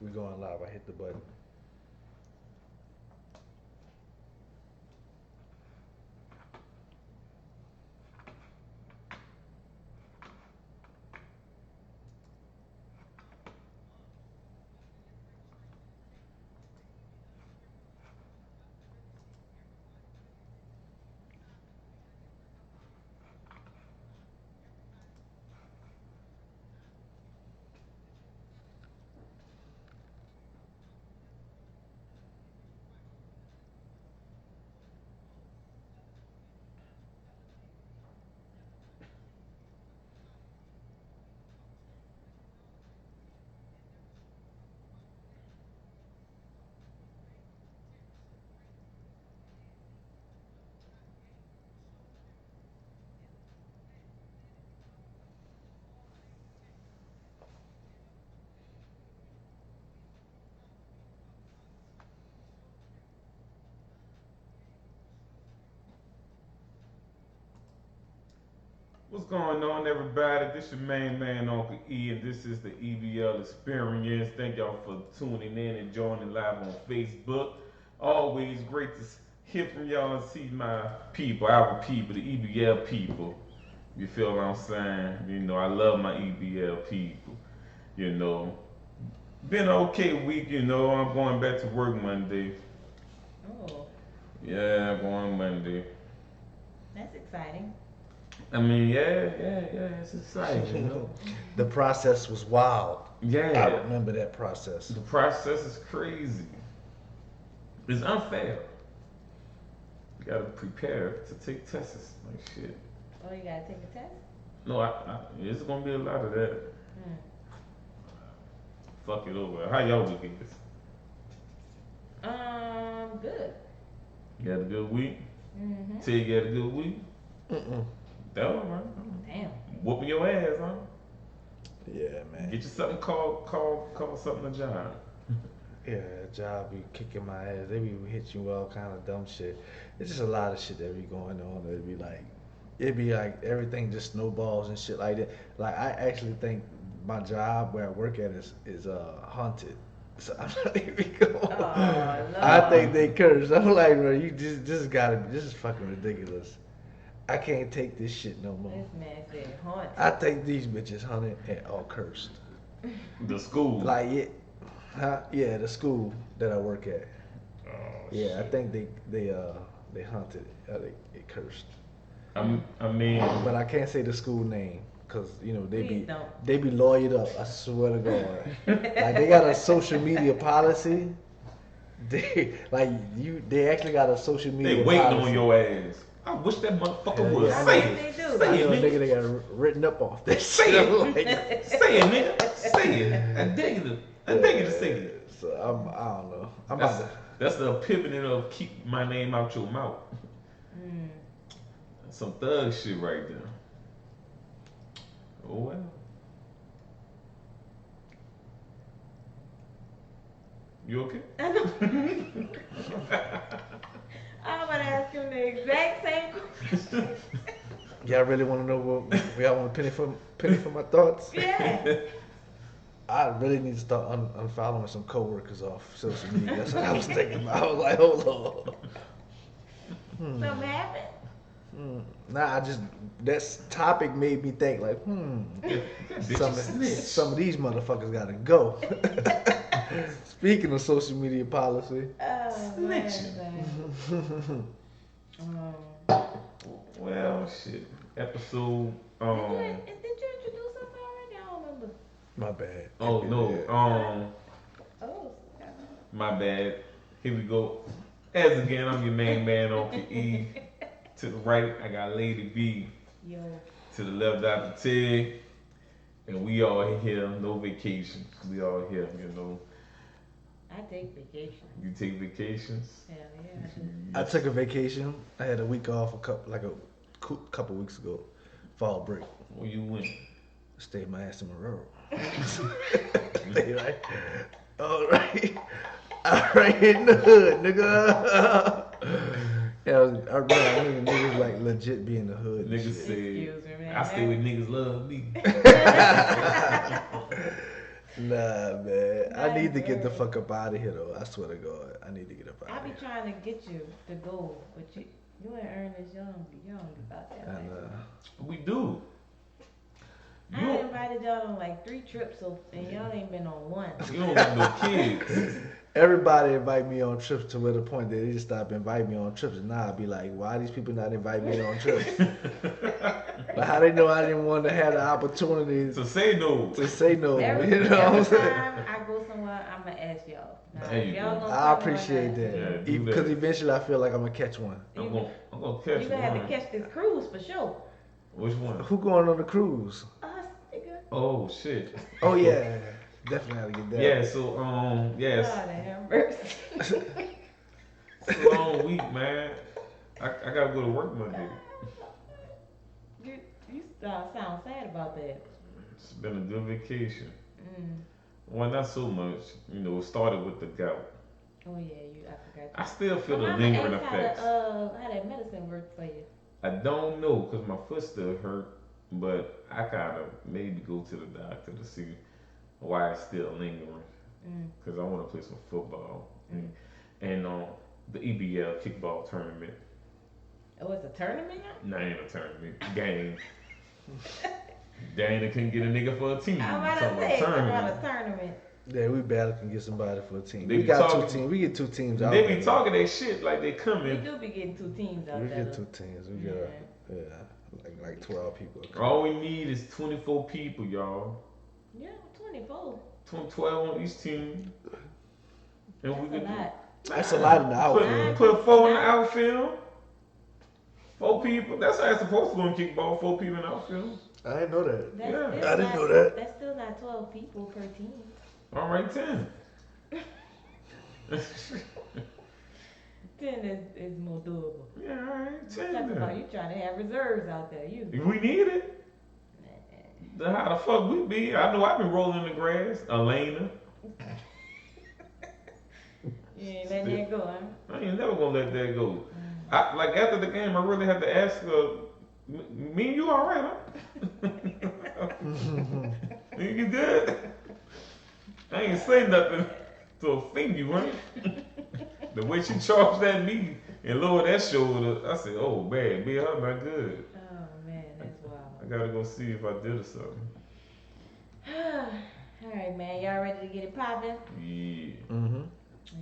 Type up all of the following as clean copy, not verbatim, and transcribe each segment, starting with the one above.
We going live. I hit the button. What's going on, everybody? This your main man, Uncle E, and this is the EBL Experience. Thank y'all for tuning in and joining live on Facebook. Always great to hear from y'all and see my people, our people, the EBL people. You feel what I'm saying? I love my EBL people. You know, been an okay week. I'm going back to work Monday. Oh, Yeah, going Monday. that's exciting. I mean, yeah, it's exciting. The process was wild. I Yeah, remember that process. the process is crazy. It's unfair. You gotta prepare to take tests. Like shit. Oh, you gotta take a test? No, it's gonna be a lot of that. Hmm. Fuck it over. How y'all week is? Good. You had a good week? Mm-hmm. Tig, you had a good week? Mm-mm. That all right. Damn. Whooping your ass, huh? Yeah, man. Get you something call something a job. Yeah, job be kicking my ass. They be hit you with all kind of dumb shit. It's just a lot of shit that be going on. It'd be like everything just snowballs and shit like that. Like I actually think my job where I work at is haunted. So I'm not even going. Oh, I think Lord. they cursed. I'm like, bro, you just this gotta be this is fucking ridiculous. I can't take this shit no more. This man said haunted. I think these bitches hunted and all cursed. The school. Like it, huh? Yeah, the school that I work at. Oh Yeah, I shit. think they hunted it. They cursed. I mean, But I can't say the school name because they Please be don't. they be lawyered up. I swear to God. Like they got a social media policy. They actually got a social they media waiting on policy. your ass. I wish that motherfucker Hell would yeah, I say bet it. they do. Say You know, it, nigga, nigga. they got written up off that Say shit. it. I'm like, Say it, nigga. Say it. I dare you to. I dare you to say yeah, it. so I don't know. I'm That's about to. that's the epitome of keep my name out your mouth. Mm. That's some thug shit right there. Oh well. You okay? I know. I'm gonna ask him the exact same question. Y'all really want to know what y'all want a penny for my thoughts? Yes. I really need to start unfollowing some coworkers off social media. That's what I was thinking about. I was like, hold on. Something happened? Hmm. Nah, that topic made me think like, That bitch some a snitch. some of these motherfuckers gotta go. Speaking of social media policy, Oh, Snitching. man. Um, Well, shit. Episode. did you introduce us already? I don't remember. my bad. Oh no. Oh, My bad. Here we go. As again, I'm your main man, Uncle E. To the right, I got Lady B. yo. To the left, Dr. Ted. And we all here, no vacation. We all here. I take vacation. You take vacations. Hell yeah, I do. I Yes. took a vacation. I had a week off a couple weeks ago, fall break. Where you went? Stayed my ass in Monroe. Stay right. All right. All right in the hood, nigga. Yeah, I remember niggas like legit be in the hood. And Niggas shit. say, Excuse me, man. I stay with niggas love me. Nah, man. I need to get the Library. fuck up out of here, though. I swear to God. I need to get up I out of be here. trying to get you to go, but you ain't Ernest. You don't be about that And, life. We do. I You invited y'all on like 3 trips, and y'all ain't been on one. you don't got no kids. everybody invite me on trips to where the point that they just stop inviting me on trips. And now I'll be like, why these people not invite me on trips? But how they know I didn't want to have the opportunity So say no. to say no? Every, You know what I'm every saying? time I go somewhere, I'ma ask y'all. Now, There if you y'all go. gonna I come appreciate on, that. Yeah, do Because that. eventually I feel like I'm going to catch one. I'm gonna catch You gonna have one. to catch this cruise for sure. Which one? Who going on the cruise? Us, nigga. Oh shit. Oh, yeah. Definitely have to get that. Yeah. So yes. God have mercy. It's a long week, man. I gotta go to work Monday. You sound sad about that. It's been a good vacation. Mm. Well, not so much. It started with the gout. Oh yeah, I forgot. I still feel So the mama lingering asked effects. how that medicine worked for you. I don't know because my foot still hurt, but I gotta maybe go to the doctor to see why it's still lingering. Mm. Because I want to play some football Mm. and the EBL kickball tournament. Oh, it's a tournament now? Nah, ain't a tournament game. Dana couldn't get a nigga for a team. I'm about Talking to say it's about tournament. a tournament. Yeah, we barely can get somebody for a team. They We be got talking- 2 teams. We get 2 teams out They there. be talking that shit like they We coming. do be getting 2 teams out We there. get 2 teams. We get like 12 people. All we need is 24 people, y'all. Yeah, 24. 12 on each team. And we That's a could lot. That's a lot in the outfield. put 4 in the outfield. 4 people. That's how it's supposed to go in kickball. 4 people in the outfield. I didn't know that. That's Yeah. still I didn't not- know that. That's still not 12 people per team. All right, 10. 10 is more doable. Yeah, all right, 10 Talk about then. you trying to have reserves out there. You. If we need it, then how the fuck we be? I know I've been rolling in the grass. Elena. You ain't letting that go, huh? I ain't never gonna let that go. Like after the game, I really had to ask her, me and you all right, huh? You good? I ain't say nothing to offend you, right? The way she charged at me and lowered that shoulder, I said, oh man, me and her not good. Oh man, that's I wild. gotta go see if I did or something. All right, man. Y'all ready to get it poppin'? Yeah. Mm-hmm.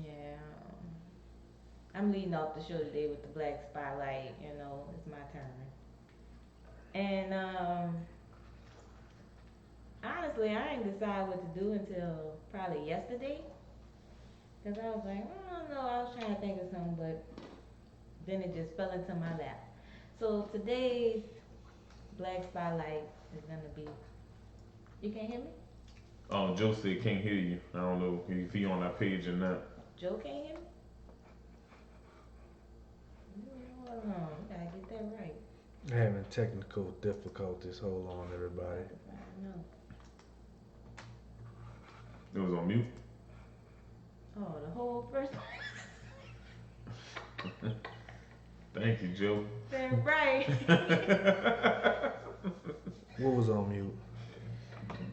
Yeah. I'm leading off the show today with the Black Spotlight. You know, it's my turn. And honestly, I ain't decide what to do until probably yesterday. Cause I was like, I don't know. I was trying to think of something, but then it just fell into my lap. So today's Black Spotlight is gonna be. You can't hear me? Oh, Joe said can't hear you. I don't know if he on that page or not. Joe can't hear me? Hold on, you gotta get that right. Having technical difficulties. Hold on, everybody. I know. It was on mute. Oh, the whole first Thank you, Joe. That's right. What was on mute?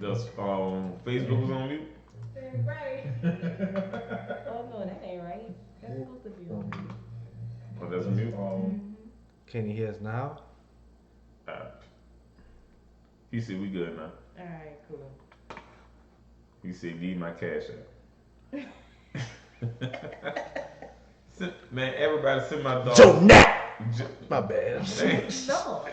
Facebook was on mute. That's right. Oh no, that ain't right. That's supposed to be on mute. Oh, that's mute. Can you hear us now? He said we good now. Alright, cool. He said need my cash app. Man, everybody send my dog. Joe Nat! My bad. Hey. No.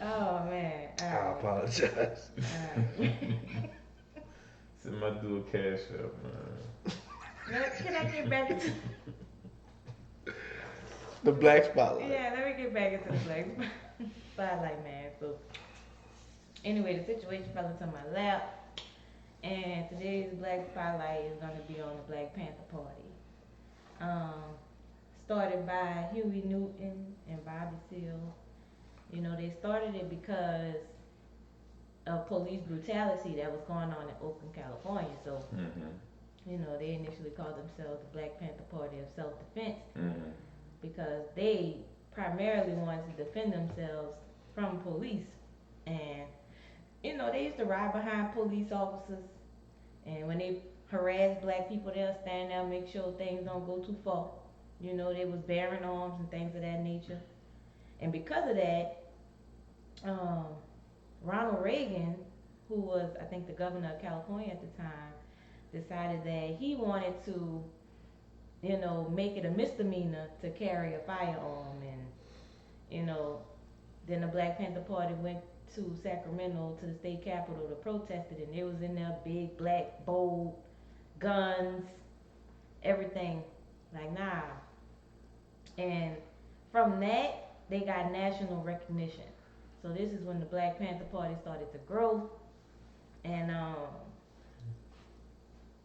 Oh man. I Alright. apologize. Alright. Send my dude cash app, man. Now, can I get back into The Black Spotlight. Yeah, let me get back into the Black Spotlight, man. So anyway, the situation fell into my lap. And today's Black Spotlight is going to be on the Black Panther Party. Started by Huey Newton and Bobby Seale. You know, they started it because of police brutality that was going on in Oakland, California. So, you know, they initially called themselves the Black Panther Party of Self-Defense because they primarily wanted to defend themselves from police. And, they used to ride behind police officers. And when they harass black people, they'll stand there and make sure things don't go too far. They was bearing arms and things of that nature. And because of that, um, Ronald Reagan, who was, I think, the governor of California at the time, decided that he wanted to, make it a misdemeanor to carry a firearm. And, then the Black Panther Party went to Sacramento to the state capitol to protest it, and they was in there big, black, bold, guns, everything. Like, nah. And from that, they got national recognition. So this is when the Black Panther Party started to grow. And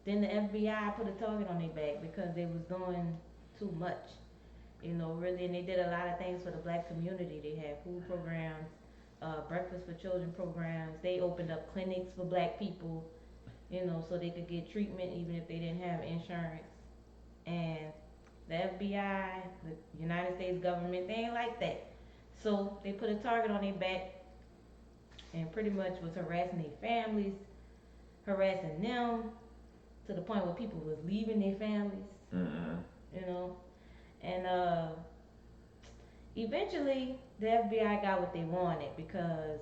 then the FBI put a target on their back because they was doing too much. Really, and they did a lot of things for the black community. They had food programs, breakfast for children programs. They opened up clinics for black people, so they could get treatment even if they didn't have insurance. And the FBI, the United States government, they ain't like that. So they put a target on their back and pretty much was harassing their families, harassing them to the point where people was leaving their families, And eventually the FBI got what they wanted because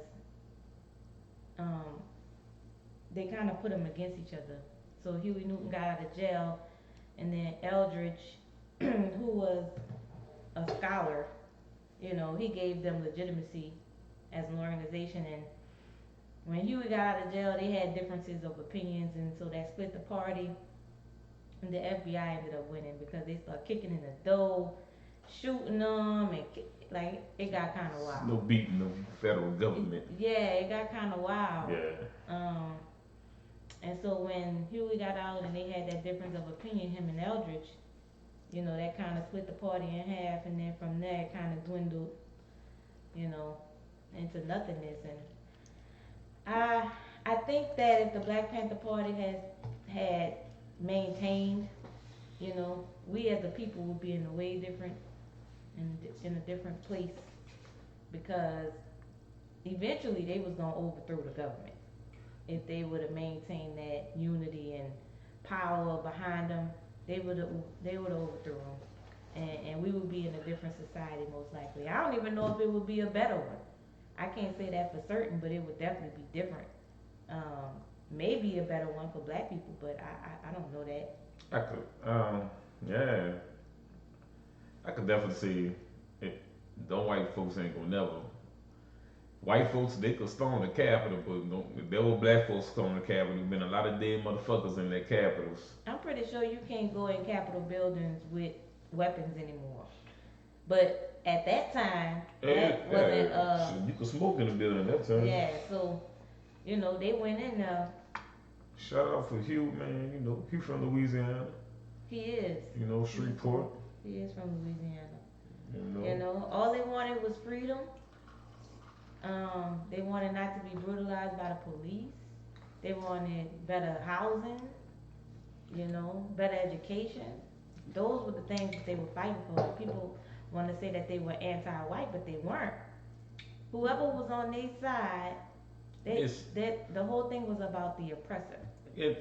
they kind of put them against each other. So Huey Newton got out of jail, and then Eldridge, who was a scholar, he gave them legitimacy as an organization. And when Huey got out of jail, they had differences of opinions, and so that split the party. And the FBI ended up winning because they started kicking in the door, shooting them, and it got kind of wild. No beating the federal government. It got kind of wild. Yeah. And so when Huey got out and they had that difference of opinion, him and Eldridge, that kind of split the party in half, and then from there it kind of dwindled, into nothingness. And I think that if the Black Panther Party had maintained, we as a people would be in a way different, in a different place, because eventually they was gonna overthrow the government if they would have maintained that unity and power behind them. They would have overthrown them, and we would be in a different society most likely. I don't even know if it would be a better one. I can't say that for certain, but it would definitely be different. Maybe a better one for black people, but I don't know that. I could, yeah, I could definitely see it. Them white folks ain't gonna never. White folks, they could storm the Capitol, but if there were black folks storming the Capitol, there'd been a lot of dead motherfuckers in their capitals. I'm pretty sure you can't go in Capitol buildings with weapons anymore. But at that time, that wasn't. You could smoke in the building at that time. Yeah, so they went in there. Shout out for Hugh, man. He from Louisiana. He is. Shreveport. He is from Louisiana. All they wanted was freedom. They wanted not to be brutalized by the police. They wanted better housing, better education. Those were the things that they were fighting for. People want to say that they were anti-white, but they weren't. Whoever was on their side, the whole thing was about the oppressor. They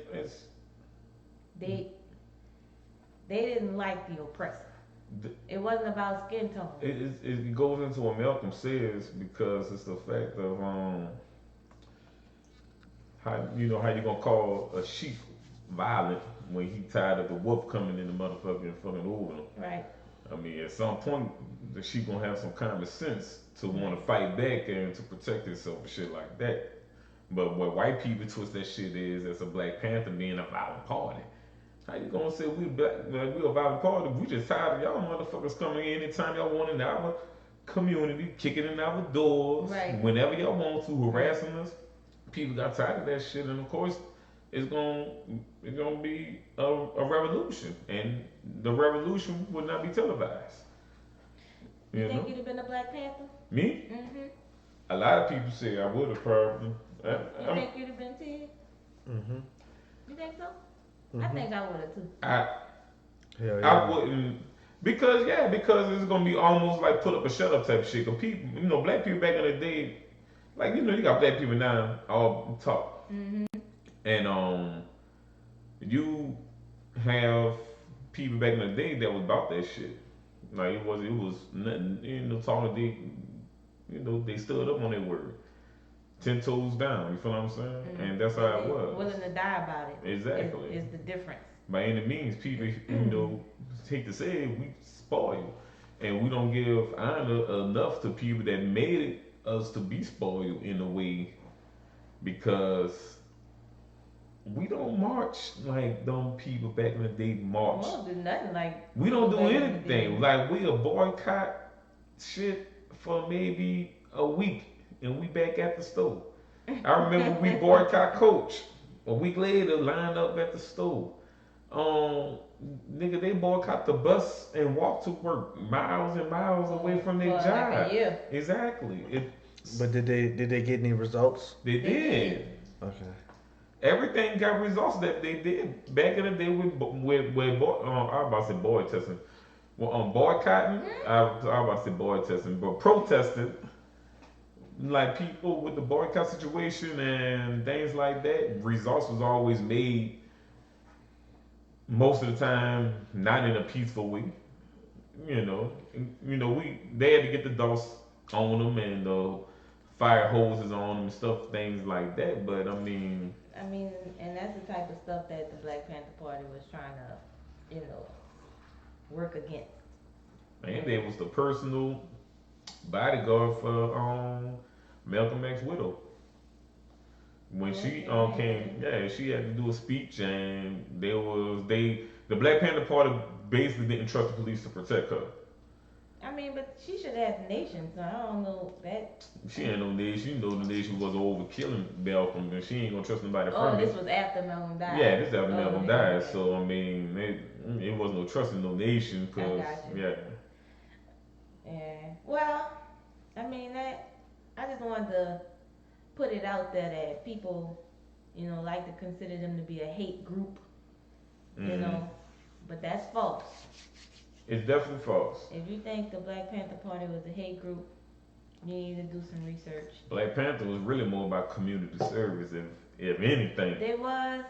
didn't like the oppressor. It wasn't about skin tone. It goes into what Malcolm says, because it's the fact of how you gonna call a sheep violent when he tired of the wolf coming in the motherfucker and fucking over him. Right. I mean, at some point the sheep gonna have some common sense to want to fight back and to protect itself and shit like that. But what white people twist that shit is as a Black Panther being a violent party. How you gonna say we a violent party? We just tired of y'all motherfuckers coming in anytime y'all want in our community, kicking in our doors, right, whenever y'all want to, harassing us. People got tired of that shit, and of course, it's gonna be a revolution, and the revolution would not be televised. You think you'd have been a Black Panther? Me? Mhm. A lot of people say I would have probably. You think you'd have been Ted? Mhm. You think so? I think I would have too. Hell yeah. I wouldn't. because it's gonna be almost like put up a shut up type of shit. Cause people, black people back in the day, like you got black people now all talk, Mhm. and you have people back in the day that was about that shit. Like it was nothing, talking they stood up on their word, 10 toes down. You feel what I'm saying? Mhm. And that's how it And was. willing to die about it. Exactly. Is the difference. By any means, people, hate to say it, we spoil, and we don't give honor enough to people that made it us to be spoiled in a way because we don't march like them people back in the day march. We don't do nothing like. We don't do back in the day. anything. Like we'll boycott shit for maybe a week, and we back at the store. I remember we boycott Coach. A week later, lined up at the store. Nigga, they boycott the bus and walk to work miles and miles away from their For job. like a year. Exactly. But did they get any results? They did. Okay. Everything got results that they did back in the day with I was about to say boy testing. Well, boycotting, I was about to say boy testing, but protesting, like people with the boycott situation and things like that, results was always made most of the time not in a peaceful way. They had to get the DOS on them and fire hoses on them and stuff, things like that. But I mean, and that's the type of stuff that the Black Panther Party was trying to, work against. man, they was the personal bodyguard for Malcolm X widow. When she came, she had to do a speech, and the Black Panther Party basically didn't trust the police to protect her. But she should have the nation, so I don't know that. She ain't no nation. The nation was over killing Malcolm, and she ain't gonna trust nobody Oh, from this it. was after Malcolm died. Yeah, this after Malcolm died. Okay. So it wasn't no trust in no nation, I cause got you. Yeah. Well, that I just wanted to put it out there that people, like to consider them to be a hate group, Mhm. but that's false. It's definitely false. If you think the Black Panther Party was a hate group, you need to do some research. Black Panther was really more about community service, if anything. There was,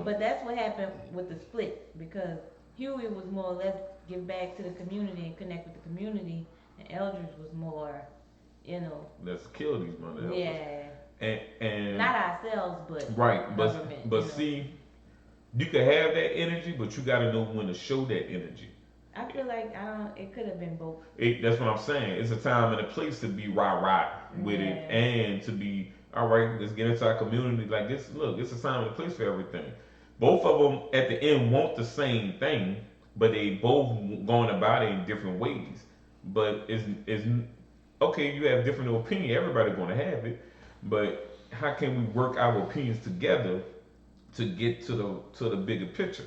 but that's what happened with the split, because Huey was more or less give back to the community and connect with the community, and Eldridge was more, Let's kill these motherfuckers. yeah. And Not ourselves, but right, government. but see, you can have that energy, but you got to know when to show that energy. I feel like it could have been both. That's what I'm saying. It's a time and a place to be rah with it, and to be all right. Let's get into our community. Like this, look, it's a time and a place for everything. Both of them at the end want the same thing, but they both going about it in different ways. But it's okay. You have different opinion. Everybody going to have it, but how can we work our opinions together to get to the bigger picture?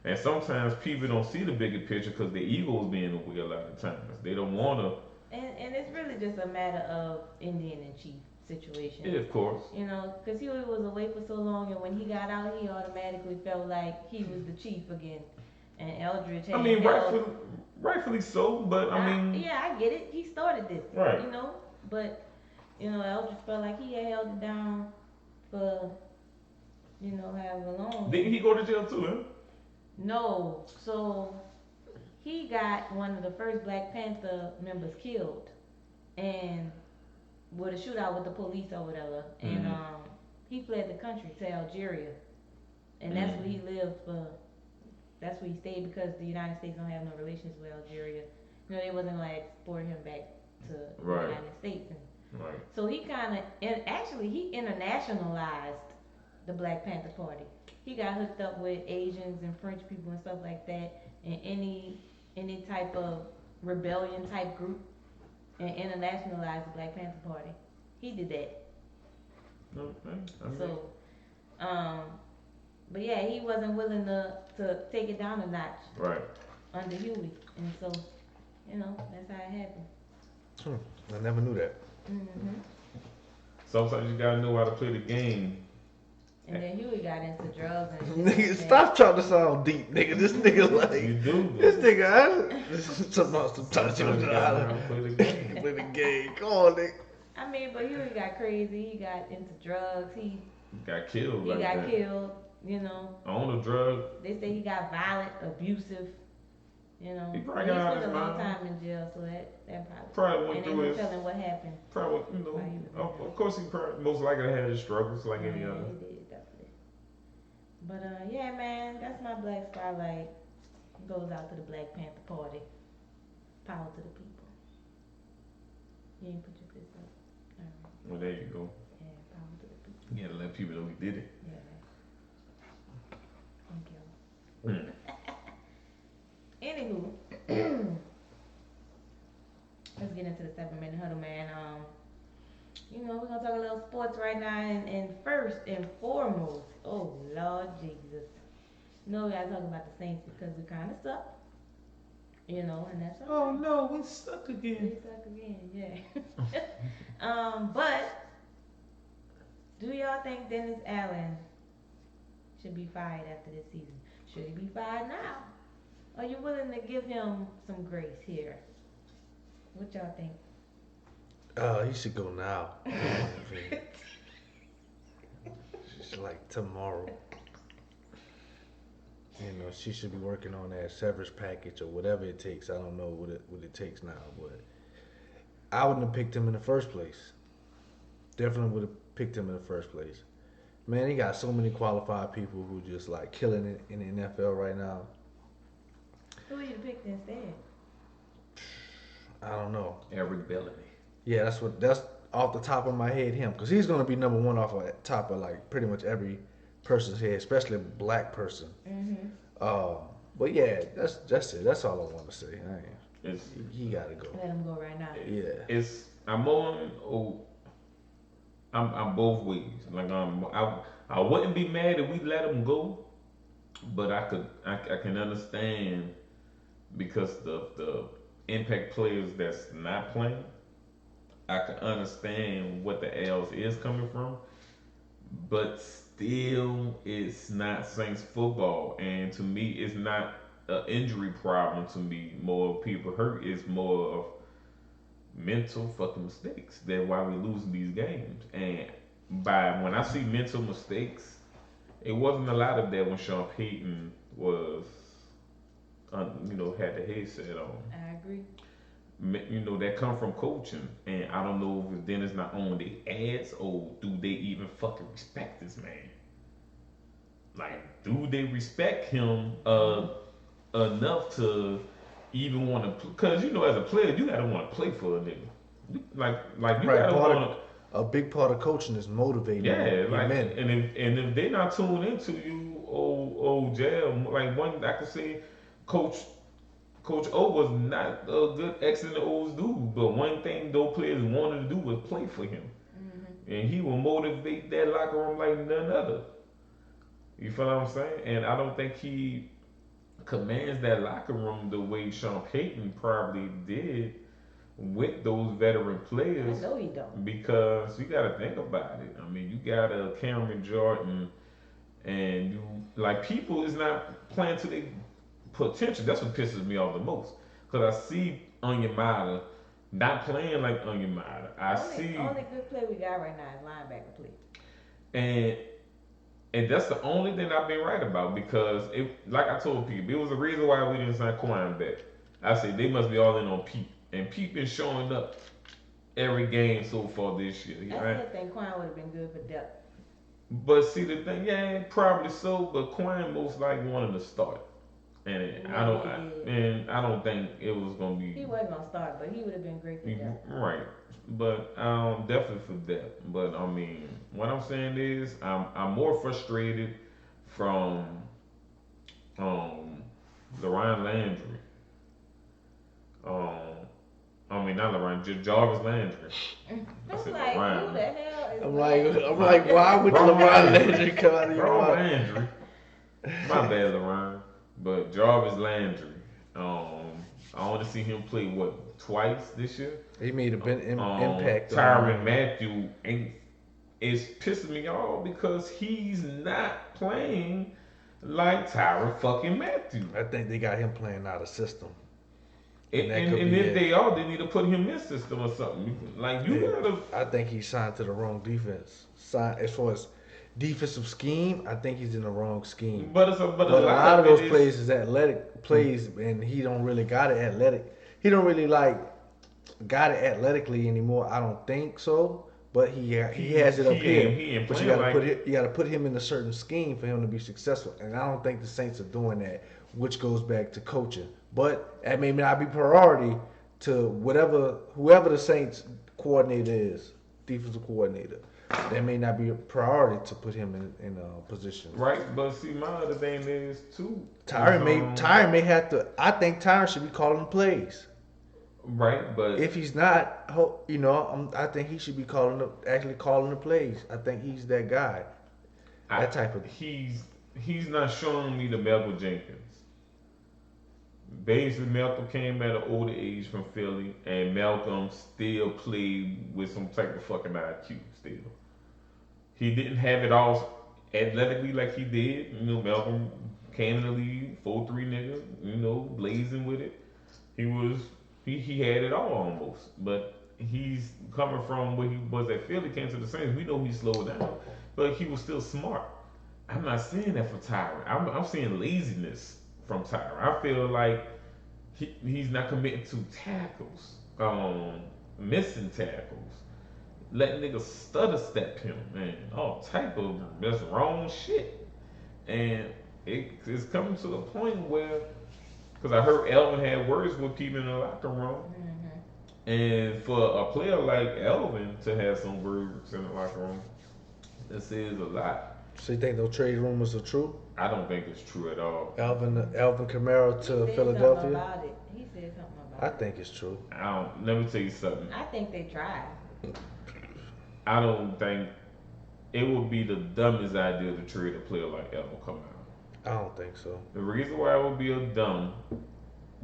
And sometimes people don't see the bigger picture because their ego is being in the way a lot of times. They don't want to. And it's really just a matter of Indian and Chief situation. Yeah, of course. Because he was away for so long, and when he got out, he automatically felt like he was the chief again. And Eldridge had. Rightfully so, but Yeah, I get it. He started this. Right. But Eldridge felt like he had held it down for however long. Didn't he go to jail too? Huh? No, so he got one of the first Black Panther members killed, and with a shootout with the police or whatever, and he fled the country to Algeria, and that's where he lived for. That's where he stayed because the United States don't have no relations with Algeria. They wasn't gonna export him back to the United States, Right. so he kind of, and actually he internationalized the Black Panther Party. He got hooked up with Asians and French people and stuff like that, and any type of rebellion type group, and internationalized the Black Panther Party. He did that. Okay. So, but yeah, he wasn't willing to take it down a notch. Right. Under Huey, and so, that's how it happened. I never knew that. Mm-hmm. Sometimes you gotta know how to play the game And then Huey got into drugs and shit. Nigga, stop trying to sound deep, nigga. This nigga like You do. this nigga. Sometimes you Sometimes you know gotta how learn how to play the game. to play the game. Come on, nigga. I mean, but Huey got crazy. He got into drugs. He Got killed. he like got that. killed. You know, On the drug. they say he got violent, abusive. You know, He he probably spent got out a his long mind. time in jail, so that probably. Probably went And through then his. he's telling what happened. Probably, Why he was in of course he probably most likely had his struggles like any Yeah, other. he did definitely. But yeah, man, that's my Black Spotlight. Goes out to the Black Panther Party. Power to the people. You ain't put your fist up. All right. Well, there you go. Yeah, power to the people. You gotta let people know we did it. Yeah. Thank you. Anywho, let's get into the 7-minute huddle, man. You know, we're gonna talk a little sports right now, and first and foremost, oh Lord Jesus, you know we gotta talk about the Saints because we kind of suck, you know, and that's all Oh right. no, we stuck We again. suck again, yeah. But do y'all think Dennis Allen should be fired after this season? Should he be fired now? Are you willing to give him some grace here? What y'all think? He should go now. It's like tomorrow. You know, she should be working on that severance package or whatever it takes. I don't know what it takes now, but I wouldn't have picked him in the first place. Definitely would have picked him in the first place. Man, he got so many qualified people who just like killing it in the NFL right now. Who would you pick instead? I don't know. Eric Bellamy. Yeah, that's off the top of my head him, because he's gonna be number one off of top of like pretty much every person's head, especially a black person. Mm-hmm. But yeah, that's it. That's all I want to say. It's He gotta go. Let him go right now. Yeah. I'm on. I'm both ways. Like I wouldn't be mad if we let him go, but I can understand because the impact players that's not playing. I can understand what the L's is coming from, but still, it's not Saints football, and to me, it's not an injury problem. To me, more people hurt. It's more of mental fucking mistakes. That's why we losing these games. And when I see mental mistakes, it wasn't a lot of that when Sean Payton was, had the headset on. I agree. That come from coaching, and I don't know if Dennis not on the ads or do they even fucking respect this man? Like, do they respect him enough to even want to? Because as a player, you gotta want to play for a nigga. Like you Right, gotta want to. A big part of coaching is motivating Yeah, your like, men. and if they not tuned into you, old jail, like one I could say, Coach O was not a good X and O's dude, but one thing those players wanted to do was play for him, and he will motivate that locker room like none other. You feel what I'm saying? And I don't think he commands that locker room the way Sean Payton probably did with those veteran players. I know he don't. Because you got to think about it. I mean, you got a Cameron Jordan, and people is not playing to their potential. That's what pisses me off the most. Because I see Onyemata not playing like Onyemata. Only good play we got right now is linebacker play. And that's the only thing I've been right about, because like I told people, it was the reason why we didn't sign Quine back. I said they must be all in on Pete, and Pete been showing up every game so far this year. I Right? still think Quan would have been good for depth. But see the thing, yeah, probably so. But Quine most likely wanted to start, and I don't think it was gonna be. He wasn't gonna start, but he would have been great for depth. Right. But definitely for that. But I mean, what I'm saying is, I'm more frustrated from LaRon Landry. Not LaRon, Jarvis Landry. I'm said like, LaRon. who the hell is I'm like, why would LeBron Landry come out of your Jarvis mouth? Landry. My bad, LaRon. But Jarvis Landry. I want to see him play twice this year. He made a big impact. Tyrann Mathieu it's pissing me off because he's not playing like Tyrann fucking Matthew. I think they got him playing out of system. And if they are, they need to put him in system or something. Like you gotta. I think he's signed to the wrong defense. As far as defensive scheme, I think he's in the wrong scheme. But a lot of those plays is athletic plays, and he don't really got it athletic. He don't really like got it athletically anymore. I don't think so. But he has it up here. But you gotta put him in a certain scheme for him to be successful. And I don't think the Saints are doing that, which goes back to coaching. But that may not be priority to whoever the Saints coordinator is, defensive coordinator. That may not be a priority to put him in a position. Right, but see, my other thing is too. Tyrann may have to. I think Tyrann should be calling the plays. Right, but if he's not, I think he should be calling the plays. I think he's that guy. He's not showing me the Malcolm Jenkins. Basically, Malcolm came at an older age from Philly, and Malcolm still played with some type of fucking IQ. Still, he didn't have it all athletically like he did. Malcolm came in the league 4-3 nigga. Blazing with it. He had it all almost, but he's coming from where he was at Philly, came to the Saints. We know he slowed down, but he was still smart. I'm not seeing that for Tyrann. I'm seeing laziness from Tyrann. I feel like he's not committing to tackles, missing tackles, letting niggas stutter step him, man, all type of just wrong shit, and it's coming to the point where. Because I heard Elvin had words with people in the locker room. Mm-hmm. And for a player like Elvin to have some words in the locker room, that says a lot. So you think those trade rumors are true? I don't think it's true at all. Alvin Kamara to Philadelphia? About it. He said something about it. I think it's true. Let me tell you something. I think they tried. I don't think it would be the dumbest idea to trade a player like Elvin Kamara. I don't think so. The reason why it would be a dumb,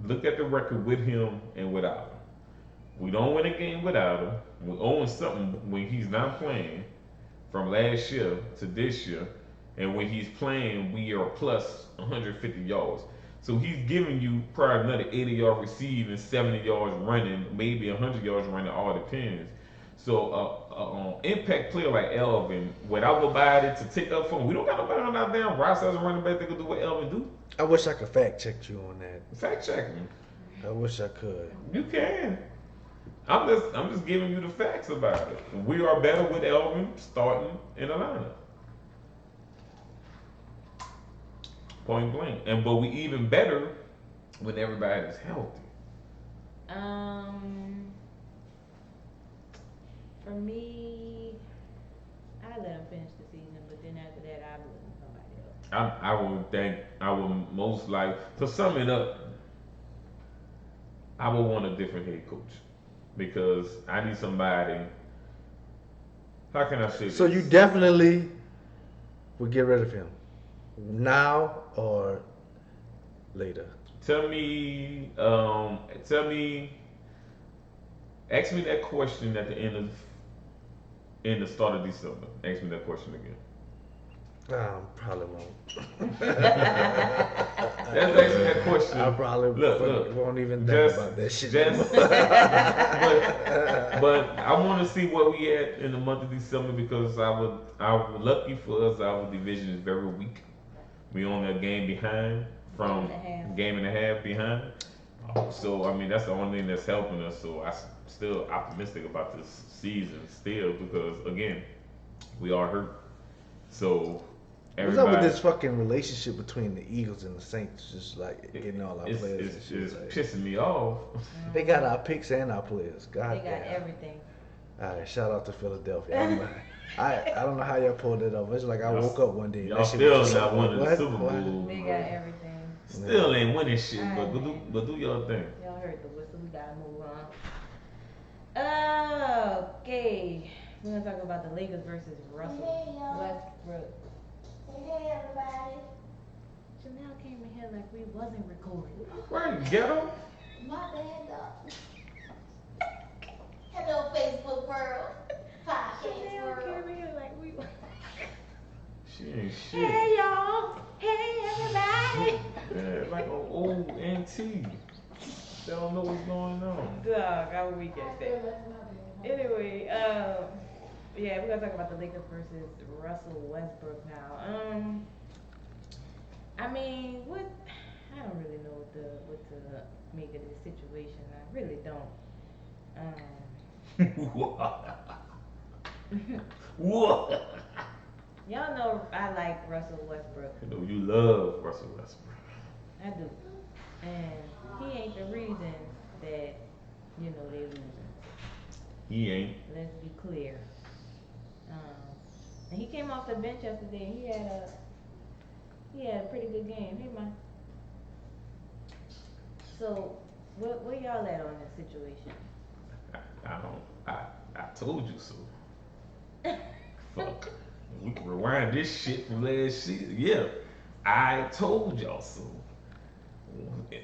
look at the record with him and without him. We don't win a game without him. We own something when he's not playing from last year to this year. And when he's playing, we are plus 150 yards. So he's giving you probably another 80-yard receiving, 70 yards running, maybe 100 yards running, all depends. So impact player like Elvin, without nobody to take up for him, we don't got nobody on our damn roster as a running back that can do what Elvin do. I wish I could fact check you on that. Fact check me. I wish I could. You can. I'm just giving you the facts about it. We are better with Elvin starting in the lineup. Point blank. But we even better when everybody is healthy. For me, I let him finish the season, but then after that, I would look at somebody else. I would most like, to sum it up, I would want a different head coach because I need somebody. How can I say this? So you definitely would get rid of him now or later? Ask me that question at the start of December. Ask me that question again. Probably won't. That's asking that question. I probably won't even think about that shit. But I want to see what we at in the month of December because lucky for us, our division is very weak. We only a game behind game and a half behind. So I mean that's the only thing that's helping us. So I'm still optimistic about this season still because again we are hurt. So what's up with this fucking relationship between the Eagles and the Saints? Just like getting all our players. It's pissing me off. They got our picks and our players. God they got everything. All right, shout out to Philadelphia. I don't know how y'all pulled it off. It's like I woke up one day. Y'all still not winning the Super Bowl. They got everything. Still ain't winning shit, but do your thing. Y'all heard the whistle. We gotta move on. Okay, we're gonna talk about the Lakers versus Russell Westbrook. Hey everybody. Chanel came in here like we wasn't recording. Right, get him. My bad though. Hello Facebook world. Podcast Chanel world. came in here like Ain't shit. Hey y'all. Hey everybody. Yeah, like an old auntie. They don't know what's going on. Dog, I'm weak at that. Anyway, yeah, we're gonna talk about the Lakers versus Russell Westbrook now. I mean, what? I don't really know what to make of this situation. I really don't. What? Y'all know I like Russell Westbrook. You know you love Russell Westbrook. I do, and he ain't the reason that they losing. He ain't. Let's be clear. And he came off the bench yesterday, and he had a pretty good game. Hey man. So, where y'all at on this situation? I told you so. Fuck. We can rewind this shit from last season. Yeah, I told y'all so.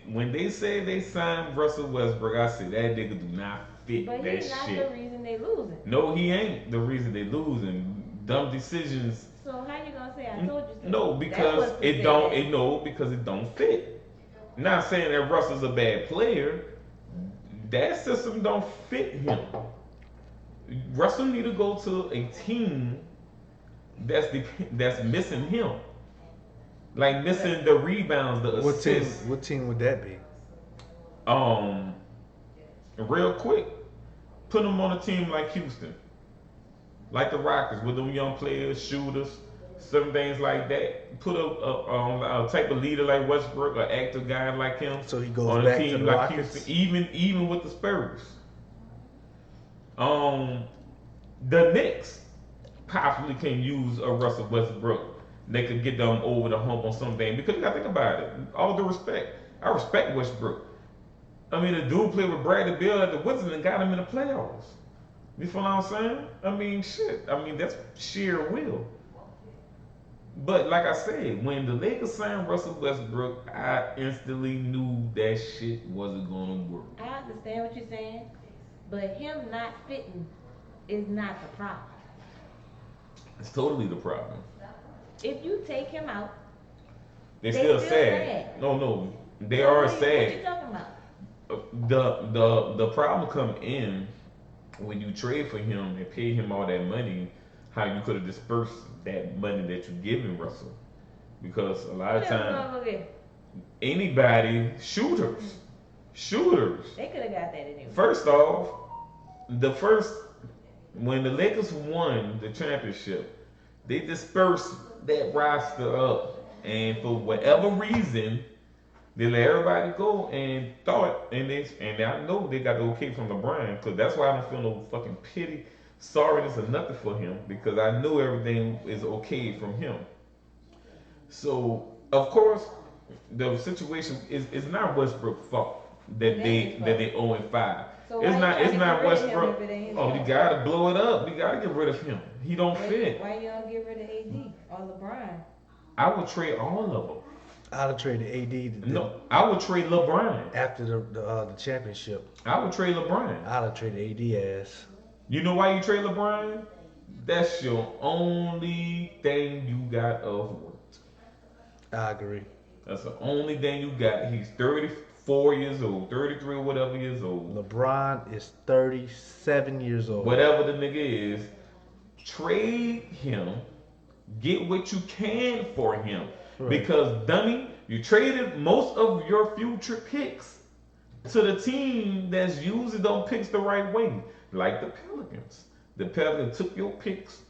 When they said they signed Russell Westbrook, I said that nigga do not fit But that he's not shit. the reason they losing. No, he ain't the reason they losing. Dumb decisions. So how you gonna say I told you so? No, because it don't. Because it don't fit. Not saying that Russell's a bad player. That system don't fit him. Russell need to go to a team that's missing him, like missing the rebounds, the assists. What team would that be? Real quick, put him on a team like Houston, like the Rockets, with them young players, shooters, some things like that. Put a type of leader like Westbrook, an active guy like him, So he goes on a back team to the like Rockets? Houston, even with the Spurs. The Knicks possibly can use a Russell Westbrook. They could get them over the hump on something, because you gotta think about it. All due respect, I respect Westbrook. I mean, the dude played with Bradley Beal at the Wizards and got him in the playoffs. You feel what I'm saying? I mean, shit. I mean, that's sheer will. But like I said, when the Lakers signed Russell Westbrook, I instantly knew that shit wasn't gonna work. I understand what you're saying, but him not fitting is not the problem. It's totally the problem. If you take him out, They still sad. sad. No, they so are what you sad. talking about? The problem come in when you trade for him and pay him all that money. How you could have dispersed that money that you giving Russell? Because a lot of Who them times gonna go get? anybody shooters. They could have got that anyway. First off, when the Lakers won the championship, they dispersed that roster up, and for whatever reason, they let everybody go and I know they got the okay from LeBron, because that's why I don't feel no fucking pity, sorriness, or nothing for him, because I knew everything is okay from him. So of course, the situation is not Westbrook's fault that they 0-5. So It's why you trying to not get rid of him Westbrook. if it ain't his Oh, you fault? gotta blow it up. You gotta get rid of him. He don't fit. Why you don't get rid of AD or LeBron? I would trade all of them. I'd have traded AD No, I would trade LeBron. after the championship. I would trade LeBron. I'd have traded AD ass. You know why you trade LeBron? That's your only thing you got of worth. I agree. That's the only thing you got. He's 34 years old, 33 or whatever years old. LeBron is 37 years old. Whatever the nigga is, trade him. Get what you can for him. Right. Because, dummy, you traded most of your future picks to the team that's using them picks the right way. Like the Pelicans. The Pelicans took your picks.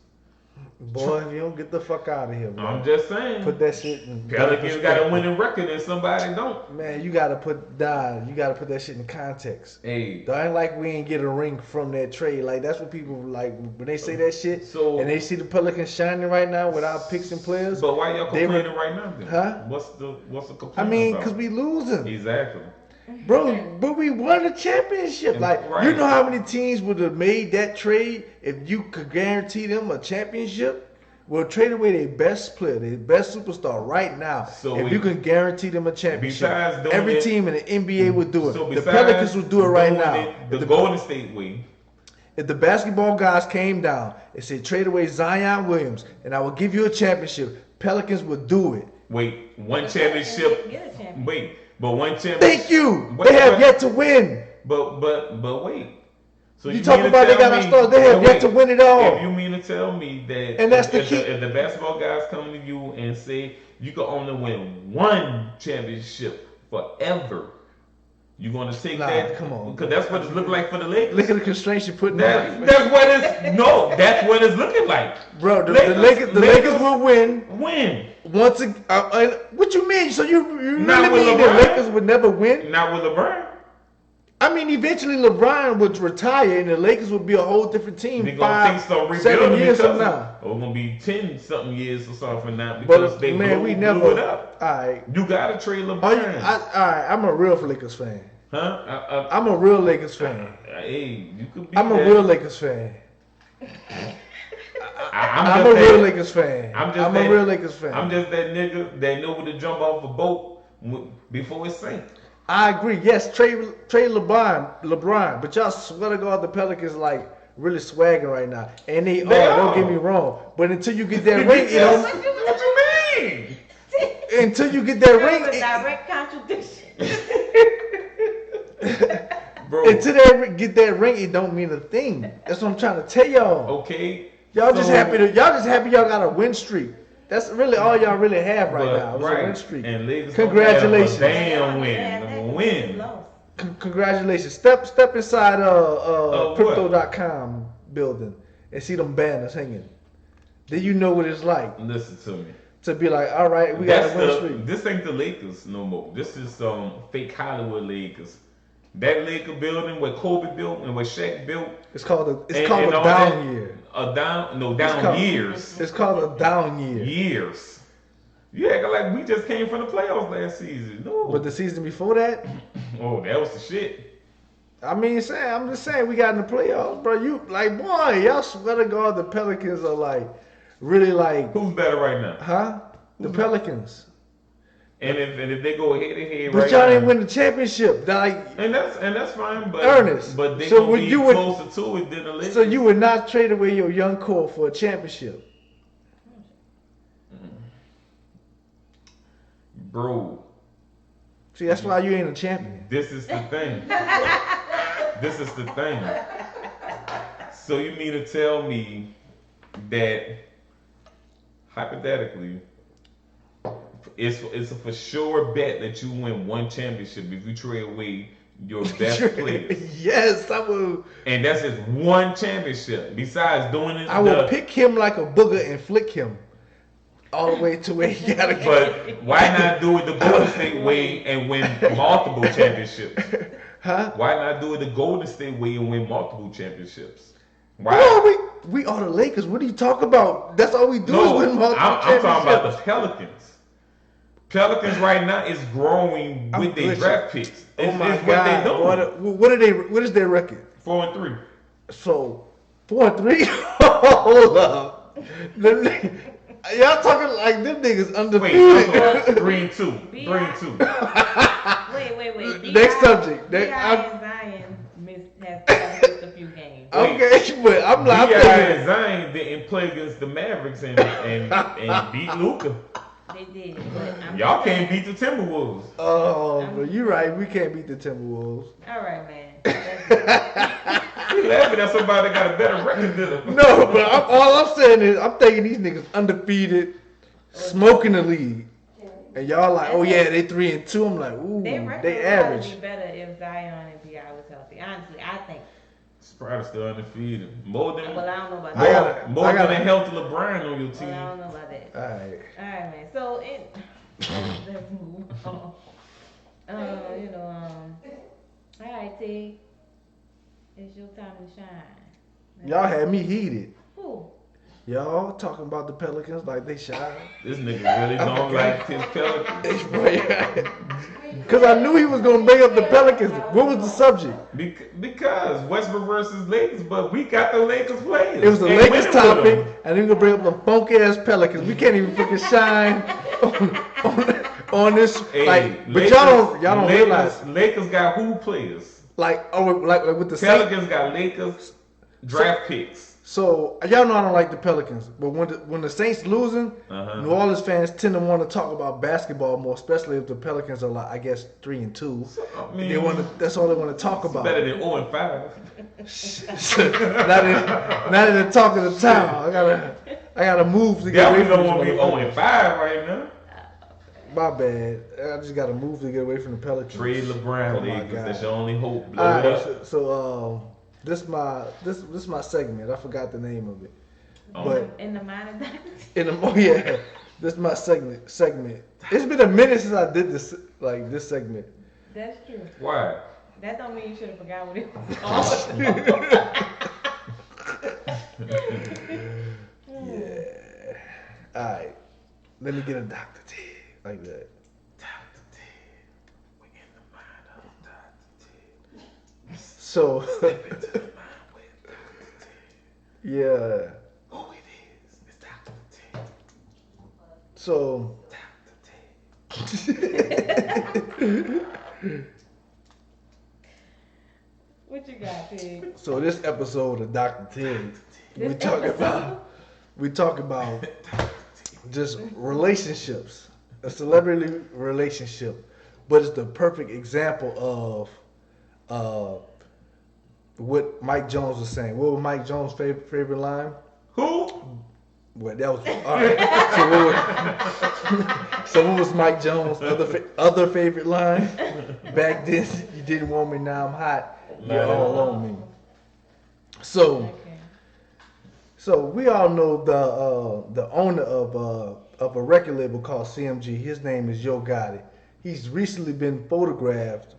Boy, if you don't get the fuck out of here, man. I'm just saying. Put that shit in Pelicans got a winning record and somebody don't. Man, you gotta put that shit in context. Hey. Though I ain't like we ain't get a ring from that trade. Like that's what people like when they say that shit. So- and they see the Pelicans shining right now without picks and players. But why y'all They complaining were- right now then? Huh? What's the complaint I mean, about? cause we losing, Exactly. bro. But we won a championship. Like Right. you know how many teams would have made that trade if you could guarantee them a championship? Well, trade away their best player, their best superstar right now. So if you can guarantee them a championship, Besides doing every it- team in the NBA would do it. So the besides Pelicans would do it right doing now. it the If Golden State way. If the basketball guys came down and said trade away Zion Williams and I will give you a championship, Pelicans would do it. Wait, one championship. Get a championship. Wait, but one championship. Thank you. Wait, They have but- yet to win. But wait. So You mean talk to about they tell got me- stars. They have but yet to win it all. If you mean to tell me that, And that's the if key. if the basketball guys come to you and say you can only win one championship forever, you gonna take Nah, that? come on. Because that's what it look like for the Lakers. Look at the constraints you're putting That, on. that's what it's no. That's what it's looking like. Bro, the Lakers Lakers will win Win. once again. What you mean? So you Not really with mean the LeBron. Lakers would never win? Not with LeBron. I mean, eventually LeBron would retire and the Lakers would be a whole different team. They gonna think some 7 rebuilding years because from now. Or gonna be 10-something years or something from now because But they man, blew we it never. up. All right. You gotta trade LeBron. Alright, I'm a real Lakers fan. Huh? I'm a real Lakers fan. Hey, you could be. I'm a that. real Lakers fan. I'm I'm a just real that- Lakers fan. I'm just I'm that- a real Lakers fan. I'm just that nigga that know when to jump off a boat before it sinks. I agree. Yes, trade LeBron. But y'all swear to God, the Pelicans like really swagging right now, and they are. Don't get me wrong. But until you get that ring, you know, What you mean? until you get that That was a ring, direct contradiction. Bro. until they get that ring, it don't mean a thing. That's what I'm trying to tell y'all. Okay. Y'all just so- happy. Y'all just happy. Y'all got a win streak. That's really all y'all really have right but, now. It's a win streak. And Lakers Congratulations. don't have a damn win. Congratulations. Step inside what? crypto.com building and see them banners hanging. Then you know what it's like Listen to me. to be like, all right, we got a win streak. This ain't the Lakers no more. This is fake Hollywood Lakers. That Laker building where Kobe built and where Shaq built. It's called a and all down that- year. Down years. It's called a down year. Years. You acting like we just came from the playoffs last season. No. But the season before that, Oh, that was the shit. I'm just saying we got in the playoffs, bro. You like, boy, y'all swear to God, the Pelicans are like really like, Who's better right now? huh? The Pelicans. And if they go head to head But right y'all now, didn't win the championship. Like, and that's fine. But Ernest, but they so gonna when be you would- closer to it than the Lakers. so you would not trade away your young core for a championship. Bro, See, that's why you ain't a champion. this is the thing. This is the thing. So you mean to tell me that hypothetically, it's a for sure bet that you win one championship if you trade away your best players, Yes, I will. and that's just one championship. Besides doing it, I will pick him like a booger and flick him all the way to where he gotta go. But why not do it the Golden State way and win multiple championships? Huh? Why not do it the Golden State way and win multiple championships? Why? Boy, we are the Lakers. What are you talking about? That's all we do No, is win multiple I'm talking about the championships. Pelicans. Pelicans right now is growing I'm with their glitching. draft picks. Oh It's my what they God! doing. What are they? What is their record? 4-3. So 4-3. Hold up. Y'all talking like them niggas Wait, undefeated. I'm sorry. 3-2. 3-2. Wait. Next subject. B.I. and Zion has missed a few games. Okay, but I'm like, B.I. I'm and thinking, Zion didn't play against the Mavericks and beat Luka. They did. But I'm Y'all just can't saying- beat the Timberwolves. oh, but you're right. We can't beat the Timberwolves. All right, man. That's- You laughing at somebody that got a better record than them. No, but all I'm saying is I'm thinking these niggas undefeated, smoking the league, and y'all like, oh yeah, they 3-2. I'm like, ooh, Their record they would average. probably be better if Zion and B.I. was healthy. Honestly, I think. Probably still undefeated. More than Well, I don't know about I that. gotta- more I than gotta- a healthy LeBron on your Well, team. I don't know about that. All right. All right, man. So let's move on. All right, T. It's your time to shine. Y'all had me heated. Who? Y'all talking about the Pelicans like they shy. This nigga really don't like his Pelicans. Because I knew he was going to bring up the Pelicans. What was the subject? Because Westbrook versus Lakers, but we got the Lakers players. It was the And Lakers winning with topic, them. and then we're going to bring up the funky ass Pelicans. We can't even freaking shine on this. Hey, like, but Lakers- y'all don't Lakers, realize. Like with the Saints. Like with the Saints. Pelicans got Lakers draft picks. So y'all know I don't like the Pelicans, but when the Saints losing, New Orleans fans tend to want to talk about basketball more, especially if the Pelicans are like I guess 3-2. I mean, They want to. That's all they want to talk about. Better than 0-5. not in the talk of the town. I gotta move to get away from don't want to be 0-5 right now. My bad. I just gotta move to get away from the Pelicans. Trade LeBron, Lakers. That's your only hope. Blow All it right, up. so this my segment. I forgot the name of it. But in the minor dynasty. This is my segment. It's been a minute since I did this segment. That's true. Why? That don't mean you should have forgot what it was called. Yeah. All right. Let me get a Dr. T like that. Dr. T. We in the mind of Dr. T. So. Step into the mind with Dr. T. Yeah. Who it is? It's Dr. T. So. Dr. T. What you got, Pig? So this episode of Dr. Tig, we talk about just relationships, a celebrity relationship, but it's the perfect example of what Mike Jones was saying. What was Mike Jones' favorite line? Who? Well, that was all right. So what was Mike Jones' other favorite line? Back then, you didn't want me, now I'm hot. You're all on me. So we all know the owner of a record label called CMG. His name is Yo Gotti. He's recently been photographed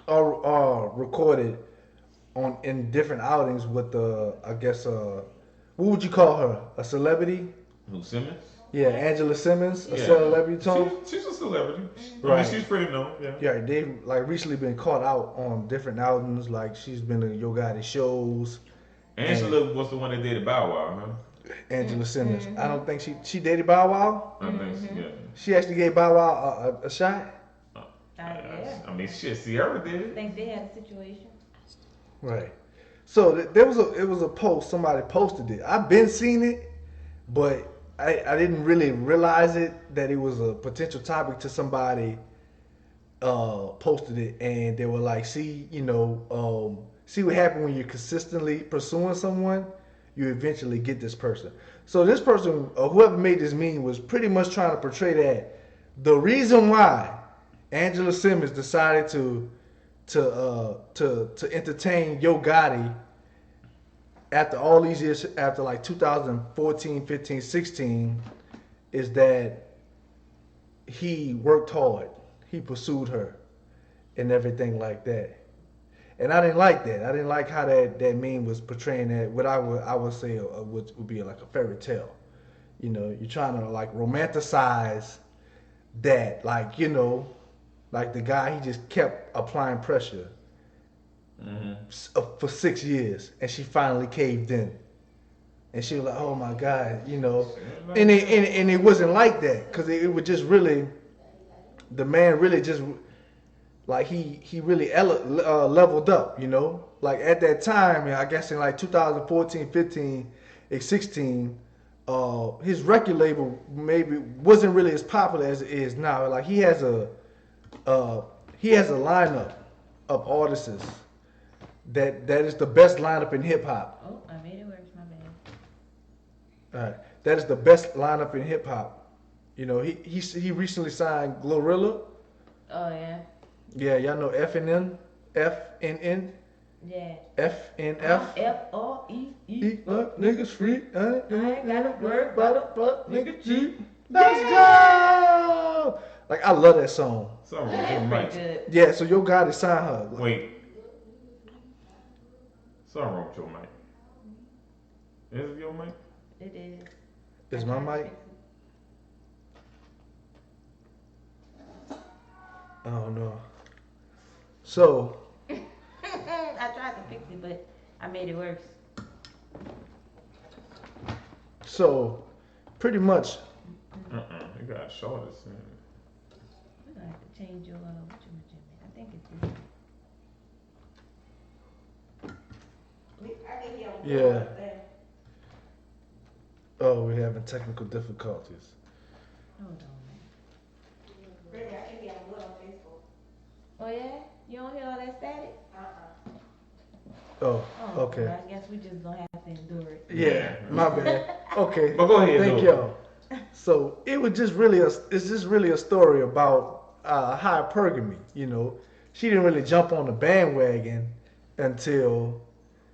or recorded in different outings with what would you call her? A celebrity? Who, Simmons? Yeah, Angela Simmons, a celebrity too. She's a celebrity. Right. I mean, she's pretty known. Yeah. Yeah, they've like recently been caught out on different albums. Like she's been to Yo Gotti shows. Angela was the one that did Bow Wow, huh? Angela Simmons. I don't think she dated Bow Wow. I think so, yeah. She actually gave Bow Wow a shot. Yeah. I mean, shit, Sierra did I it. think they had a situation. Right. So it was a post. Somebody posted it. I've been seeing it, but I didn't really realize that it was a potential topic till somebody posted it, and they were like, see what happened when you're consistently pursuing someone, you eventually get this person. So this person, or whoever made this meme, was pretty much trying to portray that the reason why Angela Simmons decided to entertain Yo Gotti after all these years, after like 2014, 15, 16, is that he worked hard. He pursued her and everything like that. And I didn't like that. I didn't like how that meme was portraying that, what I would say would be like a fairy tale. You know, you're trying to like romanticize that, like the guy, he just kept applying pressure for 6 years, and she finally caved in, and she was like, "Oh my God," and it wasn't like that, because it was just really, the man really just like he really leveled up, like at that time, I guess in like 2014, 15, and 16. His record label maybe wasn't really as popular as it is now. Like he has a lineup of artists that is the best lineup in hip hop. Oh, I made it worse, my bad. All right, that is the best lineup in hip hop. He recently signed Glorilla. Oh yeah. Yeah, y'all know FNN. Yeah. FNF. FREE. Fuck niggas free. I ain't got a word but a fuck nigga G. Let's go. Like I love that song. Something wrong with That's your pretty mic. good. Yeah, so Yo Gotti signed her. Wait. Something wrong with your mic. Is it your mic? It is. Is my mic? I don't know. So. I tried to fix it, but I made it worse. So, pretty much. You got shorter. We're gonna have to change your I think it's this. I can hear him. Yeah. Oh, we're having technical difficulties. Hold on, man. Really, I can hear him good on Facebook. Oh yeah? You don't hear all that static? Oh, okay. Well, I guess we just gonna have to endure it. Yeah, my bad. Okay. But go ahead, Thank though. y'all. So it was just really it's just really a story about hypergamy. You know, she didn't really jump on the bandwagon until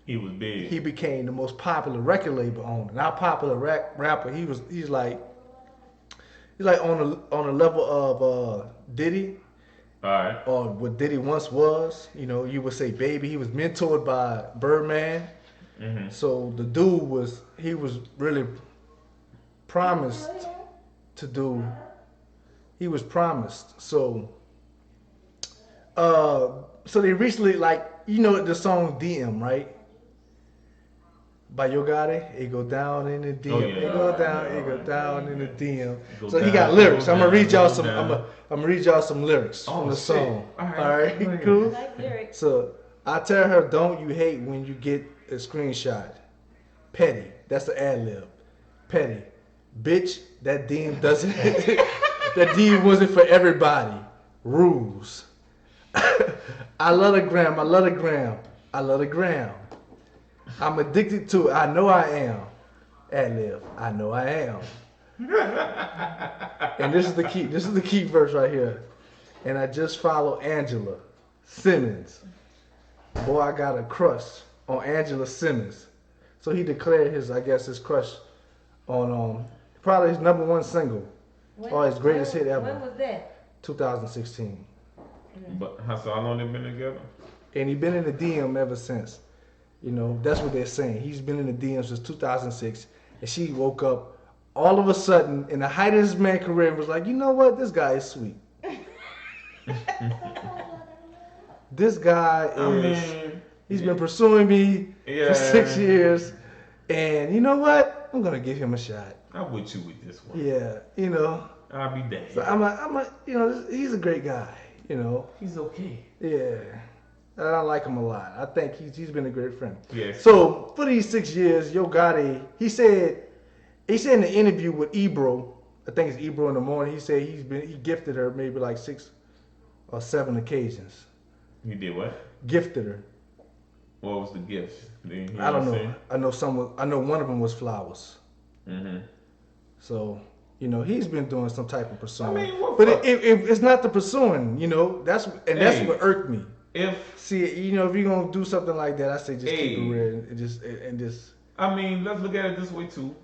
He was big. he became the most popular record label owner. Not popular rapper. He's like on the level of Diddy. Alright. Or what Diddy once was. You know, you would say Baby. He was mentored by Birdman. Mm-hmm. So the dude was really promised to do. He was promised. So so they recently, like, you know the song DM, right? By Yo Gotti, it go down in the DM. Oh, yeah. It go down in the DM. Go So he down, got lyrics. go I'm gonna down, read y'all go some. down. I'm gonna read y'all some lyrics Oh, from the shit. song. All right. All right, Go ahead. I cool. like lyrics. So I tell her, don't you hate when you get a screenshot? Petty. That's the ad lib. Petty. Bitch, that DM doesn't. That DM wasn't for everybody. Rules. I love the gram. I love the gram. I love the gram. I'm addicted to it. I know I am. Ad lib. I know I am. And this is the key. This is the key verse right here. And I just follow Angela Simmons. Boy, I got a crush on Angela Simmons. So he declared his crush on probably his #1 single, or his greatest hit ever. When was that? 2016. But how long they been together? And he been in the DM ever since. You know, that's what they're saying. He's been in the DM since 2006, and she woke up all of a sudden in the height of his man career and was like, you know what, this guy is sweet. This guy is. He's been pursuing me for 6 years, and you know what? I'm gonna give him a shot. I'm with you with this one. Yeah, you know. I'll be damned. So you know, he's a great guy. You know. He's okay. Yeah, and I like him a lot. I think he's been a great friend. Yes. So for these 6 years, Yo Gotti, he said in the interview with Ebro, I think it's Ebro in the morning. He said he gifted her maybe like 6 or 7 occasions. You did what? Gifted her. What was the gift? I don't know. I know one of them was flowers. Mm-hmm. So, you know, he's been doing some type of pursuing. I mean, what but it's not the pursuing, you know. That's what irked me. If you're gonna do something like that, I say just keep it real and just. I mean, let's look at it this way too.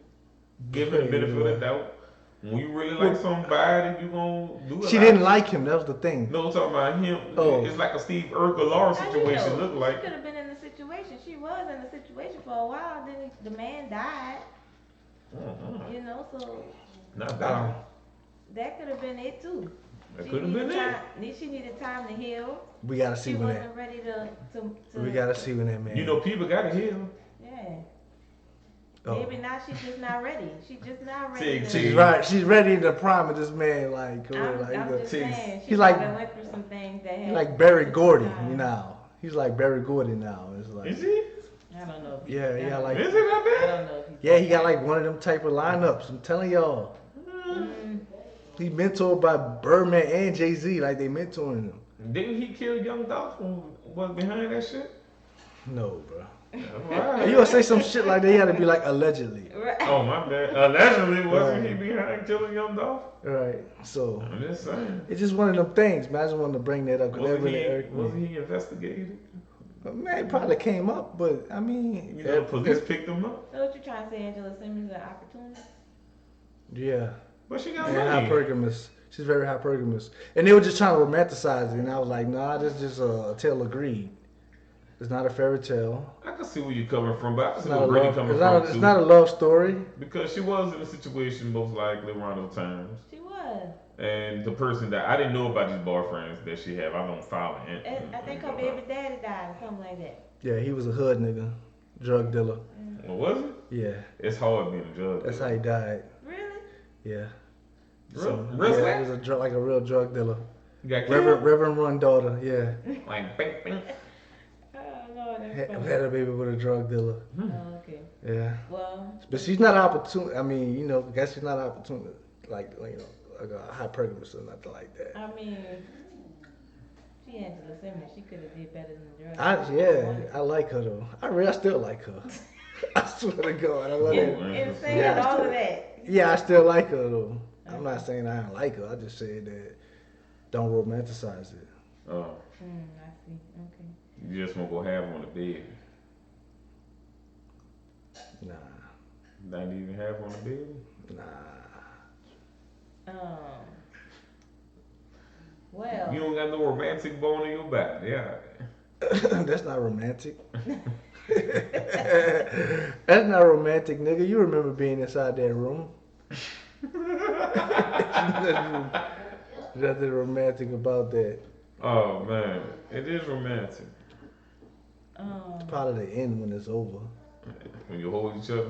Give him the benefit of the doubt. When you really like somebody, you gonna do it. She didn't like him. That was the thing. No, I'm talking about him. Oh. It's like a Steve Urkel situation. Look like. She could have been in the situation. She was in the situation for a while. Then the man died. Mm-hmm. You know, so Not bad. that could have been it too. That could have been it. She needed time to heal. We gotta see She when wasn't ready to. We gotta see when that man. You know, people gotta heal. Yeah. Oh. Maybe now she's just not ready. She's just not See, ready. She's right. She's ready to prime of this man. Like, I'm just saying. She he's like went through some things that. he's like Barry Gordy now. He's like Barry Gordy now. It's like. Is he? I don't know. Yeah, he got like. Is it that I bad? don't know. If he's Yeah, he got like one of them type of lineups. I'm telling y'all. He mentored by Birdman and Jay-Z, like they mentoring him. Didn't he kill Young Dolph? Who was behind that shit? No, bro. Right. You gonna say some shit like that? You gotta be like allegedly. Right. Oh my bad. Allegedly, wasn't he behind killing Young Dolph? Right. So I'm just saying. it's just one of them things, man. I just wanted to bring that up because that really irked me. Wasn't he investigated? Man, it probably came up, but I mean, You know, the police picked him up. So what you trying to say, Angela Simmons, an opportunity? yeah. But she got And money. hypergamous. She's very hypergamous. And they were just trying to romanticize it, and I was like, nah, this is just a tale of greed. It's not a fairy tale. I can see where you're coming from, but I can It's see not a where Brittany love. coming It's from not. too. It's not a love story. Because she was in a situation most likely around those times. She was. And the person that I didn't know about these boyfriends that she had, I don't follow it. And I think her baby daddy died or something like that. Yeah, he was a hood nigga, drug dealer. What was it? Yeah, It's hard being a drug. that's how he died. Really? Yeah. Real Yeah, he was like a real drug dealer. You got killed? Reverend Run daughter. Yeah. Like, bing, bing. Oh, Lord Oh, that's funny. Had a baby with a drug dealer. Oh, okay. Yeah. Well, But she's not opportune. I mean, you know, I guess she's not opportune like you know, like a hypergamous or nothing like that. I mean, she Angela Simmons. She could have did better than the drug. I like her though. I still like her. I swear to God, I love In, her. in saying Yeah, I all still- of that. Yeah, I still like her though. I'm not saying I don't like her. I just said that don't romanticize it. Oh, I see. Okay. you just want to go have on the bed. Nah, Not even have on the bed. nah. Well. You don't got no romantic bone in your back. Yeah. That's not romantic. That's not romantic, nigga. You remember being inside that room. Nothing romantic about that. Oh man, it is romantic It's probably the end when it's over. when you hold each other.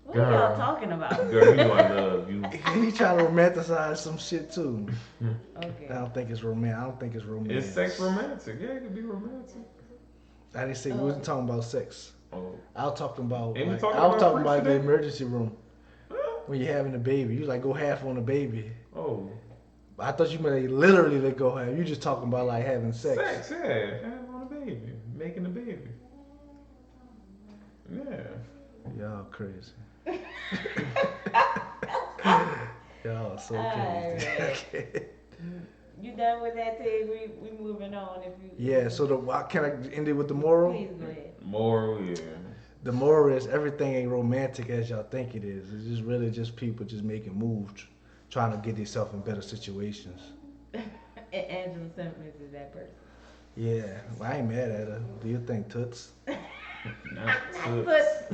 What are y'all talking about? Girl, you know I love you. He trying to romanticize some shit too. Okay. I don't think it's romantic. I don't think it's romantic. Is sex romantic? Yeah, it could be romantic. I didn't say we wasn't talking about sex. Oh. I was talking about. Ain't we Like, talking I was about talking freaks about the today? emergency room when you're having a baby. You like go half on a baby. Oh. I thought you meant literally to go half. You just talking about like having sex. Sex, yeah. Have on a baby. Making a baby. Yeah. Y'all crazy. Y'all so crazy. Alright. You done with that, Tig? We moving on. If you. Yeah. So can I end it with the moral? Please go ahead. Moral, yeah. The moral is everything ain't romantic as y'all think it is. It's just really just people just making moves, trying to get themselves in better situations. Angela Simmons is that person. Yeah, well, I ain't mad at her. Do you think toots? Not toots. But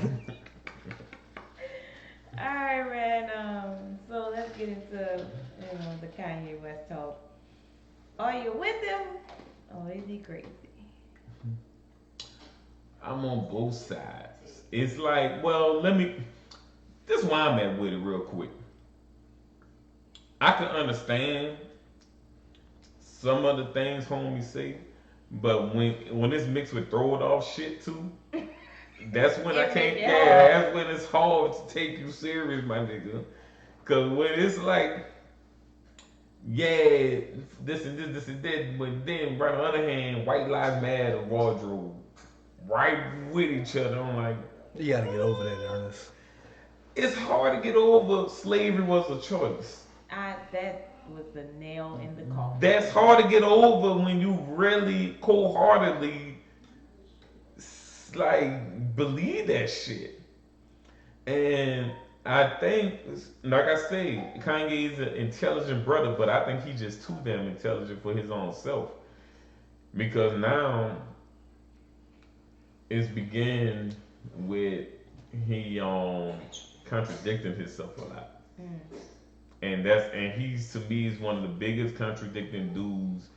alright, man. So let's get into the Kanye West talk. Are you with him or is he crazy? I'm on both sides. It's like, well, this is why I'm at with it real quick. I can understand some of the things homie say, but when it's mixed with throw it off shit too, that's when I can't. Yeah, that's when it's hard to take you serious, my nigga. Cause when it's like, yeah, this and this and that, but then right on the other hand, White Lives Matter, wardrobe, right with each other. I'm like, You gotta get over that, Ernest. it's hard to get over. Slavery was a choice. That was the nail in the coffin. That's hard to get over when you really cold-heartedly like believe that shit. And I think, like I say, Kanye is an intelligent brother, but I think he's just too damn intelligent for his own self. Because now it's began with he contradicting himself a lot. And he's, to me, is one of the biggest contradicting dudes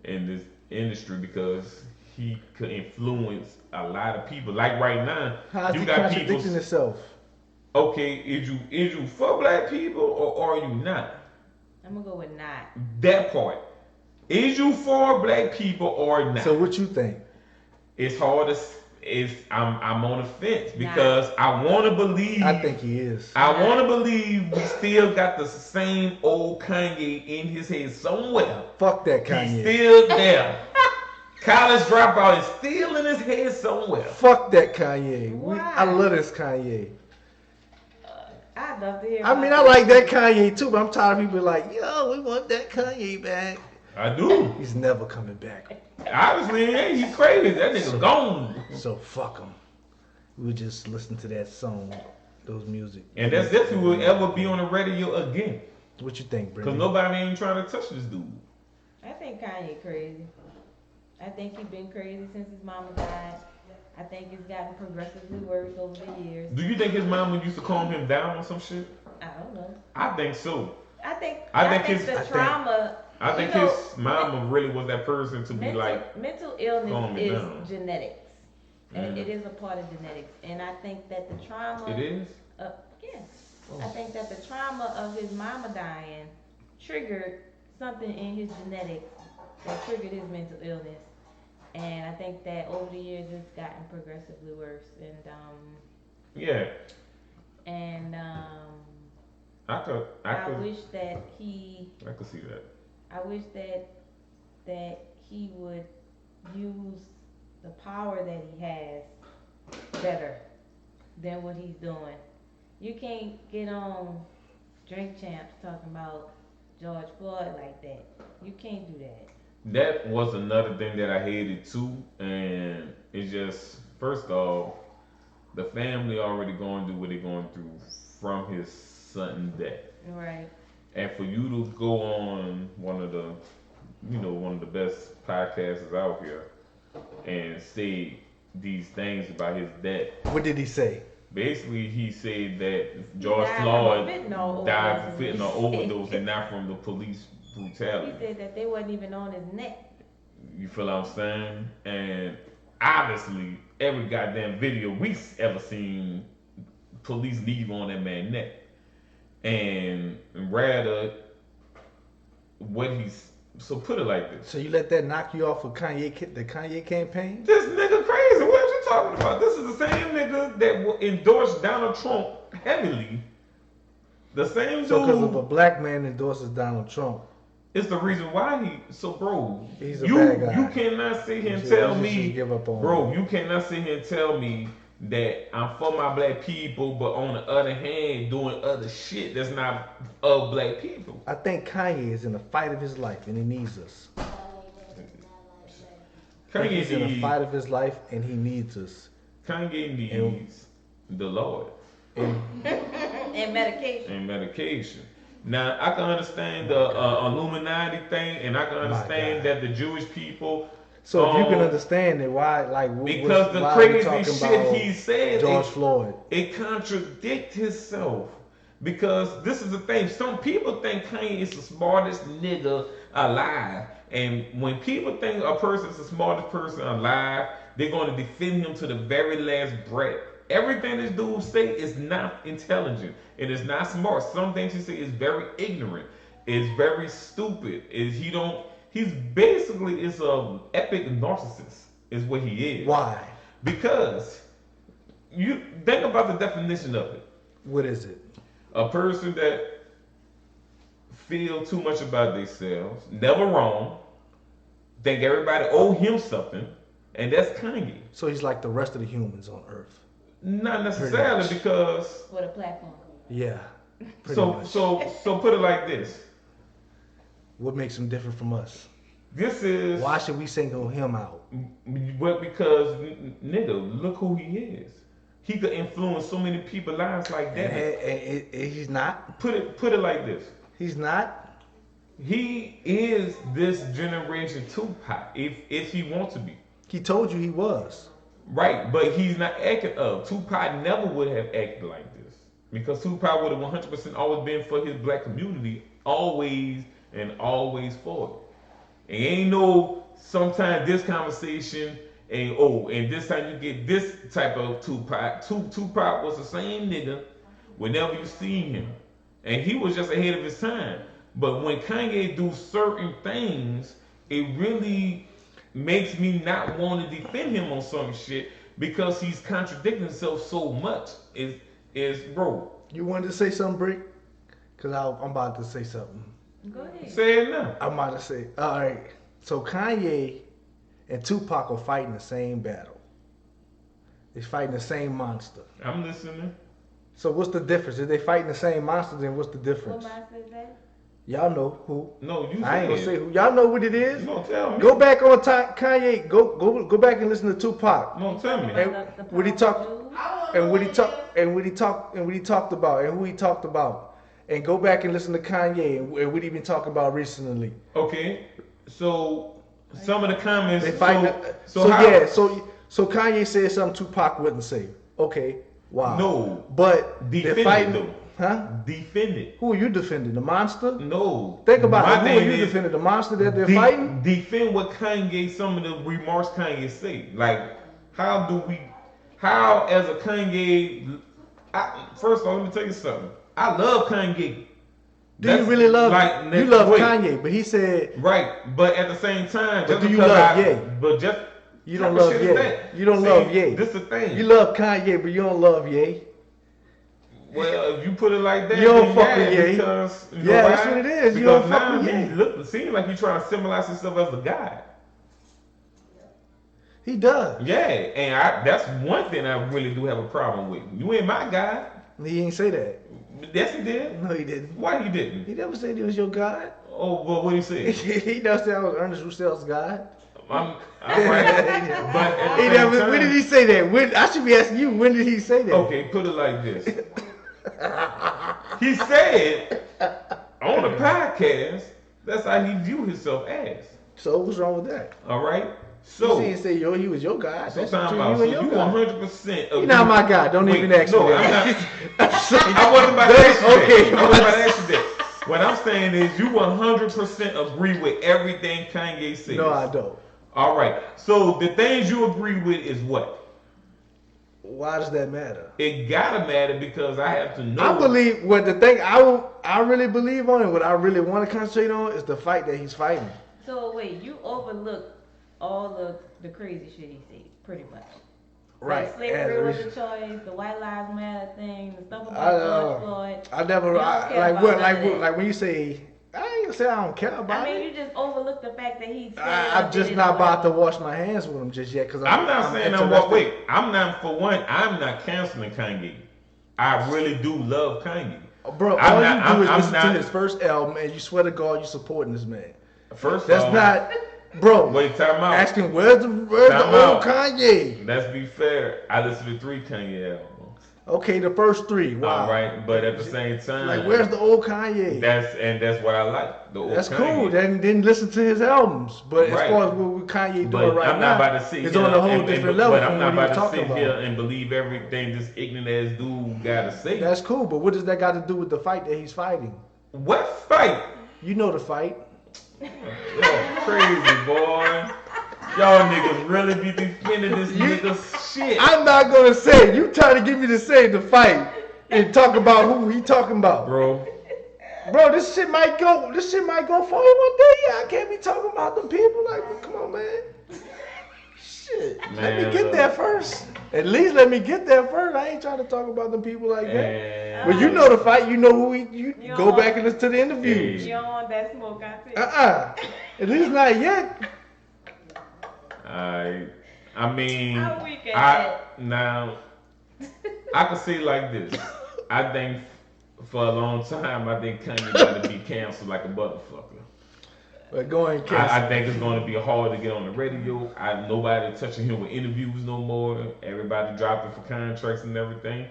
in this industry because he could influence a lot of people. Like right now, How's you he got contradicting people. himself? Okay, is you for black people or are you not? I'm gonna go with not. That part. Is you for black people or not? So what you think? It's hard to. I'm on the fence because I want to believe. I think he is. I want to believe we still got the same old Kanye in his head somewhere. Fuck that He's Kanye. still there. College dropout is still in his head somewhere. Fuck that Kanye. Why? I love this Kanye. I'd love to hear. I mean, I like that Kanye too, but I'm tired of people like, yo, we want that Kanye back. I do. He's never coming back. Obviously, yeah, he's crazy. That nigga gone. So fuck him. We'll just listen to that song, those music. And that's if he will ever be on the radio again. What you think, Because Brittany? nobody ain't trying to touch this dude. I think Kanye crazy. I think he's been crazy since his mama died. I think it's gotten progressively worse over the years. Do you think his mama used to calm him down or some shit? I don't know. I think so. I think his- the trauma. I think you know, his mama really was that person to be like, mental calm illness it is down. genetics, and Mhm. it is a part of genetics. And I think that the trauma. it is? Yes. I think that the trauma of his mama dying triggered something in his genetics that triggered his mental illness. And I think that over the years it's gotten progressively worse. Yeah, And I I could, wish that he, I could see that. I wish that he would use the power that he has better than what he's doing. You can't get on Drink Champs talking about George Floyd like that. You can't do that. That was another thing that I hated too, and it's just first off, the family already going through what they're going through from his sudden death, Right. and for you to go on one of the best podcasters out here and say these things about his death. What did he say? Basically, he said that He George died from a Floyd fentanyl died from overdose. fentanyl overdose and not from the police He brutality. said that they wasn't even on his neck. You feel what I'm saying? And obviously, every goddamn video we ever seen, police leave on that man's neck. And rather, what he's so put it like this. So you let that knock you off of the Kanye campaign? This nigga crazy. What you talking about? This is the same nigga that endorsed Donald Trump heavily. The same So because of dude a black man endorses Donald Trump, is the reason why he. So, bro, he's a you bad guy. you cannot sit here and You should- tell you me, should give up on bro, him. you cannot sit here and tell me that I'm for my black people, but on the other hand, doing other shit that's not of black people. I think Kanye is in the fight of his life and he needs us. I think Kanye he's in a needs, fight of his life and he needs us. Kanye needs the Lord And And medication. and medication. Now I can understand the Illuminati thing, and I can understand God. that the Jewish people. so if you can understand it, why Because the why are we crazy talking shit about he said, George Floyd? it contradicts himself. Because this is the thing, some people think Kanye is the smartest nigga alive. And when people think a person is the smartest person alive, they're going to defend him to the very last breath. Everything this dude say is not intelligent. It is not smart. Some things he say is very ignorant. It's very stupid. He's basically is a epic narcissist is what he is. Why? Because you think about the definition of it. What is it? A person that feel too much about themselves, never wrong, think everybody owe him something, and that's Kanye. So he's like the rest of the humans on Earth. Not necessarily much. because With a platform. Yeah. Pretty so much. so put it like this. What makes him different from us? This is Why should we single him out? well, because nigga, look who he is. He could influence so many people's lives like that. And he's not. Put it like this. He's not. He is this generation Tupac if he wants to be. He told you he was. Right, but he's not acting up. Tupac never would have acted like this because Tupac would have 100% always been for his black community, always and always for it. And ain't no sometimes this conversation and this time you get this type of Tupac. Tupac was the same nigga whenever you see him, and he was just ahead of his time. But when Kanye do certain things, it really makes me not want to defend him on some shit because he's contradicting himself so much. Is bro? You wanted to say something, Brick? Cause I'm about to say something. Go ahead. Say it now. I'm about to say. All right. So Kanye and Tupac are fighting the same battle. They're fighting the same monster. I'm listening. So what's the difference? If they fighting the same monster, then what's the What difference? monster is that? Y'all know who. No, you. I ain't gonna say say it. who. Y'all know what it You is. gonna tell me? Go back on time, Kanye. Go back and listen to Tupac. No, tell me. And what he talk and what he talked about and who he talked about. And go back and listen to Kanye and what he been talking about recently. Okay, so some of the comments. They fighting. So Kanye said something Tupac wouldn't say. Okay, wow. No, But defend they're it fighting. though. Huh? Defend it. Who are you defending? The monster? No. Think about My it. Who thing are you is, defending? The monster that they're fighting? Defend what Kanye, some of the remarks Kanye say. Like, how as a Kanye, first of all, let me tell you something. I love Kanye. Do you really love you love wait. Kanye? But he said Right, but at the same time, But just do you because love I, Ye? but just You don't What love shit is Ye. that? You don't See, love Ye. This the thing. You love Kanye, but you don't love Ye. Well, if you put it like that, You don't then fuck yeah, with Ye. because you know Yeah, why? that's what it is. You Because don't fuck now with he Ye. seems like he's trying to symbolize himself as a god. He does. Yeah, and that's one thing I really do have a problem with. You ain't my God. He ain't say that. Yes, he did. No, he didn't. Why he didn't? He never said he was your God. Oh, well, what he say? He never said I was Ernest Roussel's God. I'm right. But at the He same never, time, when did he say that? When, I should be asking you, when did he say that? Okay, put it like this. He said on the podcast, that's how he view himself as. So what's wrong with that? All right. So So he didn't say he was your God. So That's time between out. you So and you your God. 100%. You're not my God. Don't even ask no, me I'm that. not. I'm saying- I wasn't about to ask you that. Okay. I wasn't about to ask you that. What I'm saying is you 100% agree with everything Kanye says. No, I don't. All right. So the things you agree with is what? Why does that matter? It gotta matter because I have to know. I believe what the thing I really believe on and what I really want to concentrate on is the fight that he's fighting. So wait, you overlooked all of the crazy shit he said, pretty much. Right. Like slavery was a choice, the White Lives Matter thing, the stuff about George Floyd. I never You don't care about none of that. like when you say I ain't gonna say I don't care about I mean, it. you just overlooked the fact that he said. I'm just not about to wash my hands with him just yet because I'm not saying I'm what. Wait, I'm not for one. I'm not canceling Kanye. I really do love Kanye. Bro, all you do is listen to his first album and you swear to God you supporting this man. First, that's not, bro. Wait, time out. Asking where's the old Kanye? Let's be fair. I listened to 3 Kanye albums. Okay, the first 3. Wow. All right, but at the same time, like where's the old Kanye? That's what I like. The old that's Kanye. cool. Then didn't listen to his albums, but as far as what Kanye doing right I'm now, not about to sit it's here on a whole and, different level. But I'm not about to talking sit about. here and believe everything this ignorant ass dude gotta say. That's cool, but what does that got to do with the fight that he's fighting? What fight? You know the fight. Y'all crazy, boy. Y'all niggas really be defending this nigga's shit. I'm not gonna say. You trying to get me to say the fight and talk about who he talking about, bro. Bro, this shit might go. This shit might go for him one day. I can't be talking about them people. Like, come on, man. Shit. Let me get there first. At least let me get there first. I ain't trying to talk about them people like that. But you know the fight. You know who you go back and listen to the interviews. You don't want that smoke, I see. At least not yet. I mean, now I can say like this. I think for a long time, I think Kanye got to be canceled like a motherfucker. But going I think it's going to be hard to get on the radio. Nobody touching him with interviews no more. Everybody dropping for contracts and everything.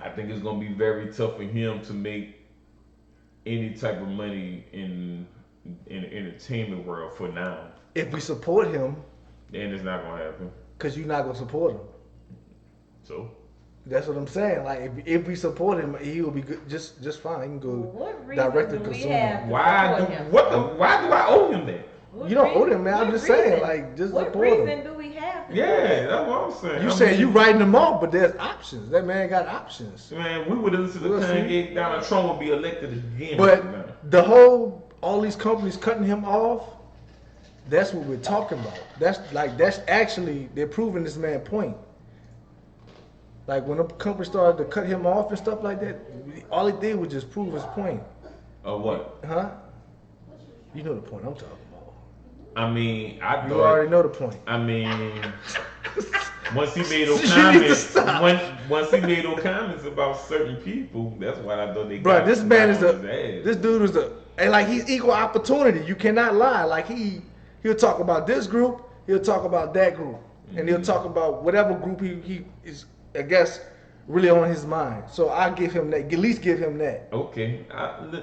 I think it's going to be very tough for him to make any type of money in the entertainment world for now. If we support him, then it's not going to happen. Because you're not going to support him. So? That's what I'm saying. Like if we support him, he will be good, just fine. He can go direct to consumer. Why do I owe him that? You don't owe him, man. I'm just saying, like, just support him. What reason do we have to? Yeah, that's what I'm saying. You saying you writing them off, but there's options. That man got options. Man, we would have listened to Kanye. Donald Trump would be elected again. But all these companies cutting him off. That's what we're talking about. That's actually they're proving this man point. Like when a company started to cut him off and stuff like that, all it did was just prove his point. Of what? Huh? You know the point I'm talking about. I mean, you already know the point. I mean, once he made those comments, once he made those comments about certain people, that's why I thought they. Bro, this man is this dude is and like he's equal opportunity. You cannot lie. Like he'll talk about this group, he'll talk about that group, and he'll talk about whatever group he is. I guess really on his mind. So I give him that. At least give him that. Okay.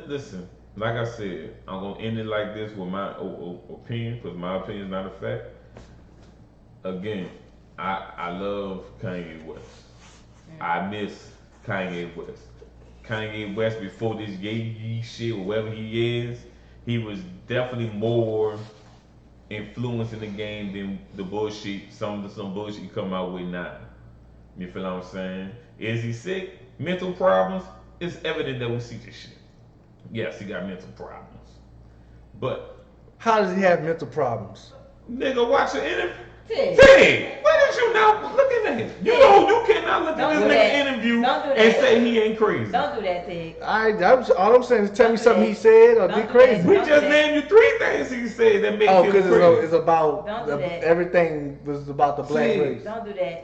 Listen. Like I said, I'm gonna end it like this with my opinion, because my opinion is not a fact. Again, I love Kanye West. I miss Kanye West. Kanye West before this Ye shit or whatever he is, he was definitely more influence in the game than the bullshit. Some bullshit he come out with now. You feel what I'm saying? Is he sick? Mental problems? It's evident that we see this shit. Yes, he got mental problems. But how does he have mental problems? Nigga, watch an interview. Tig. Tig, why did you not look at that? You know you cannot look at Don't this do nigga that. interview Don't do and that. say he ain't crazy. Don't do that, Tig. All I'm saying is tell Don't me do something that. he said or Don't did do crazy. that. We Don't do just that. named you 3 things he said that make Oh, him because crazy. it's about Don't do that. everything was about the black Tig. race. Don't do that.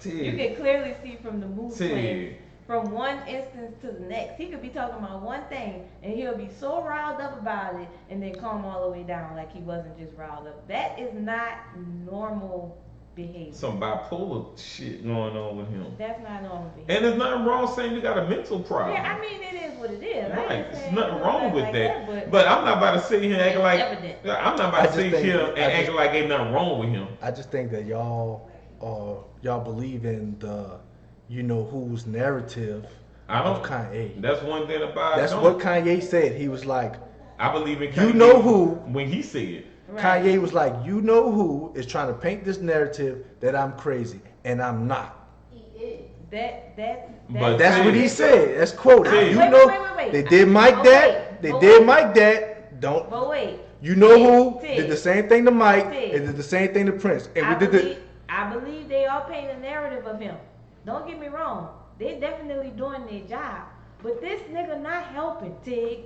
Tig. You can clearly see from the movement Tig. from one instance to the next. He could be talking about one thing and he'll be so riled up about it and then calm all the way down like he wasn't just riled up. That is not normal behavior. Some bipolar shit going on with him. That's not normal behavior. And there's nothing wrong saying you got a mental problem. Yeah, I mean it is what it is. I Right, ain't there's saying nothing it's wrong with like that. But I'm not about to sit here and act It's like evident. I'm not I about to just sit think- here I and just- act like ain't nothing wrong with him. I just think that y'all believe in the who's narrative I don't. of Kanye. That's one thing about. That's what Kanye said. He was like, I believe in. You Kanye know who? when he said. Right. Kanye was like, you know who is trying to paint this narrative that I'm crazy and I'm not. He did. But That's Tig. what he said. That's quoted. Tig. You Wait, know, wait. they did Mike But that. wait, They but did wait. Mike that. Don't. But wait. You know Tig, who Tig. did the same thing to Mike Tig. and did the same thing to Prince. And I we did believe, I believe they all paint a narrative of him. Don't get me wrong. They definitely doing their job. But this nigga not helping, Tig.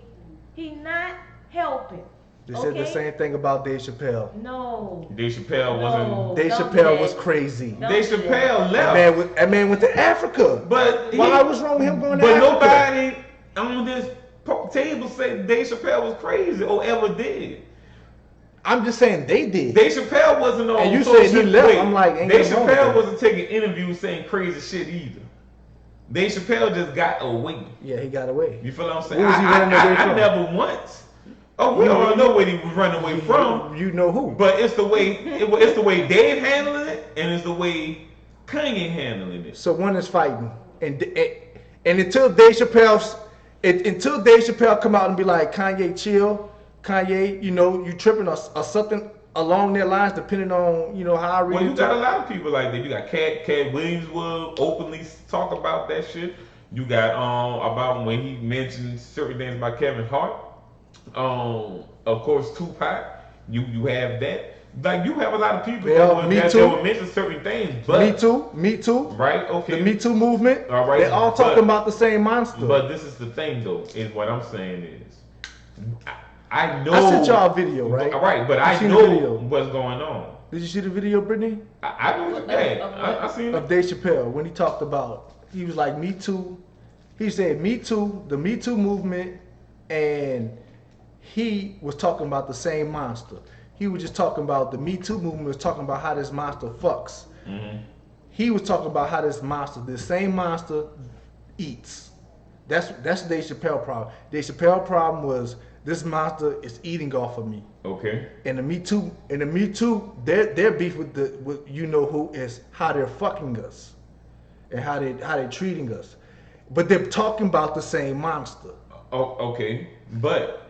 He not helping. They said the same thing about Dave Chappelle. No. Dave Chappelle wasn't. No. Dave Don't do Chappelle that. was crazy. Don't Dave do that. Chappelle That left. man went to Africa. But Why was wrong with him going to But Africa? nobody on this table said Dave Chappelle was crazy or ever did. I'm just saying they did. Dave Chappelle wasn't on. And you social- said he left. Wait, I'm like, ain't Dave nothing wrong with Chappelle that. wasn't taking interviews saying crazy shit either. Dave Chappelle just got away. Yeah, he got away. You feel what I'm saying? Where was he running away I from? never once. Oh, we all know where he was running away from. You know who? But it's the way it's the way Dave handling it, and it's the way Kanye handling it. So one is fighting, and until Dave Chappelle come out and be like, Kanye, chill, Kanye, you tripping or something along their lines, depending on how I read Well, you it. got a lot of people like that. You got Cat Williams will openly talk about that shit. You got about when he mentioned certain things about Kevin Hart. Of course, Tupac. You have that. Like you have a lot of people that will mention certain things. But Me too. Right? Okay. The Me Too movement. All right, They all talking about the same monster. But this is the thing, though. Is what I'm saying is, I know. I sent y'all a video, right? Right, but You I seen the know video? what's going on. Did you see the video, Brittany? I know what that. I seen Of it. Dave Chappelle when he talked about, he was like, Me Too. He said, Me Too, the Me Too movement, and he was talking about the same monster. He was just talking about the Me Too movement was talking about how this monster fucks. Mm-hmm. He was talking about how this same monster eats. That's Dave Chappelle problem. Dave Chappelle problem was this monster is eating off of me. Okay. And the Me Too, their beef with who is how they're fucking us, and how they treating us, but they're talking about the same monster. Oh, okay. But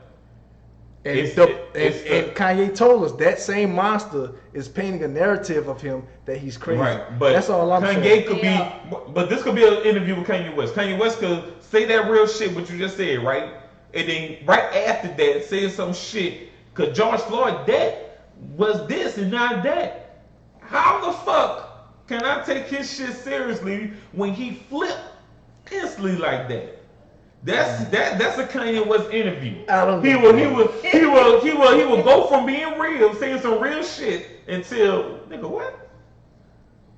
And, It's and Kanye told us that same monster is painting a narrative of him that he's crazy. right, but that's all I'm Kanye saying. could Yeah. but this could be an interview with Kanye West. Kanye West could say that real shit, what you just said, right? And then right after that, say some shit. Cause George Floyd, that was this and not that. How the fuck can I take his shit seriously when he flipped instantly like that? That's a Kanye West interview. I don't He know. will go from being real, saying some real shit until nigga what?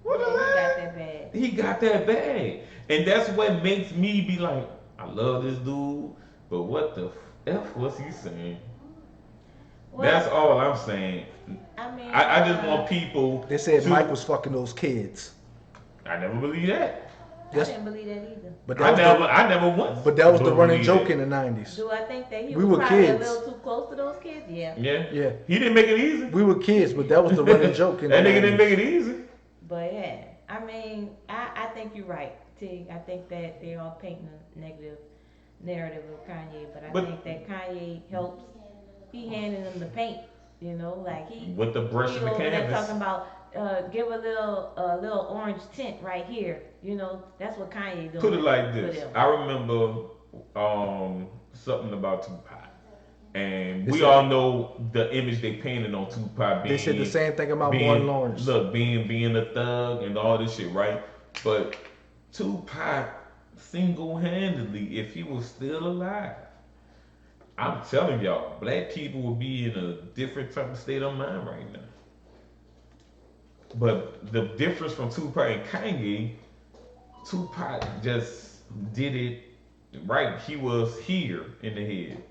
What is He got that? that bad. He got that bad, and that's what makes me be like, I love this dude, but what the f was he saying? Well, That's all I'm saying. I mean, I just want people. They said to- Mike was fucking those kids. I never believe that. I That's- didn't believe that either. But I that never once. was the running believed joke that. in the 90s. Do I think that he We was were probably kids. a little too close to those kids? Yeah. Yeah. Yeah. He didn't make it easy. We were kids, but that was the running joke in That the nigga 90s. didn't make it easy. But yeah, I mean, I think you're right, Tig. I think that they all painting a negative narrative of Kanye, but I think that Kanye helps. He handing them the paint, like he With the brush and the over there canvas. talking about give a little orange tint right here. That's what Kanye doing. Put it like for this. them. I remember something about Tupac. And They we said- all know the image they painted on Tupac being They said the same thing about being, Martin Lawrence. Look, being a thug and all this shit, right? But Tupac single-handedly, if he was still alive, I'm telling y'all, black people would be in a different type of state of mind right now. But the difference from Tupac and Kanye, Tupac just did it right. He was here in the head.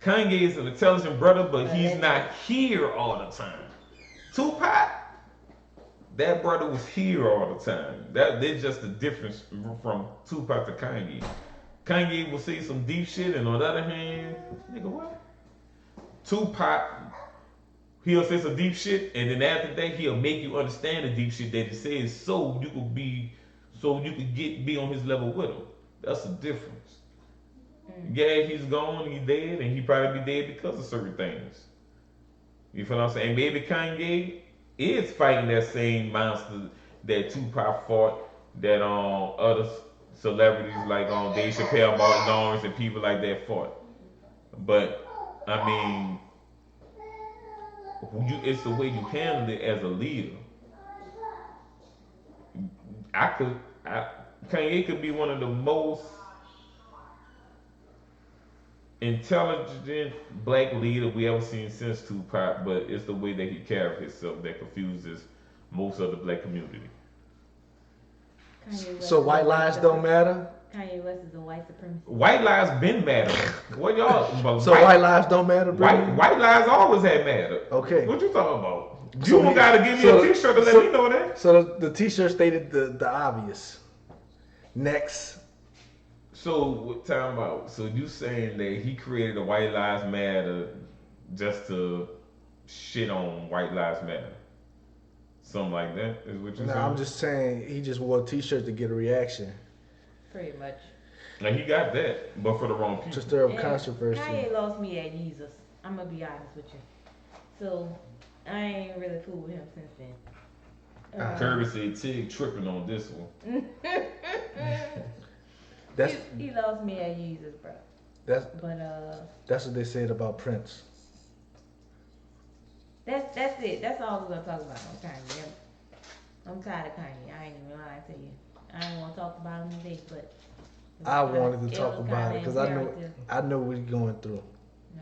Kanye is an intelligent brother, but he's not here all the time. Tupac, that brother was here all the time. There's just the difference from Tupac to Kanye. Kanye will say some deep shit, and on the other hand, nigga, what? Tupac, he'll say some deep shit, and then after that, he'll make you understand the deep shit that he says, so you could be on his level with him. That's the difference. Yeah, he's gone, he's dead, and he probably be dead because of certain things. You feel what I'm saying? Maybe Kanye is fighting that same monster that Tupac fought, that other celebrities like Dave Chappelle, Martin Lawrence, and people like that fought. But I mean, it's the way you handle it as a leader. Kanye could be one of the most intelligent black leader we ever seen since Tupac, but it's the way that he carried himself that confuses most of the black community. So white lies don't matter? Kanye West is a white supremacist. White lies been matter. What y'all? So white lies don't matter, bro? White lies always have mattered. Okay. What you talking about? You So don't gotta give me a t-shirt to let me know that. So the t-shirt stated the obvious. Next. So what time about? So you saying that he created a White Lives Matter just to shit on White Lives Matter? Something like that is what you're saying? I'm just saying he just wore a t-shirt to get a reaction. Pretty much. Now he got that, but for the wrong people. To stir up And controversy. Kanye lost me at Jesus. I'm gonna be honest with you. So I ain't really cool with him since then. Kirby said Tig tripping on this one. He lost me at Jesus, bro. That's what they said about Prince. That's it. That's all we're gonna talk about on Kanye. I'm tired of Kanye. I ain't even lying to you. I don't want to talk about him today, but I wanted to talk about it because imperative. I know what he's going through.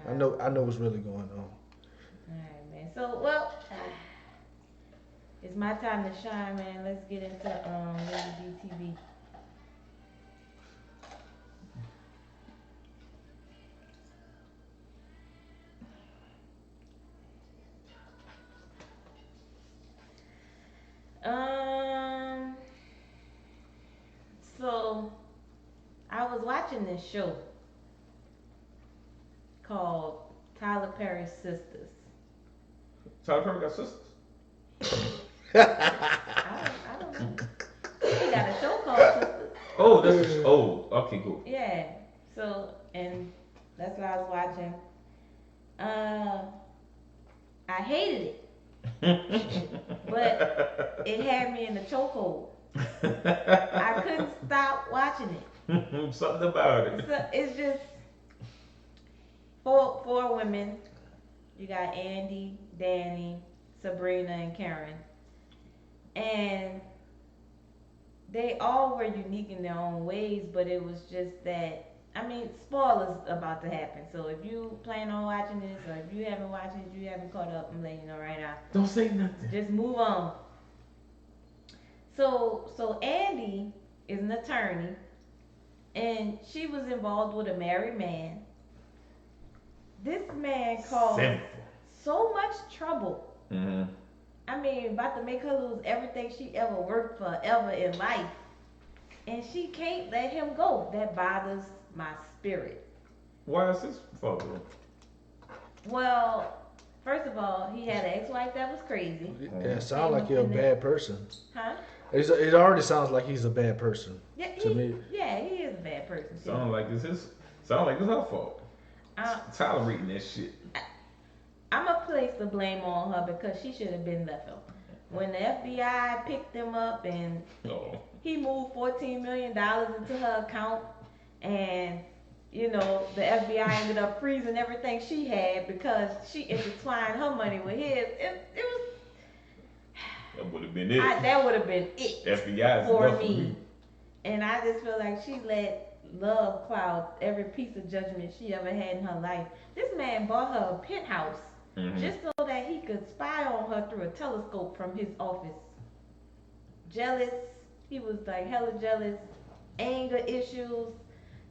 Nah. I know what's really going on. Alright, man. So, it's my time to shine, man. Let's get into Lady TV. So I was watching this show called Tyler Perry's Sistas. Tyler Perry got sisters? I don't know. He got a show called Sistas. Oh, okay, cool. Yeah. So, and that's what I was watching. I hated it. But it had me in the chokehold. I couldn't stop watching it. Something about it. So it's just four women. You got Andy, Danny, Sabrina, and Karen. And they all were unique in their own ways, but it was just that, I mean, spoilers about to happen. So if you plan on watching this, or if you haven't watched it, you haven't caught up, I'm letting you know right now. Don't say nothing. Just move on. So Andy is an attorney, and she was involved with a married man. This man caused so much trouble. Mm-hmm. I mean, about to make her lose everything she ever worked for ever in life. And she can't let him go. That bothers my spirit. Why is this fucked? Well, first of all, he had an ex-wife that was crazy. Yeah, it sounds like you're a bad person. Huh? It already sounds like he's a bad person. Yeah, to me. Yeah, he is a bad person. Sound like it's her fault. Tolerating that shit. I'm going to place the blame on her because she should have been left out. When the FBI picked him up and he moved $14 million into her account, and you know, the FBI ended up freezing everything she had because she intertwined her money with his. It was That would have been it. that would have been it FBI is for enough for me. me. And I just feel like she let love cloud every piece of judgment she ever had in her life. This man bought her a penthouse just so that he could spy on her through a telescope from his office. Jealous. He was like hella jealous. Anger issues.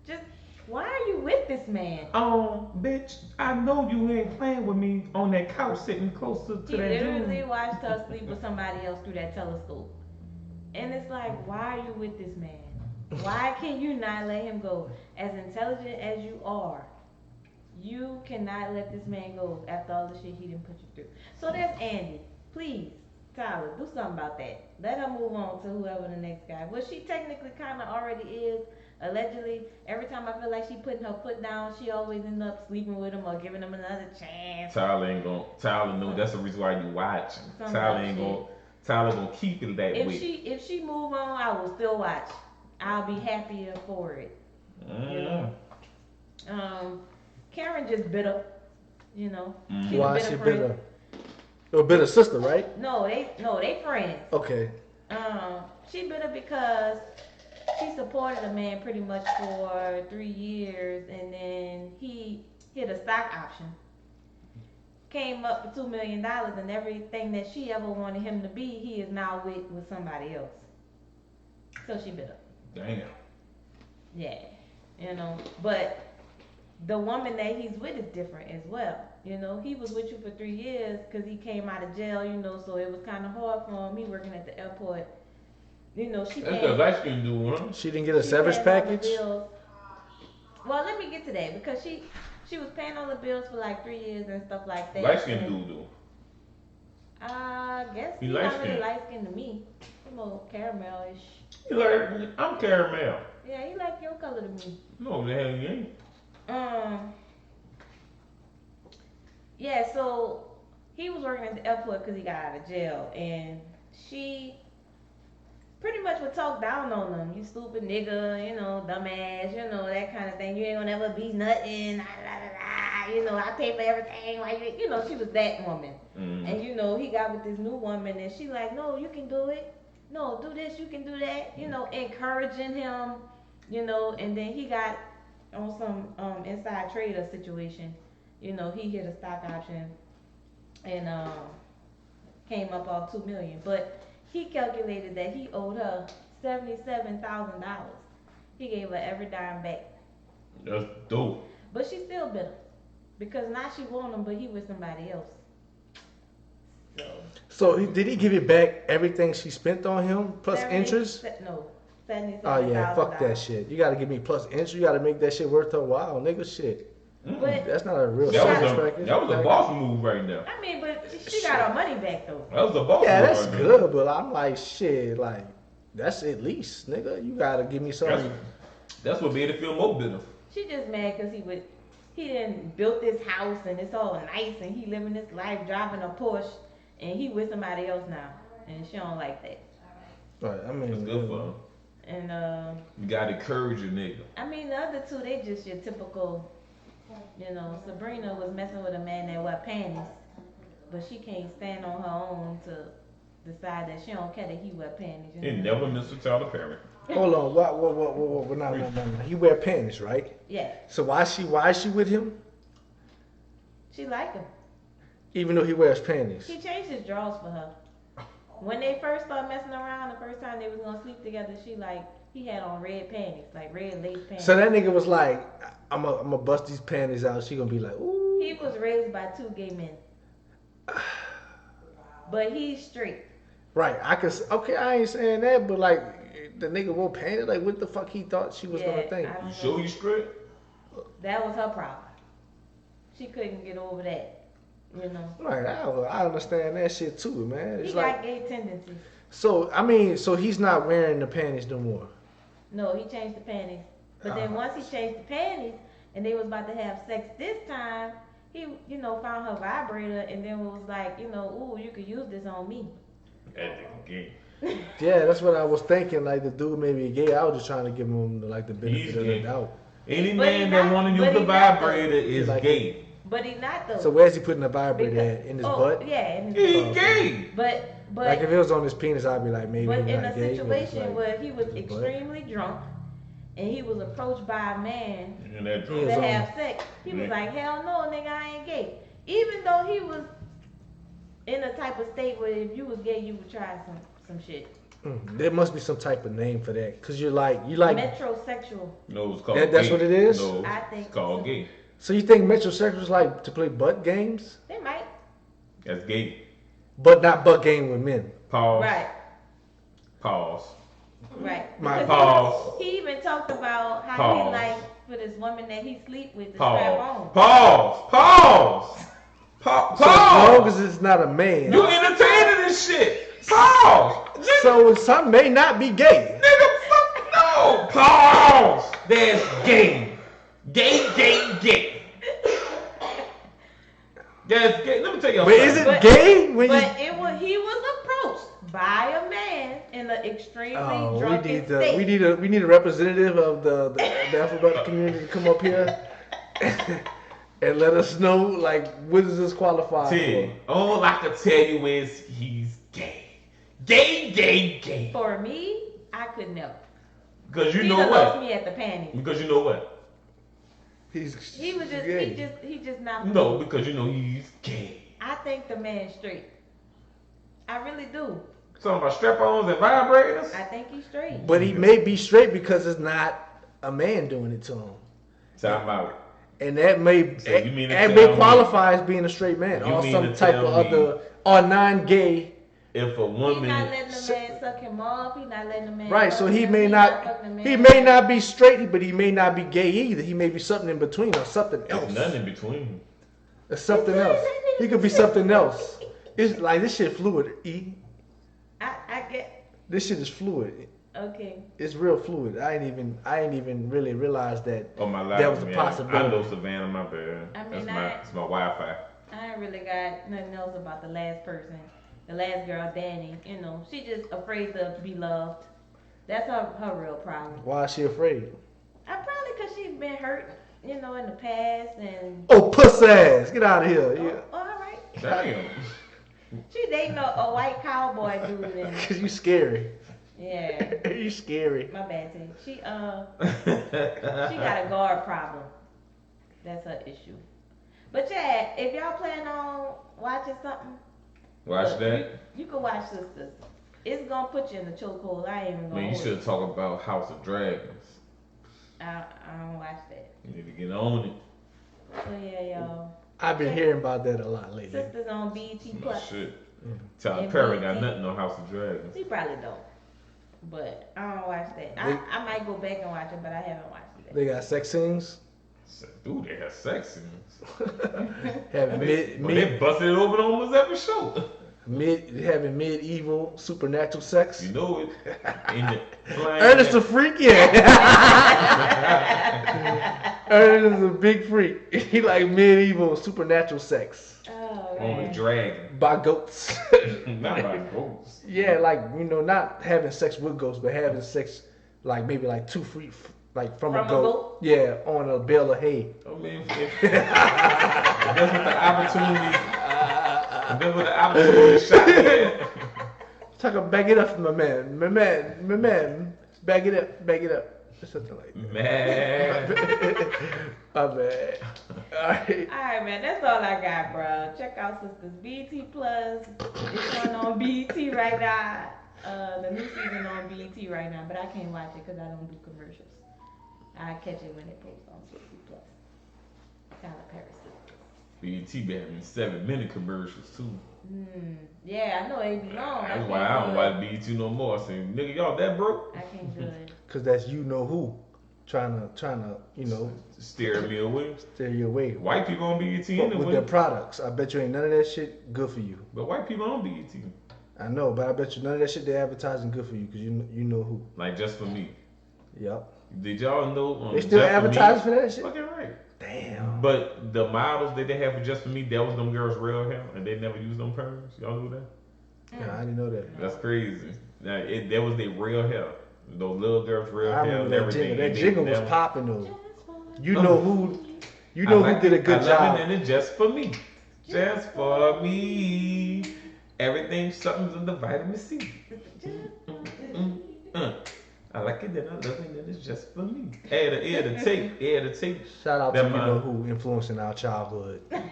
Just why are you with this man? Bitch, I know you ain't playing with me on that couch sitting closer to He that literally dude. watched her sleep with somebody else through that telescope. And it's like, why are you with this man? Why can you not let him go? As intelligent as you are, you cannot let this man go after all the shit he didn't put you through. So that's Andy. Please, Tyler, do something about that. Let her move on to whoever the next guy. Well, she technically kind of already is. Allegedly, every time I feel like she putting her foot down, she always end up sleeping with him or giving him another chance. Tyler know that's the reason why you watch. Tyler gonna keep it that way. If she move on, I will still watch. I'll be happier for it. You know. Karen just bitter. You know. She's Why a she friend. bitter? A bitter sister, right? No, they friends. Okay. She bitter because she supported a man pretty much for 3 years, and then he hit a stock option. Came up for $2 million, and everything that she ever wanted him to be, he is now with somebody else. So she bitter. Damn. Yeah, you know, but the woman that he's with is different as well. You know, he was with you for 3 years because he came out of jail, you know, so it was kind of hard for him. He working at the airport. You know, she That's the light skin dude, huh? She didn't get a severance package? Well, let me get to that because she was paying all the bills for like 3 years and stuff like that. Light skin dude, though. I guess He he's light not really skinned. light skinned to me. He's more caramelish. He like, I'm caramel. Yeah, he like your color to me. No, the hell he ain't. Yeah, so he was working at the airport because he got out of jail, and she pretty much would talk down on him. You stupid nigga, you know, dumbass, you know, that kind of thing. You ain't gonna ever be nothing, la, la, la, la. You know, I pay for everything. Why you know, she was that woman. And you know, he got with this new woman, and she like, no, you can do it. No, do this, you can do that. You know, encouraging him, you know, and then he got on some inside trader situation. You know, he hit a stock option and came up all $2 million. But he calculated that he owed her $77,000. He gave her every dime back. That's dope. But she's still bitter. Because now she want him, but he with somebody else. So did he give you back everything she spent on him plus 70 interest? No, $77,000. Oh yeah, fuck that shit. You gotta give me plus interest. You gotta make that shit worth her while, nigga. Shit. But That's not a real That severance was package. a boss move right there. I mean, but she got her money back though. That was a boss Yeah, move that's right there. good, but I'm like, shit, like, that's at least, nigga. You gotta give me something. That's what made it feel more bitter. She just mad because he done built this house and it's all nice and he living this life driving a Porsche and he with somebody else now and she don't like that. Right, I mean, It's good for him. And You gotta encourage your nigga. I mean the other two they just your typical, you know. Sabrina was messing with a man that wear panties, but she can't stand on her own to decide that she don't care that he wear panties. You He know? never missed a child parent. Hold on, what? No. He wear panties, right? Yeah, So why is she with him? she like him. Even though he wears panties. He changed his drawers for her. When they first started messing around, the first time they was gonna sleep together, he had on red panties, like red lace panties. So that nigga was like, I'm gonna bust these panties out. She gonna be like, ooh. He was raised by 2 gay men, but he's straight. Right, okay, I ain't saying that, but like, the nigga wore panties. Like, what the fuck he thought she was gonna think? I don't You know. sure you straight? That was her problem. She couldn't get over that. You know. Right, I understand that shit too, man. It's He like, got gay tendencies. so I mean, so he's not wearing the panties no more. No, he changed the panties. But then once he changed the panties and they was about to have sex this time, he, you know, found her vibrator and then was like, you know, ooh, you could use this on me. That nigga gay. Yeah, that's what I was thinking. Like the dude may be gay. I was just trying to give him like the benefit He's of the gay. doubt. Any But man he that not- want to but use the he not, though. vibrator is Like gay. But he not though. So where's he putting the vibrator Because- at? In his oh, butt? Yeah, in his He butt. gay. But Like if it was on his penis, I'd be like, maybe but he's in not a gay. but it's situation like where he was his butt. extremely drunk and he was approached by a man And that He drunk. was to on- have sex, he was Yeah. like, hell no, nigga, I ain't gay. Even though he was in a type of state where if you was gay, you would try some shit. There must be some type of name for that, cause you like Metrosexual. No, it's called That's gay. what it is? No, I think it's called so. gay. So you think metrosexuals like to play butt games, They might. That's gay. but not butt game with men? Pause. Right. Pause. Right. My Because pause. He even talked about how Pause. he like for this woman that he sleep with to strap Pause. on. Pause. Pause. Pause. So as long as it's not a man, You entertaining this shit. Pause. so some may not be gay. Nigga, fuck no. Pause. That's gay. Gay. That's gay. Let me tell you But is it But- gay when you? But he was approached by a man in an extremely Oh, drunken state. we need a representative of the alphabet community to come up here and let us know, like, what does this qualify T. for? All I can tell you is he's gay. Gay. For me, I could never. Because you He know done lost what? me at the panties. Because you know what? He was just gay. he just not. No, because you know he's gay. I think the man's straight. I really do. Talking about strap-ons and vibrators? I think he's straight. But he may be straight because it's not a man doing it to him, Talking about and that may So you mean to that tell may me- qualify as being a straight man, You or mean some to type tell of me- other or non-gay. if a He woman. not letting the man suck him off. He not letting the man. Right, fuck so he him, may not not fucking the he man. may not be straight, but he may not be gay either. He may be something in between or something There's else. nothing in between. Or something else. He could be something else. It's like this shit fluid. I get. This shit is fluid. Okay. It's real fluid. I ain't even really realized that. On my life, That was a man. possibility. I know Savannah, my bad. I mean, That's my Wi-Fi. I ain't really got nothing else about the last person. The last girl, Danny. You know, she just afraid to be loved. That's her real problem. Why is she afraid? Probably because she's been hurt, you know, in the past and. Oh, puss ass! Get out of here! Oh, Yeah. all right. Damn. She dating a white cowboy dude and Cause you scary. yeah. You scary. My bad, T. She got a guard problem. That's her issue. But yeah, if y'all plan on watching something, Watch look, that. You can watch Sistas. It's gonna put you in the chokehold. I ain't even gonna. Man, you hold should it. talk about House of Dragons. I don't watch that. You need to get on it. So yeah, y'all. I've been hearing about that a lot lately. Sisters on BET Oh, Plus. shit. Tyler And Perry got BET. nothing on House of Dragons. He probably don't. But I don't watch that. I might go back and watch it, but I haven't watched it. They got sex scenes. Dude, they have sex scenes. Having They busted it open on almost every show. having medieval supernatural sex. You know it. In the Ernest a freak, yeah. Ernest is a big freak. He like medieval supernatural sex Oh on the man. dragon. by goats. Not by ghosts. Yeah, like not having sex with ghosts, but having sex like maybe like 2 feet like from a goat. Yeah, on a bale of hay. I mean, if that's what the opportunity. If that's what the opportunity shot me at. Talk about back it up, my man. Back it up. Or something like that. Man. My bad. Alright. Alright, man, that's all I got, bro. Check out Sisters BET Plus. It's going on BET right now. The new season on BET right now, but I can't watch it because I don't do commercials. I catch it when it posts on BET Plus. Tyler Perry Sisters. BET be having 7-minute commercials too. Yeah, I know it be long. That's why I don't watch BET no more. I say, nigga, y'all that broke? I can't do it. Cause that's you know who trying to Steer me away. steer you away White people on BET with their anyway. products. I bet you ain't none of that shit good for you. But white people on BET. I know, but I bet you none of that shit they advertising good for you because you know who. Like just for me. Yep. Did y'all know on They still Just For Me- advertising for that shit. Fucking right. Damn. But the models that they have for Just For Me, that was them girls' real hair, and they never used them perms. Y'all knew that? Nah, I didn't know that. That's crazy. Now, that was their real hair. Those little girls' real I hair and remember that everything. jingle. That and they jingle was never- popping though. Just for You know who did a good I job. love it and it's just for me. Just for me. Everything, something's in the vitamin C. I like it, then I love it, then it's just for me. Add a tape. Shout out to That you man. know who influencing our childhood. Back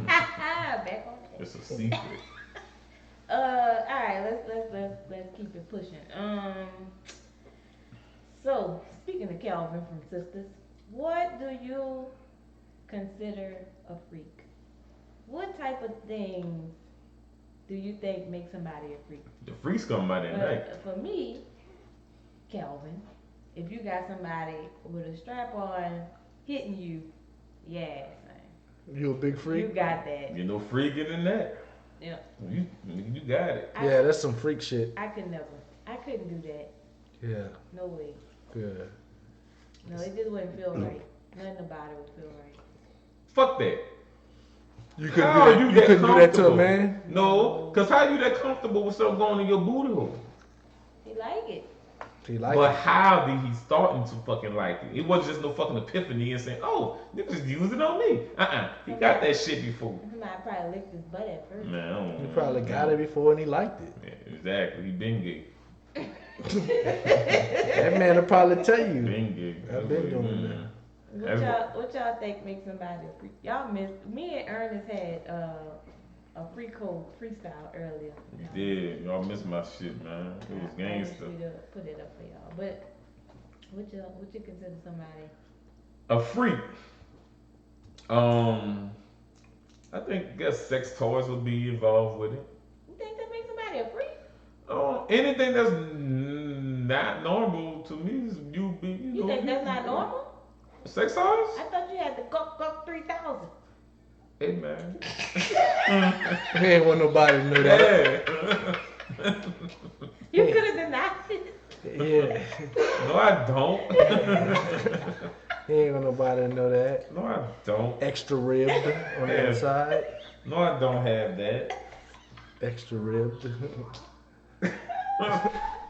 on track. It's a secret. Alright, let's keep it pushing. So speaking of Calvin from Sistas, what do you consider a freak? What type of things do you think make somebody a freak? The freaks come out at night. For me, Calvin, if you got somebody with a strap on hitting you, yeah, son. You a big You freak? got that. You know, freaking in that. Yeah. You got it. Yeah, that's some freak shit. I could never. I couldn't do that. Yeah, No way. good. No, it just wouldn't feel right. Nothing about it would feel right. Fuck that. You couldn't How do are that. you You that couldn't do that to a comfortable? man. No, cause how you that comfortable with something going in your booty hole? He like it. He like But it. how did he starting to fucking like it? It wasn't just no fucking epiphany and saying, "Oh, you just use it on me." He got that shit before. Somebody probably licked his butt at first. Man, I don't He know. probably got it before and he liked it. Yeah, exactly. He been gay. That man will probably tell you. Been gay. I've been doing that. What y'all think makes somebody a freak? Y'all missed. Me and Ernest had a free code freestyle earlier. You did. Y'all missed my shit, man. It was I gangster. wanted you to put it up for y'all. But what you consider somebody? A freak. I guess sex toys would be involved with it. You think that makes somebody a freak? Anything that's not normal to me is you be. You think that's not normal? Sex toys? I thought you had the Gok 3000. Hey man. He ain't want nobody to know that. Yeah. You could have denied it. Yeah. No, I don't. He ain't want nobody to know that. No, I don't. Extra ribbed on the Yeah. inside. No, I don't have that. Extra ribbed.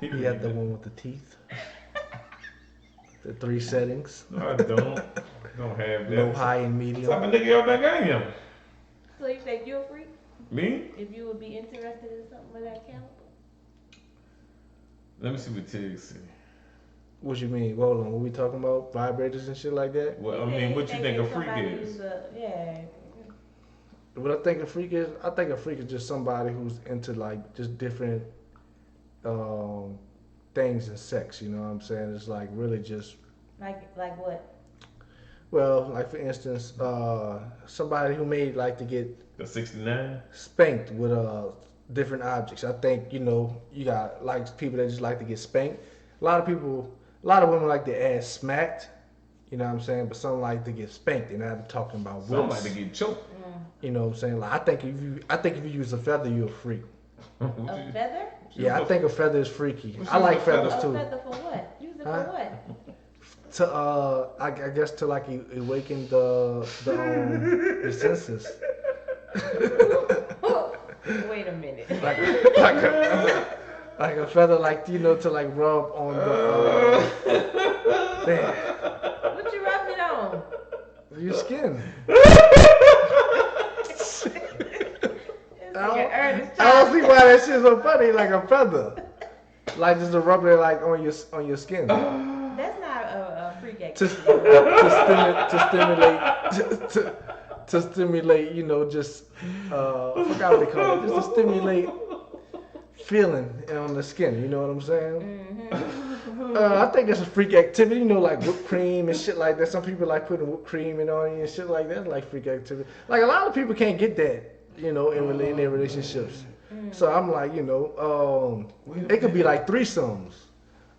He had the one with the teeth. The 3 settings. No, I don't. Don't have that. Low, high, and What type medium. of nigga y'all think I am? So you think you're a freak? Me? If you would be interested in something of that caliber? Let me see what Tig say. What you mean? Hold on. What we talking about? Vibrators and shit like that? Well, I mean, what you think a freak is? Yeah. What I think a freak is? I think a freak is just somebody who's into like just different things in sex. You know what I'm saying? It's like really just. Like what? Well, like for instance, somebody who may like to get The 69? spanked with different objects. I think you got like people that just like to get spanked. A lot of women like their ass smacked. You know what I'm saying? But some like to get spanked, and I'm talking about Some whips. like to get choked. You know what I'm saying? Like I think if you use a feather, you're a freak. A feather? Yeah, I think a feather is freaky. What I you like use a feather? feathers A too. feather for what? Use it Huh? for what? To I guess to like awaken the senses. Wait a minute. like a feather, like to like rub on the thing. What you rubbing it on? Your skin. It's like an Ernest I don't see why that shit's so funny. Like a feather, like just to rub it like on your skin. That's not a freak to activity. stimulate, just I forgot what they call it, just to stimulate feeling on the skin. You know what I'm saying? Mm-hmm. I think it's a freak activity. Like whipped cream and shit like that. Some people like putting whipped cream in on you and shit like that. Like freak activity. Like a lot of people can't get that. In their relationships. So I'm like, it could be like threesomes.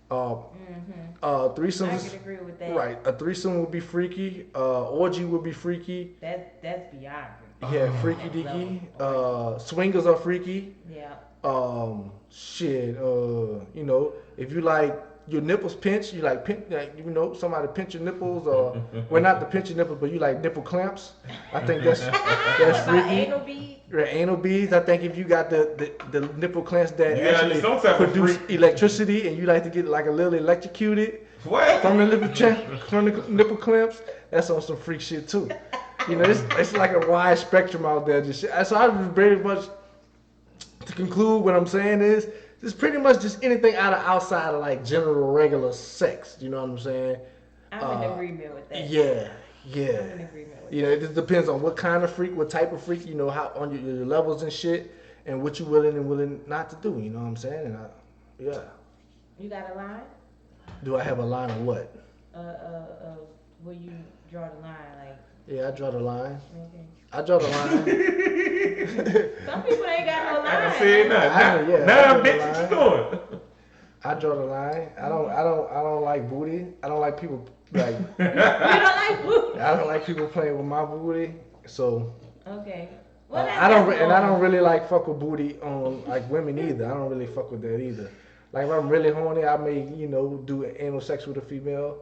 Threesomes. I can agree with that. Right, a threesome would be freaky. Orgy would be freaky. That's beyond freak. Yeah, freaky deaky. Swingers are freaky. Yeah. If you like your nipples pinched, you like somebody pinch your nipples, or well, not to pinch your nipples, but you like nipple clamps. I think that's My freaky. anal bead. Right, anal beads. I think if you got the nipple clamps that Yeah, actually some type of produce freak. electricity, and you like to get like a little electrocuted What? from the nipple clamps, that's on some freak shit too. You know, it's like a wide spectrum out there. Just shit. So I was very much to conclude. What I'm saying is, it's pretty much just anything outside of like general regular sex. You know what I'm saying? I'm in agreement with that. Yeah, I'm in agreement with You know, it just depends on what kind of freak, what type of freak. You know, how on your levels and shit, and what you willing and willing not to do. You know what I'm saying? And yeah. You got a line? Do I have a line of what? Where you draw the line, like. Yeah, I draw the line. Okay. I draw the line. Some people ain't got no line. I can say it now. Now, bitch, what you doing? I draw the line. I don't like booty. I don't like people like. You don't like booty? I don't like people playing with my booty. So. Okay. Well, I don't really like fuck with booty on like women either. I don't really fuck with that either. Like if I'm really horny, I may do anal sex with a female.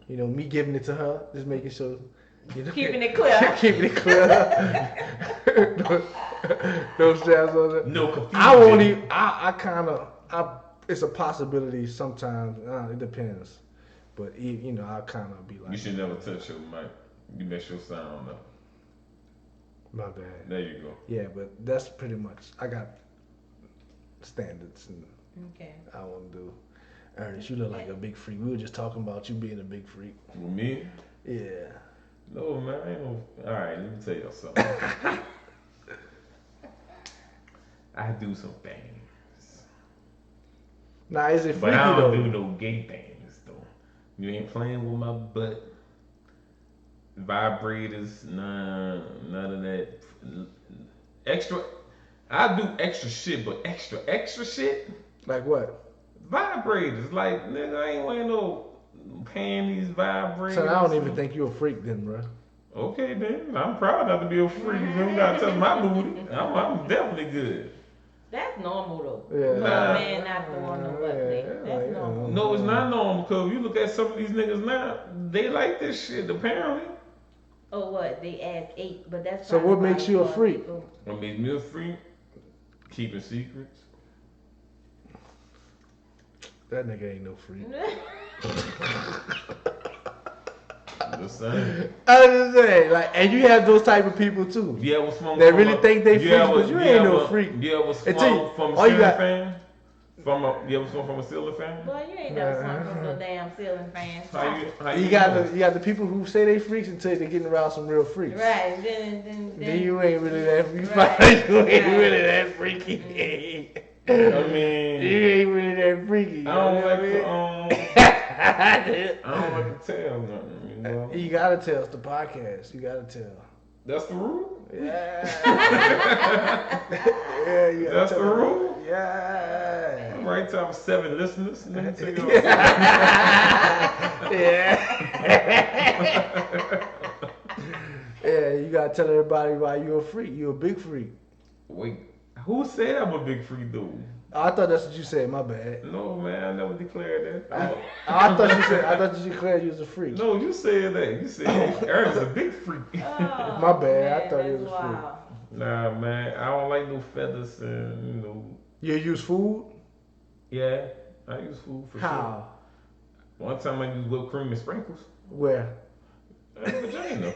You know, me giving it to her, just making sure. Keeping it clear. Keeping it clear. No stabs on it. No confusion. I won't even. It's a possibility sometimes. It depends. But I kind of be like. You should never touch your mic. You mess your sound up. My bad. There you go. Yeah, but that's pretty much. I got standards and. Okay. I won't do. Ernest, you look like a big freak. We were just talking about you being a big freak. With me? Yeah. No, man, I ain't no. Alright, let me tell y'all something. I do some things. Nah, is it freaky but I though? don't do no gay things, though. You ain't playing with my butt. Vibrators, none of that. Extra. I do extra shit, but extra shit? Like what? Vibrators. Like, nigga, I ain't wearing no panties, vibrators. So I don't even think you're a freak then, bro. Okay, then. I'm proud not to be a freak. You don't gotta touch my booty. I'm definitely good. That's normal though. Yeah. For a man not going no butt thing. That's normal. No, it's not normal, because you look at some of these niggas now, they like this shit, apparently. Oh, what? They add 8, but that's. So what makes you a freak? What makes me a freak? Keeping secrets. That nigga ain't no freak. The same. I was just saying, like, and you have those type of people too. You ever swung They from really think they freaks, but you ain't no freak. You ever Until swung from a all you ceiling got- fan? You ever swung from a ceiling fan? Boy, you ain't never swung from no damn ceiling fan. How You got the people who say they freaks until they're getting around some real freaks. Right, then You ain't really that freaky. Right. You ain't Right. really that freaky. I mean, You ain't really that freaky. I don't like to, I don't like to tell nothing, you know? You gotta tell. It's the podcast. You gotta tell. That's the rule? Yeah. Yeah, you gotta That's tell the them. rule? Yeah. I'm right to have 7 listeners. Let me tell you Yeah. Yeah, you gotta tell everybody why you a freak. You a big freak. Wait, who said I'm a big freak dude? Oh, I thought that's what you said. My bad. No, man, I never declared that. I thought you declared you was a freak. No, you said that. You said Aaron's a big freak. Oh, My bad. man, I thought he was a that's freak. wild. Nah, man, I don't like no feathers and, You use food? Yeah, I use food for sure. How? One time I used whipped cream and sprinkles. Where? Vagina.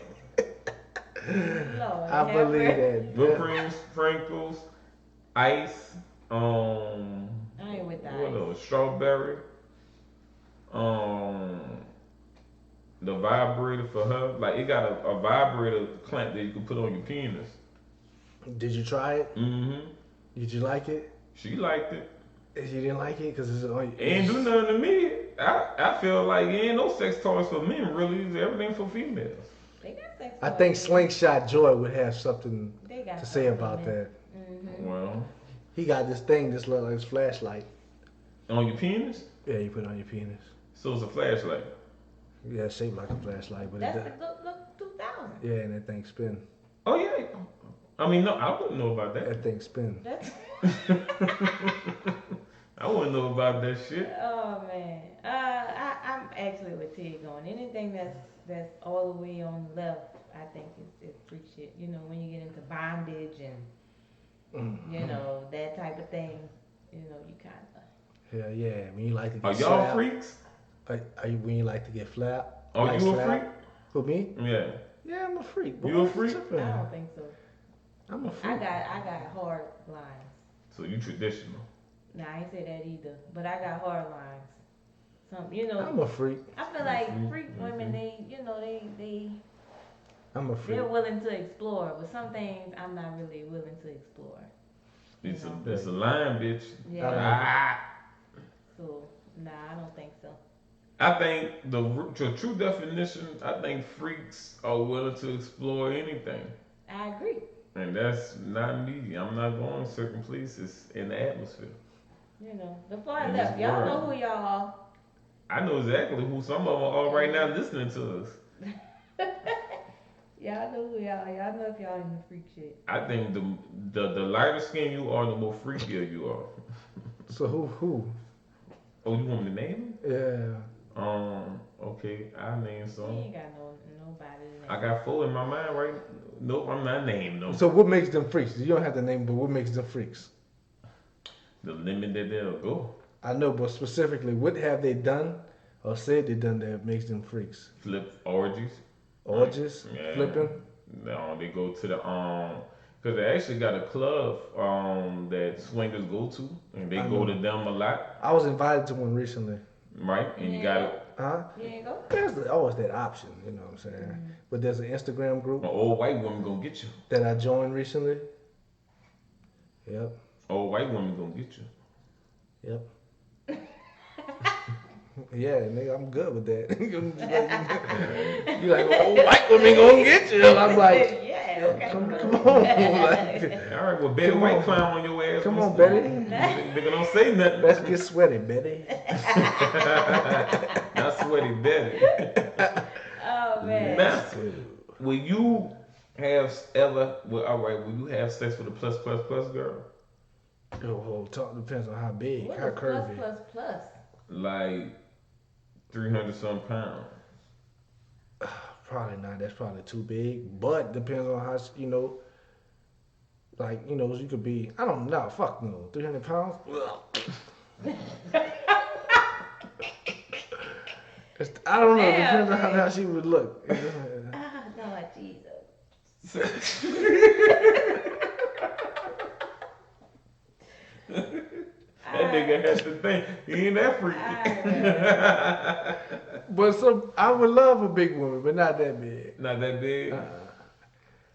Lord, I believe that. Whipped cream, sprinkles, ice, I ain't with that. what else? Strawberry. The vibrator for her, like it got a vibrator clamp that you can put on your penis. Did you try it? Mm-hmm. Did you like it? She liked it. If you didn't like it, because it's on. Ain't do nothing to me. I feel like ain't no sex toys for men. Really, it's everything for females. They got sex I toys. think Slingshot Joy would have something They got to say something about in that. it. Mhm. Well, He got this thing that's like his flashlight. on your penis, Yeah, you put it on your penis. so it's a flashlight. Yeah, it's shaped like a flashlight, but That's it does. the look 2000. Yeah, and that thing spin. Oh yeah. I mean, no, I wouldn't know about that. That thing spin. That's I wouldn't know about that shit. oh man. I'm actually with Tig on anything that's all the way on the left. I think it's freak shit. You know, when you get into bondage and you know that type of thing. You know, you kind of. Hell yeah, when you like to get Are y'all slapped. freaks? Are you when you like to get flapped? Are like you a slapped? freak? For me? Yeah. Yeah, I'm a freak. You a freak? I don't think so. I'm a freak. I got hard lines. So you traditional. Nah, I ain't say that either. But I got hard lines. Some, you know. I'm a freak. I feel like Mhm, freak women, they I'm a freak. they're willing to explore, but some things I'm not really willing to explore. It's You know? a line, bitch. Yeah. Ah. So nah, I don't think so. I think the true definition, I think freaks are willing to explore anything. I agree. And that's not me. I'm not going certain places in the atmosphere. You know, the far In left, this y'all know world. who y'all are. I know exactly who some of them are right now listening to us. Y'all know who y'all are. Y'all know if y'all in the freak shit. I think the lighter skin you are, the more freakier you are. So who? Oh, you want me to name them? Yeah. Okay, I'll name You some. ain't got nobody to I name. got 4 in my mind right. Nope, I'm not naming them. So what makes them freaks? You don't have to name, but what makes them freaks? The limit that they'll go. I know, but specifically, what have they done or said they done that makes them freaks? Flip orgies. Orgies, Yeah. flipping. No, they go to the because they actually got a club that swingers go to, and they I go know. to them a lot, I was invited to one recently. right? And you got Huh? You ain't go? There's always that option, you know what I'm saying? But there's an Instagram group an old white woman gonna get you. that I joined recently. Yep, Old white woman gonna get you. yep. Yeah, nigga, I'm good with that. You like, oh, white women gonna get you. I'm like, yeah, okay. come on. Like, All right, well, Betty Come White on. clown on your ass. come What's on, that? Betty. Nigga don't say nothing. Let's get sweaty, Betty. Not sweaty Betty. Oh man. Now, will you have ever? Well, all right. Will you have sex with a plus girl? Talk depends on how big, What how is curvy. plus? Like 300 some pounds. Probably not. That's probably too big. But depends on how like you could be. I don't know. Fuck no. 300 pounds. I don't know. It Damn, depends on how she would look. Ah, Lord Jesus. That nigga has to think he ain't that freaky. But I would love a big woman, but not that big. Not that big.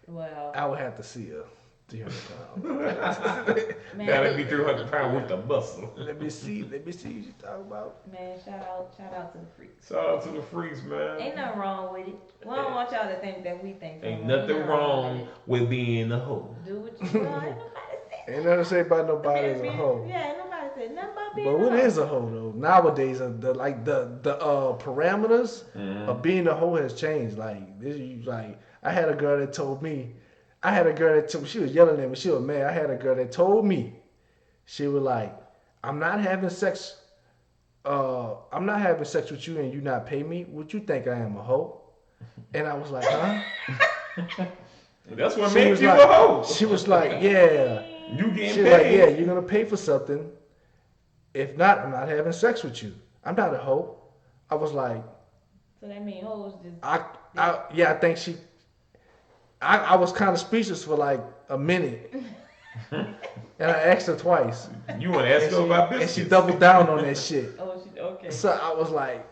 Well, I would have to see her 300 pounds. man, Gotta be 300 pounds with the muscle. Let me see what you talk about. man, shout out to the freaks. Shout out to the freaks, man. Ain't nothing wrong with it. We don't want y'all to think that we think so. Ain't nothing wrong with being a hoe. Do what you want. Ain't nobody said. Ain't nothing to say about nobody as a hoe. Yeah, ain't nobody said nothing about being But a what hoe. is a hoe though? Nowadays, the parameters of being a hoe has changed. Like this, I had a girl that told me, she was yelling at me. She was mad. I had a girl that told me, she was like, I'm not having sex with you and you not pay me. Would you think I am a hoe? And I was like, huh? That's what She makes was you like, a hoe. She was like, yeah. You getting She was like, paid. yeah, you're gonna pay for something. If not, I'm not having sex with you. I'm not a hoe. I was like, So that mean hoes just. I think she. I was kind of speechless for like a minute, and I asked her twice, You want to ask her about and biscuits. she doubled down on that shit. Oh, she okay. So I was like,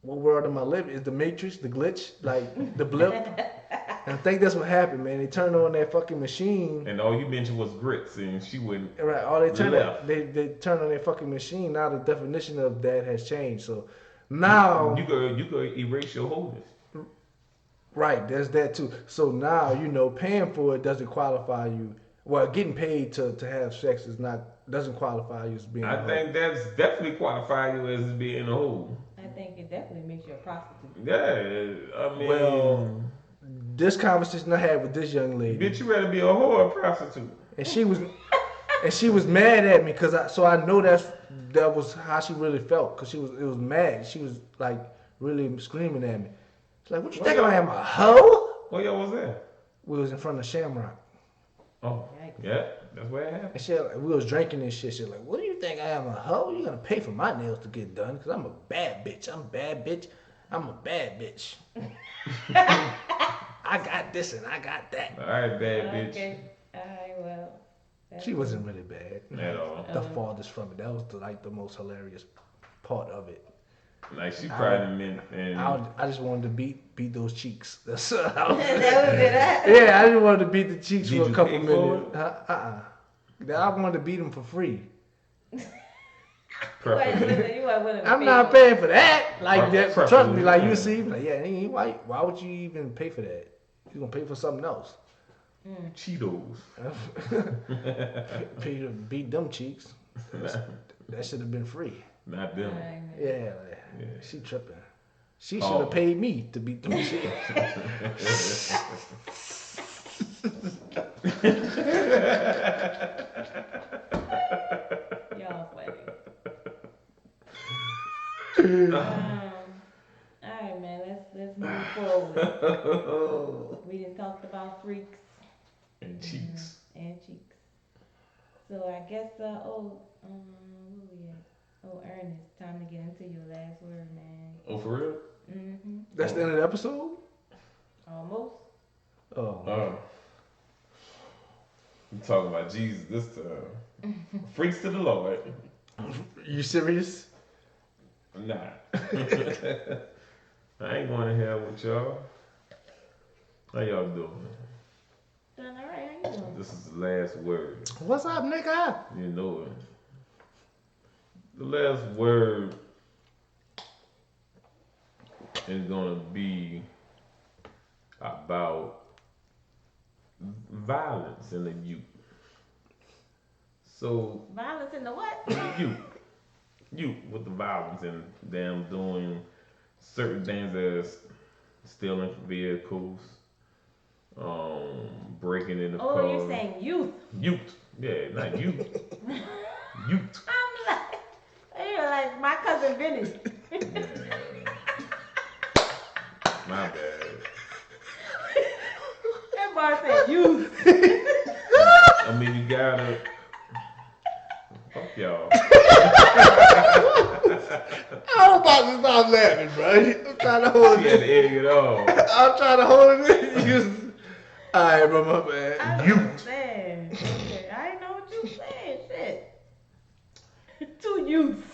what world am I living? Is the Matrix, the glitch, like the blip? And I think that's what happened, man. They turned on that fucking machine. And all you mentioned was grits, and she wouldn't. Right, all they turned Left. they turned on their fucking machine. Now the definition of that has changed. So now You could erase your wholeness. right, there's that too. So now paying for it doesn't qualify you. Well, getting paid to have sex doesn't qualify you as being. I think that's definitely qualify you as being a hoe. I think it definitely makes you a prostitute. Yeah, I mean. Well, this conversation I had with this young lady, Bitch, you rather be a hoe or a prostitute? and she was mad at me because I know that was how she really felt because it was mad. She was like really screaming at me. She's like, "What you think I am, a hoe?" Where y'all was that? We was in front of Shamrock, Oh, Yikes. yeah, that's where it happened. and we was drinking this shit. She's like, "What do you think I am, a hoe? You gonna pay for my nails to get done? Cause I'm a bad bitch. I'm a bad bitch. I'm a bad bitch. I got this and I got that. All right, bad bitch. Okay. Alright, well. She wasn't really bad At all. The farthest from it. That was the most hilarious part of it. Like she probably meant, and I just wanted to beat those cheeks. That's what That was it. Yeah, I just wanted to beat the cheeks Did for a you couple pay for minutes. I wanted to beat them for free. preferably. You weren't willing to I'm pay not for it. paying for that. Like that. Trust me. Like you Yeah. see, like yeah, he ain't white. Why would you even pay for that? You gonna pay for something else? Cheetos. Pay to beat them cheeks. That should have been free. Not them. Alright, man. Yeah, Yeah. she tripping. She Oh. should have paid me to beat them cheeks. Y'all funny. Alright, man. Let's move forward. We done talked about freaks And cheeks. and cheeks. So I guess where we at? Oh, Ernest, time to get into your last word, man. Oh, for real? Mm-hmm. That's the end of the episode. Almost. Oh, I'm talking about Jesus this time. Freaks to the Lord. you serious? Nah. I ain't going to hell with y'all. How y'all doing? Done alright, how you doing? This is the last word. What's up, nigga? You know it. The last word is going to be about violence in the youth. So, Violence in the what? youth with the violence and them doing certain things as stealing vehicles, breaking into cars. Oh, you're saying youth. Youth. Yeah, not youth. Youth. I'm like, you're like my cousin Vinny. Yeah. My bad. That boy said youth. I mean, you gotta. Fuck y'all. I'm about to stop laughing, bro. I'm trying to hold She had to it. egg it on. I'm trying to hold it. You just... All right, bro, my bad. I Youth. understand. Okay, I didn't know what you said. Shit. Two youths.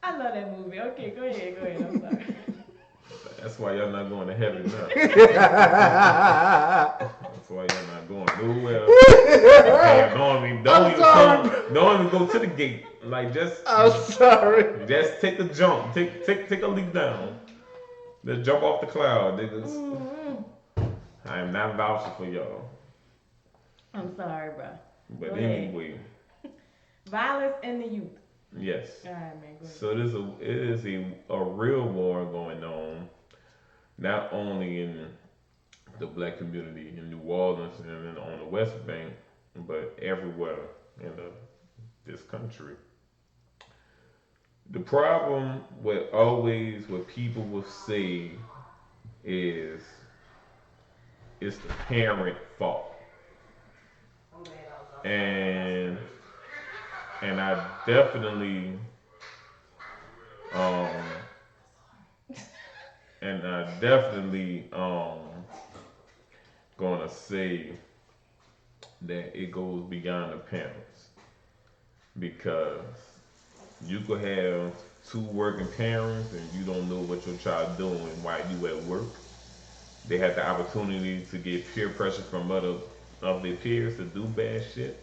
I love that movie. Okay, go ahead. I'm sorry. That's why y'all not going to heaven now. That's why y'all not going nowhere. Okay, don't even go to the gate. Like just take a jump. Take a leap down. Just jump off the cloud, niggas. Mm-hmm. I am not vouching for y'all. I'm sorry, bro. But Go ahead. anyway, Violence in the youth. yes. All right, man. Go ahead. So it is a real war going on, not only in the black community in New Orleans and on the West Bank, but everywhere in this country. The problem what people will say is it's the parent fault. And I definitely gonna say that it goes beyond the parents, because you could have two working parents and you don't know what your child doing while you at work. They have the opportunity to get peer pressure from other of their peers to do bad shit.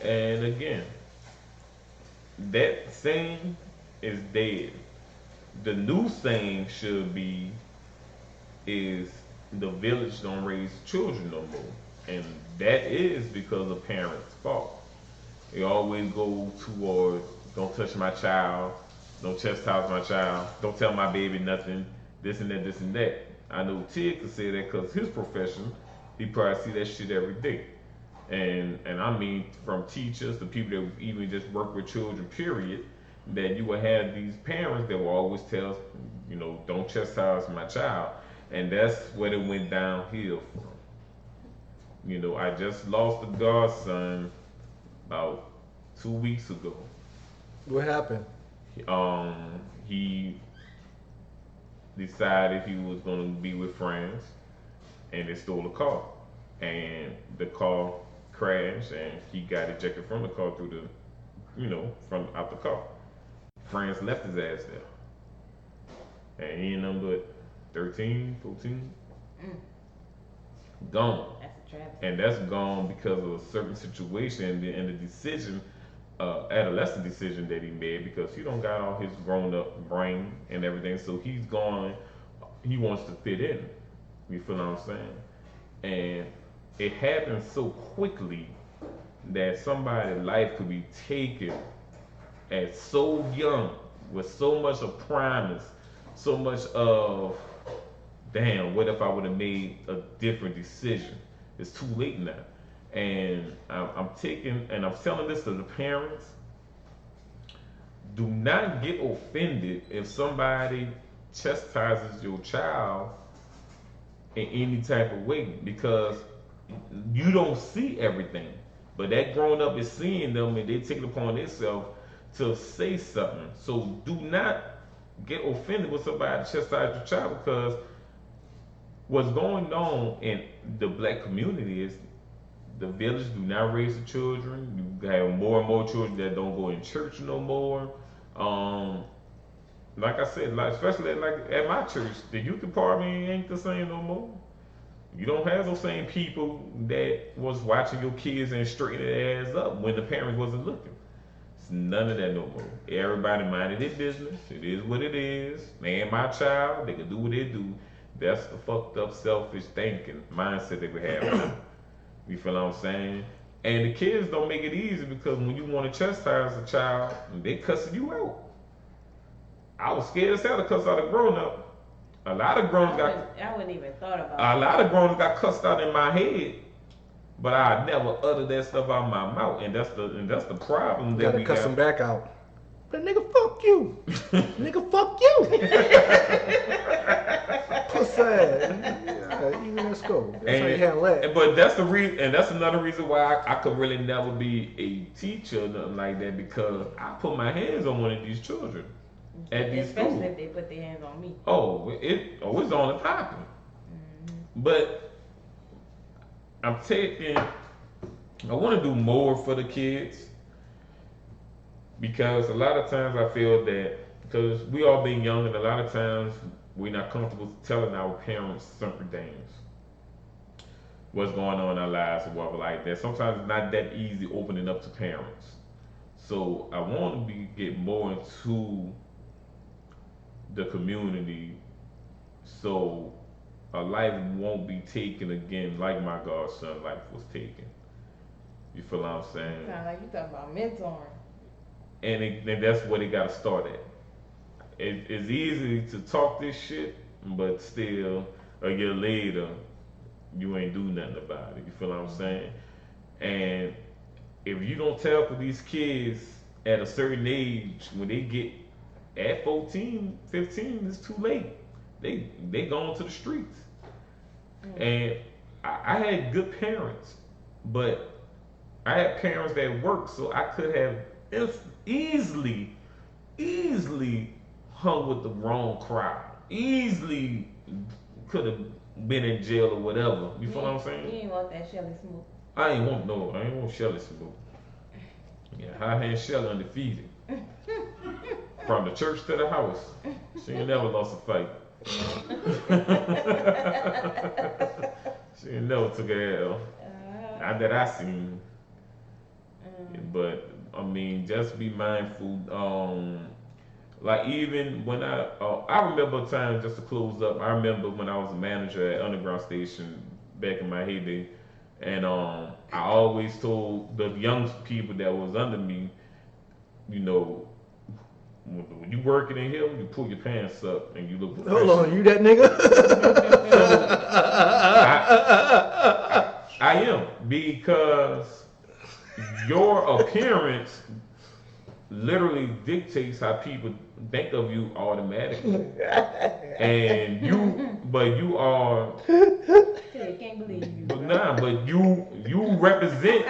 And again, that saying is dead. The new saying should be is the village don't raise children no more. And that is because of parents' fault. They always go toward don't touch my child, don't chastise my child, don't tell my baby nothing, this and that, this and that. I know Ted could say that because his profession, he probably see that shit every day. And I mean from teachers to people that even just work with children, period, that you will have these parents that will always tell, don't chastise my child. And that's where it went downhill from. I just lost a godson about 2 weeks ago. What happened? He decided he was going to be with friends, and they stole a car, and the car crashed, and he got ejected from the car through from out the car. Friends left his ass there, and he ain't nothing but 13, 14, Mm, gone. that's a travesty. And that's gone because of a certain situation and the decision, adolescent decision that he made, because he don't got all his grown up brain and everything, so he's gone. He wants to fit in. You feel what I'm saying? And it happened so quickly that somebody's life could be taken at so young, with so much of promise, so much of damn, what if I would have made a different decision? It's too late now. And I'm taking, and I'm telling this to the parents, do not get offended if somebody chastises your child in any type of way, because you don't see everything. But that grown up is seeing them, and they take it upon themselves to say something. So do not get offended when somebody chastises your child, because what's going on in the black community is the village do not raise the children. You have more and more children that don't go in church no more. Like I said, like especially like at my church, the youth department ain't the same no more. You don't have those same people that was watching your kids and straightening their ass up when the parents wasn't looking. It's none of that no more. Everybody minded their business. It is what it is. They ain't my child. They can do what they do. That's the fucked up, selfish thinking mindset that we have now. You feel what I'm saying? And the kids don't make it easy, because when you want to chastise a child, they cussing you out. I was scared as hell to cuss out a grown up. A lot of grown I wouldn't even thought about a it. lot of grown got cussed out in my head, but I never uttered that stuff out of my mouth, and that's the problem You that gotta we cuss got. them back out. But nigga, fuck you. Nigga, fuck you. Pussy ass. Yeah, even let's go. That's how you handle that. But that's the reason, and that's another reason why I could really never be a teacher or nothing like that, because I put my hands on one of these children at these Especially schools. if they put their hands on me. It's on the popping. But I want to do more for the kids, because a lot of times I feel that, because we all being young, and a lot of times we're not comfortable telling our parents certain things, what's going on in our lives or whatever like that. Sometimes it's not that easy opening up to parents. So I want to get more into the community, so a life won't be taken again like my godson life was taken. You feel what I'm saying? Sound like you talking about mentoring. And that's where they got to start at. It's easy to talk this shit, but still a year later you ain't do nothing about it. You feel what I'm saying? And if you don't tell for these kids at a certain age, when they get at 14, 15, it's too late. They going to the streets. And I had good parents, but I had parents that worked, so I could have easily hung with the wrong crowd. Easily could have been in jail or whatever. You feel what I'm saying? You ain't want that Shelly Smoke. I ain't want Shelly Smoke. Yeah, high hand Shelly undefeated. From the church to the house. She ain't never lost a fight. She ain't never took a L. Not that I seen. But I mean, just be mindful. Like even when I remember a time, just to close up. I remember when I was a manager at Underground Station back in my heyday, and I always told the young people that was under me, you know, when you working in here, you pull your pants up and you look professional. Hold on, you that nigga? I am, because your appearance literally dictates how people think of you automatically. And you are. I can't believe you. But you represent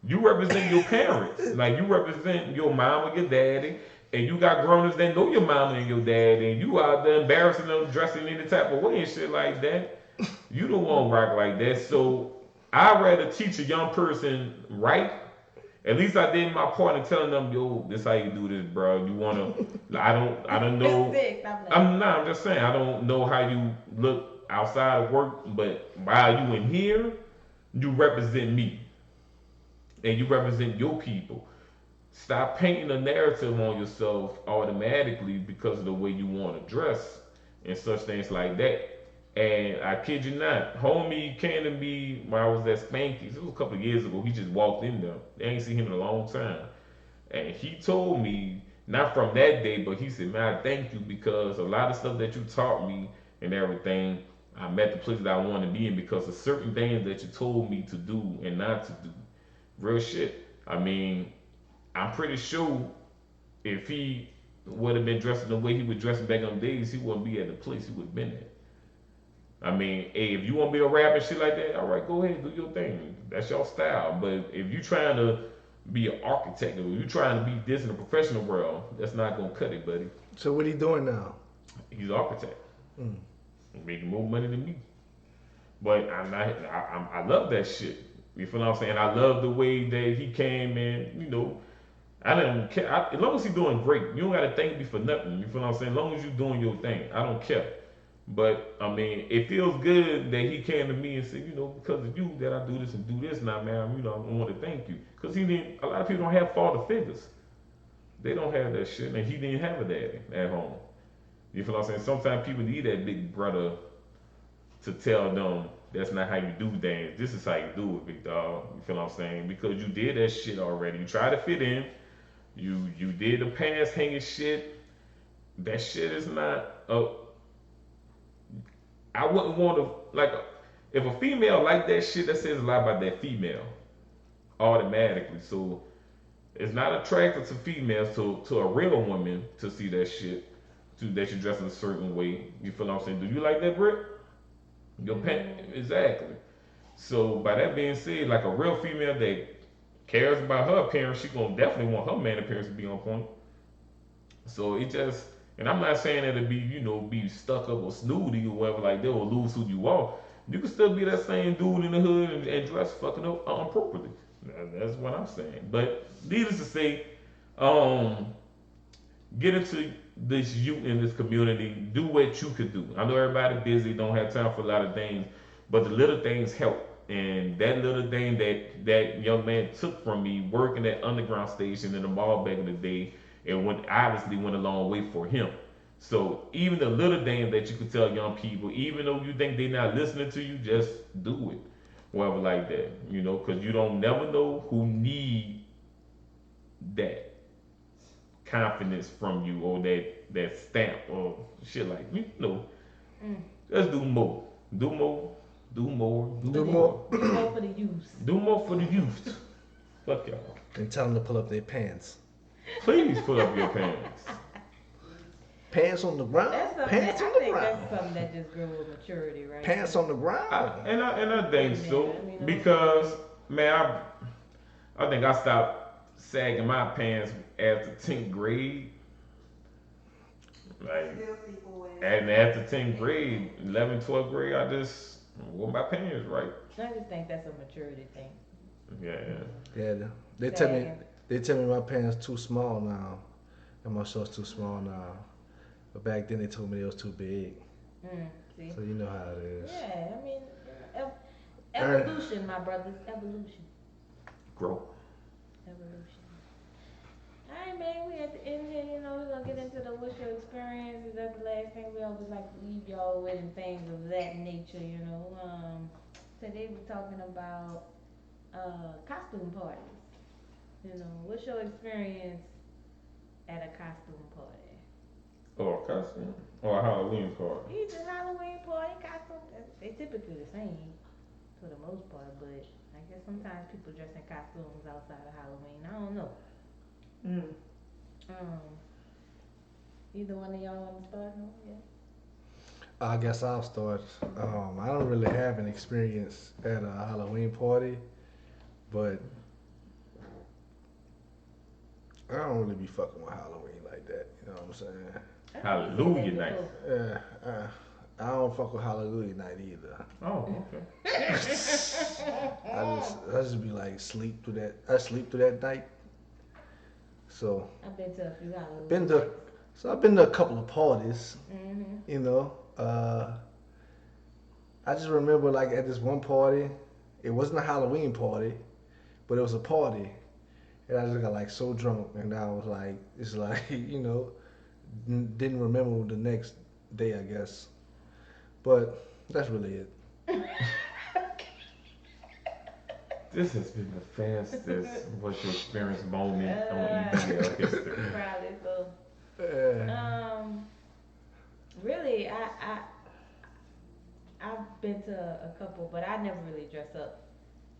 You represent your parents. Like you represent your mom or your daddy. And you got grown-ups that know your mama and your dad, and you out there embarrassing them, dressing any type of way and shit like that. You don't want to rock like that. So I'd rather teach a young person right. At least I did my part in telling them, yo, this how you do this, bro. You wanna I don't know. I'm just saying I don't know how you look outside of work, but while you in here, you represent me. And you represent your people. Stop painting a narrative on yourself automatically because of the way you want to dress and such things like that. And I kid you not, homie came to me when I was at Spanky's. It was a couple of years ago. He just walked in there. They ain't seen him in a long time. And he told me, not from that day, but he said, man, I thank you because a lot of stuff that you taught me and everything, I'm at the place that I want to be in because of certain things that you told me to do and not to do. Real shit. I mean, I'm pretty sure if he would have been dressing the way he was dressing back on the days, he wouldn't be at the place he would have been at. I mean, hey, if you want to be a rapper and shit like that, all right, go ahead, do your thing. That's your style. But if you trying to be an architect or you trying to be this in the professional world, that's not gonna cut it, buddy. So what he doing now? He's an architect. Making more money than me. But I'm not. I love that shit. You feel what I'm saying? I love the way that he came in. You know, I don't care. As long as he's doing great, you don't gotta thank me for nothing. You feel what I'm saying? As long as you're doing your thing, I don't care. But I mean, it feels good that he came to me and said, you know, because of you that I do this and do this now, man. You know, I want to thank you because he didn't. A lot of people don't have father figures. They don't have that shit, and he didn't have a daddy at home. You feel what I'm saying? Sometimes people need that big brother to tell them that's not how you do things. This is how you do it, big dog. You feel what I'm saying? Because you did that shit already. You tried to fit in. You did the pants hanging shit. That shit is not. I wouldn't want to like if a female like that shit. That says a lot about that female automatically. So it's not attractive to females to a real woman to see that shit. That you dress in a certain way. You feel what I'm saying? Do you like that, Britt? Your pants, exactly. So by that being said, like a real female that cares about her appearance, she gonna definitely want her man appearance to be on point. So it just, and I'm not saying that to be, you know, be stuck up or snooty or whatever like that or lose who you are. You can still be that same dude in the hood and dress fucking up appropriately. That's what I'm saying. But needless to say, get into this youth in this community. Do what you could do. I know everybody busy, don't have time for a lot of things, but the little things help. And that little thing that young man took from me working at Underground Station in the mall back in the day, it obviously went a long way for him. So even the little things that you could tell young people, even though you think they're not listening to you, just do it. Whatever like that, you know, because you don't never know who need that confidence from you or that stamp or shit like you know. Just do more. Do more. Do more. Do more. Do more for the youth. Do more for the youth. Fuck y'all. And tell them to pull up their pants. Please pull up your pants. Pants on the ground. Pants on the ground. That's something that just grows with maturity, right? Pants on the ground. I think so because man, I think I stopped sagging my pants after 10th grade. Like, and after 10th grade, 11th, 12th grade, I just wore my pants right. I just think that's a maturity thing. Yeah. They tell me my pants too small now, and my shorts too small now. But back then they told me they was too big. See? So you know how it is. Yeah, I mean, evolution, my brothers, evolution. Grow. Evolution. Alright, man, we at the end here, you know, we're gonna get into the what's your experience. Is that the last thing we always like to leave y'all with and things of that nature, you know. Today we're talking about costume parties. You know, what's your experience at a costume party? Or a costume. Or a Halloween party. Either Halloween party, costume, they typically the same for the most part, but I guess sometimes people dress in costumes outside of Halloween. I don't know. Either one of y'all want to start? No? Yeah. I guess I'll start. I don't really have an experience at a Halloween party, but I don't really be fucking with Halloween like that. You know what I'm saying? Hallelujah night. Yeah, I don't fuck with Hallelujah night either. Oh, okay. I just be like sleep through that. I sleep through that night. So I've been to a few Halloween. I've been to a couple of parties. Mhm. You know, I just remember like at this one party, it wasn't a Halloween party, but it was a party, and I just got like so drunk, and I was like, it's like didn't remember the next day, I guess. But that's really it. This has been the fastest what's your experience moment on EBL history. Probably so. Yeah. Really, I've been to a couple, but I never really dress up.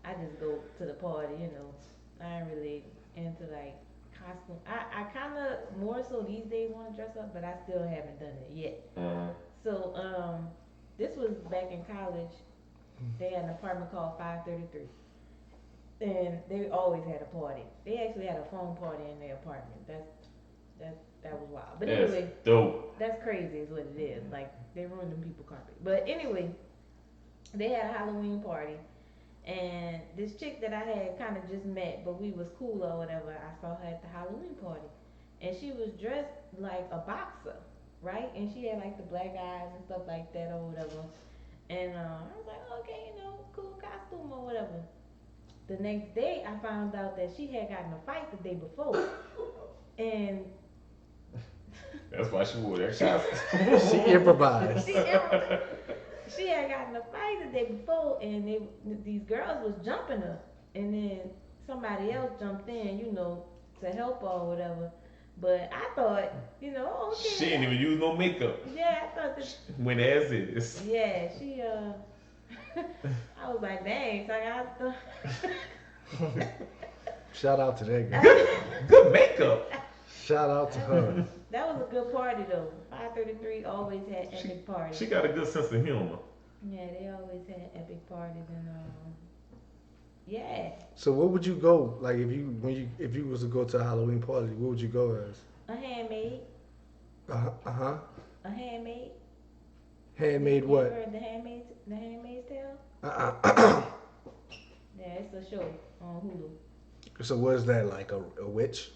I just go to the party, you know. I ain't really into like costume. I kind of more so these days want to dress up, but I still haven't done it yet. So this was back in college. They had an apartment called 533, and they always had a party. They actually had a phone party in their apartment. That was wild. But That's anyway, dope. that's crazy is what it is. Like they ruined them people carpet. But anyway, they had a Halloween party, and this chick that I had kind of just met, but we was cool or whatever. I saw her at the Halloween party, and she was dressed like a boxer, right? And she had like the black eyes and stuff like that or whatever. And I was like, okay, you know, cool costume or whatever. The next day, I found out that she had gotten in a fight the day before, and That's why she wore that costume. She improvised. she had gotten in a fight the day before, and these girls was jumping her, and then somebody else jumped in, you know, to help her or whatever. But I thought, you know, oh, okay. She didn't even use no makeup. Yeah, I thought that. Went as is. Yeah, she I was like, dang, so I got. Shout out to that girl. Good makeup. Shout out to her. That was a good party though. 533 always had epic parties. She got a good sense of humor. Yeah, they always had epic parties and yeah. So what would you go like if you was to go to a Halloween party? What would you go as? A handmaid. Uh-huh. A handmaid. Handmade You what? heard the Handmaid's Tale? Uh-uh. Yeah, it's a show on Hulu. So what is that like a witch?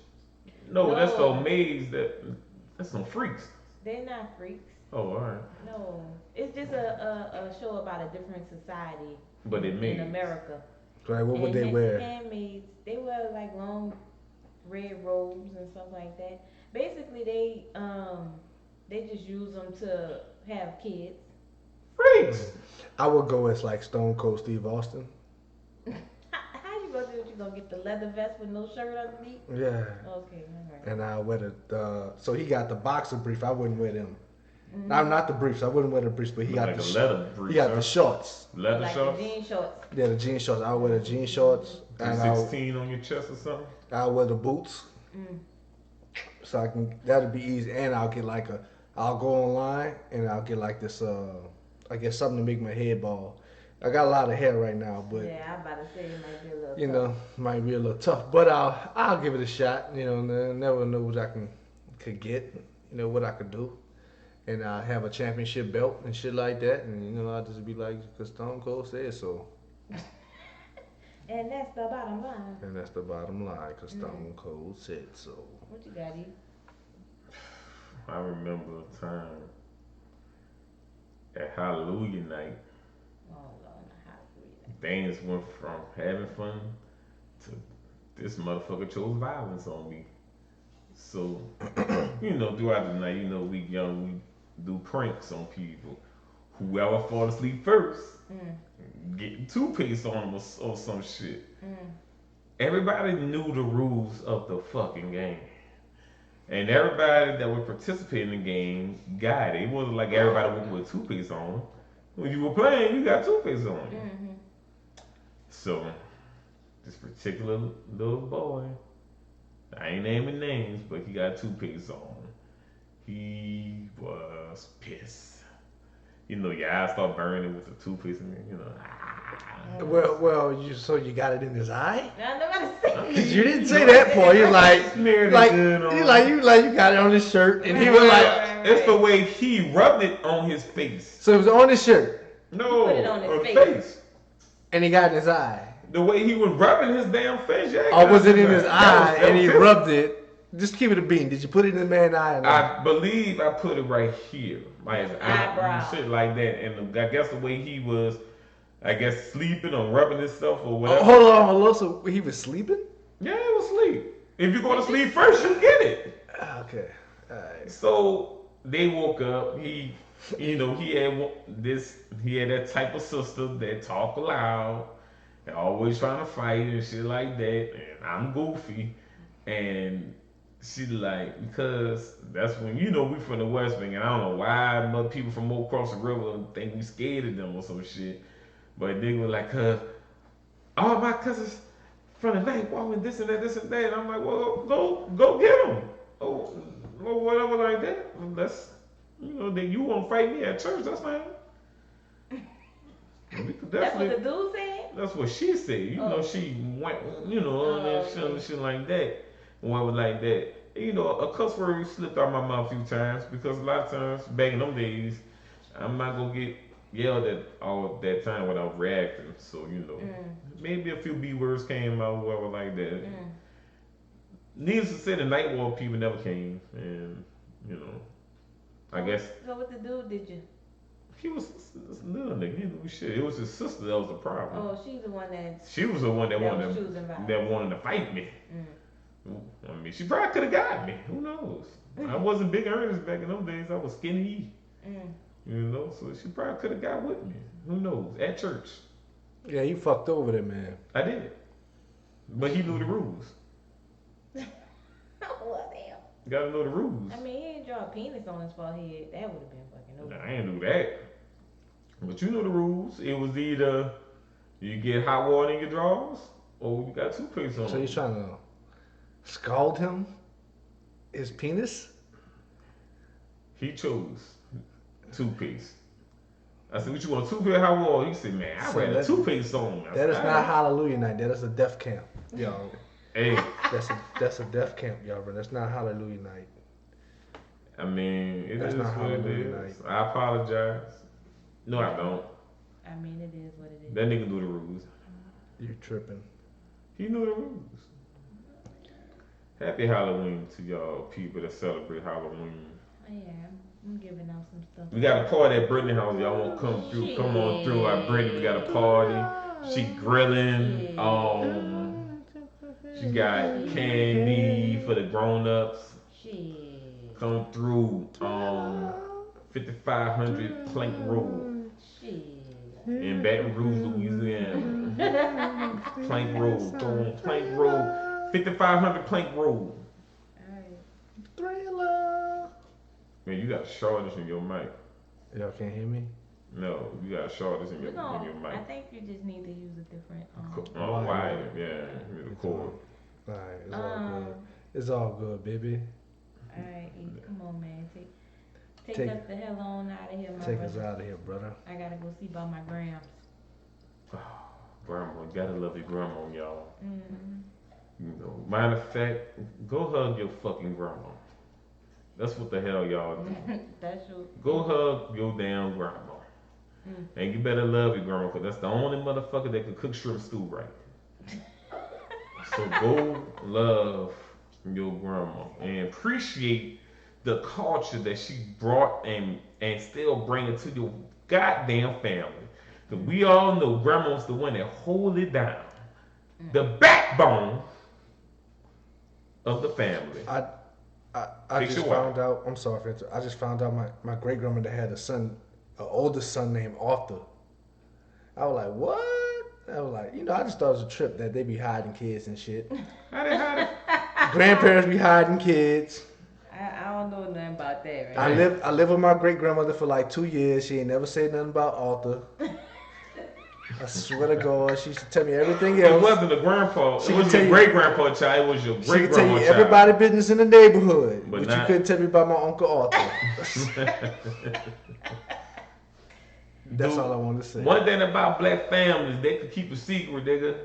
No, that's No. some maids that's some freaks. They're not freaks. Oh, alright. No, it's just a show about a different society But it in maids. America. Like what would And they wear? Handmaids, they wear like long red robes and stuff like that. Basically, they just use them to have kids. Freaks. I would go as like Stone Cold Steve Austin. How you gonna do it? You gonna get the leather vest with no shirt underneath? Yeah. Okay, alright. And I wear the so he got the boxer brief. I wouldn't wear them. Mm-hmm. No, not the briefs. I wouldn't wear the briefs, but he got Like the a leather brief, he got huh? the shorts. Leather Like shorts. the jean shorts. Yeah, the jean shorts. I wear the jean shorts and 16 on your chest or something. I'll wear the boots. Mm. So I can that'll be easy, and I'll get like I'll go online and I'll get like this I guess something to make my head bald. I got a lot of hair right now, but Yeah, I'm about to say it might be a little. you tough. know might be a little tough. But I'll give it a shot. You know, never know what I could get. You know what I could do, and I'll have a championship belt and shit like that. And you know I'll just be like, cause Stone Cold said so. And that's the bottom line. And that's the bottom line, cause Stone Cold said so. What you got, E? I remember a time at Hallelujah night, Oh Lord, hallelujah. things went from having fun to this motherfucker chose violence on me. So, you know, throughout the night, you know, we young, we do pranks on people. Whoever fall asleep first, getting toothpaste on them or some shit. Everybody knew the rules of the fucking game. And everybody that would participate in the game got it. It wasn't like everybody went with toothpaste on. When you were playing, you got toothpaste on you. So, this particular little boy, I ain't naming names, but he got toothpaste on. He was pissed. your eyes start burning with the toothpaste, and Well, you got it in his eye? I was about to say. You didn't say that part. You're like, Smeared it like, good on. you got it on his shirt, and he was like, It's the way he rubbed it on his face. so it was on his shirt, No, He put it on his face. and he got it in his eye. The way he was rubbing his damn face, yeah. Or was it in his That eye was and he his- rubbed it? Just keep it a bean. Did you put it in the man's eye? Or not? I believe I put it right here, like his Eyebrow. shit like that. And I guess the way he was, sleeping or rubbing himself or whatever. Oh, hold on. So he was sleeping? Yeah, he was asleep. If you go to sleep first, you get it. Okay. All right. So they woke up. He had that type of sister that talk loud, and always trying to fight and shit like that. And I'm goofy, and she like, because that's when we from the West Bank, and I don't know why mother people from across the river think we scared of them or some shit. But they were like, all my cousins from the night walking this and that, and I'm like, well, go get them. Oh, or whatever like that. That's then you won't fight me at church. That's fine. That's what the dude said? That's what she said. She went, and shit like that. Whatever like that. A cuss word slipped out my mouth a few times because a lot of times back in them days, I'm not gonna get yelled at all that time without reacting. So maybe a few B words came out, whatever like that. Needless to say, the night walk people never came, and I guess. So what the dude did you? He was this little nigga. He knew shit. It was his sister that was the problem. Oh, she's the one that. She was the one that wanted to fight me. I mean, she probably could have got me. Who knows? I wasn't big earnest back in those days. I was skinny. So she probably could have got with me. Who knows? At church. Yeah, you fucked over there, man. I did. But he knew the rules. Well, damn. Gotta know the rules. I mean, he ain't draw a penis on his forehead. That would have been fucking over. Nah, I ain't do that. But you know the rules. It was either you get hot water in your drawers or you got toothpaste on. So you're trying to scald him? His penis? He chose toothpaste. I said, what you want, toothpaste or hot water? He said, man, I rather toothpaste on. That is not Hallelujah night. That is a death camp, y'all. Hey. That's a death camp, y'all, bro. That's not Hallelujah night. I mean, That's is not what it Hallelujah is. night. I apologize. No, I don't. I mean, it is what it is. That nigga knew the rules. You tripping. He knew the rules. Happy Halloween to y'all people that celebrate Halloween. Oh, yeah, I'm giving out some stuff. We got a party at Brittany house. Y'all want to come through? Come on through at Brittany. We got a party. She grilling. She got candy for the grown-ups. Shit. Come through. 5500 Plank Road Shit. in Baton Rouge, Louisiana. Plank Road. Go on Plank Road. 5500 Plank Road. Alright. Thriller. Man, you got shortness in your mic. Y'all can't hear me? No, you got shortness in your mic. I think you just need to use a different. Wire, yeah, the cord. Alright, it's all good. It's all good, baby. Alright, come on, man. Take us the hell on out of here, my Take brother. us out of here, brother. I gotta go see about my grams. Grandma, you gotta love your grandma, y'all. Mm-hmm. Matter of fact, go hug your fucking grandma. That's what the hell y'all do. That's true. Go hug your damn grandma. And you better love your grandma, because that's the only motherfucker that can cook shrimp stew right. So go love your grandma and appreciate the culture that she brought and still bring it to your goddamn family. Because we all know grandma's the one that hold it down. The backbone of the family. I just found out. I'm sorry for interrupting. I just found out my great grandmother had an older son named Arthur. I was like, what? I was like, I just thought it was a trip that they be hiding kids and shit. How they hide it? Grandparents be hiding kids. I don't know nothing about that, right? I lived with my great grandmother for like 2 years. She ain't never said nothing about Arthur. I swear to God, she used to tell me everything else. It wasn't a grandpa. She It was could your tell great grandpa child. It was your She great could tell grandma you child. everybody's business in the neighborhood, But but you couldn't tell me about my Uncle Arthur. That's all I want to say. One thing about black families, they could keep a secret, nigga.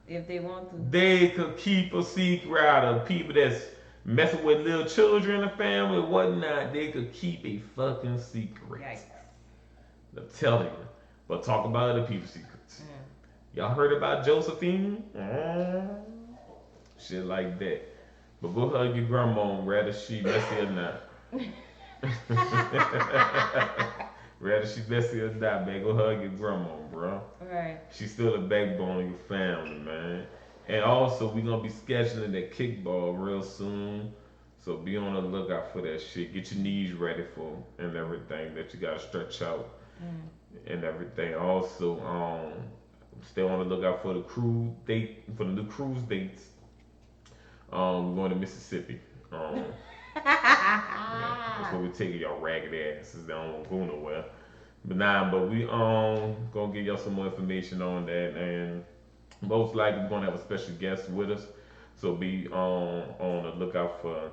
If they want to. They could keep a secret out of people that's messing with little children in the family or whatnot. They could keep a fucking secret. Yikes. I'm telling you. But talk about other people's secrets. Y'all heard about Josephine? Shit like that. But go hug your grandma, whether she messy or not. Whether she messy or not, man, go hug your grandma, bro. Right. She's still the backbone of your family, man. And also, we're going to be scheduling that kickball real soon. So be on the lookout for that shit. Get your knees ready for and everything that you got to stretch out and everything. Also, stay on the lookout for the cruise date, for the new cruise dates. We're going to Mississippi. Yeah, that's where we're taking y'all ragged asses. They don't go nowhere. But we gonna give y'all some more information on that, and most likely we're gonna have a special guest with us. So be on the lookout for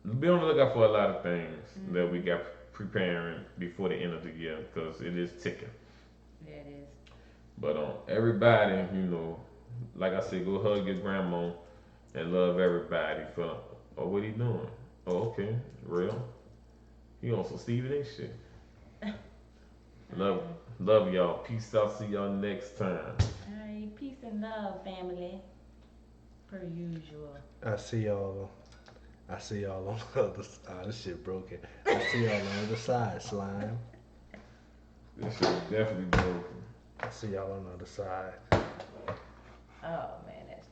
a lot of things that we got preparing before the end of the year, because it is ticking. Yeah, it is. But everybody, like I said, go hug your grandma and love everybody for. Oh, what he doing? Oh, okay, real. He on some Stephen A shit. Love y'all. Peace out. See y'all next time. Alright, peace and love, family. Per usual. I see y'all on the other side. This shit broken. I see y'all on the other side, slime. This shit is definitely broken. I see y'all on the other side. Oh man, that's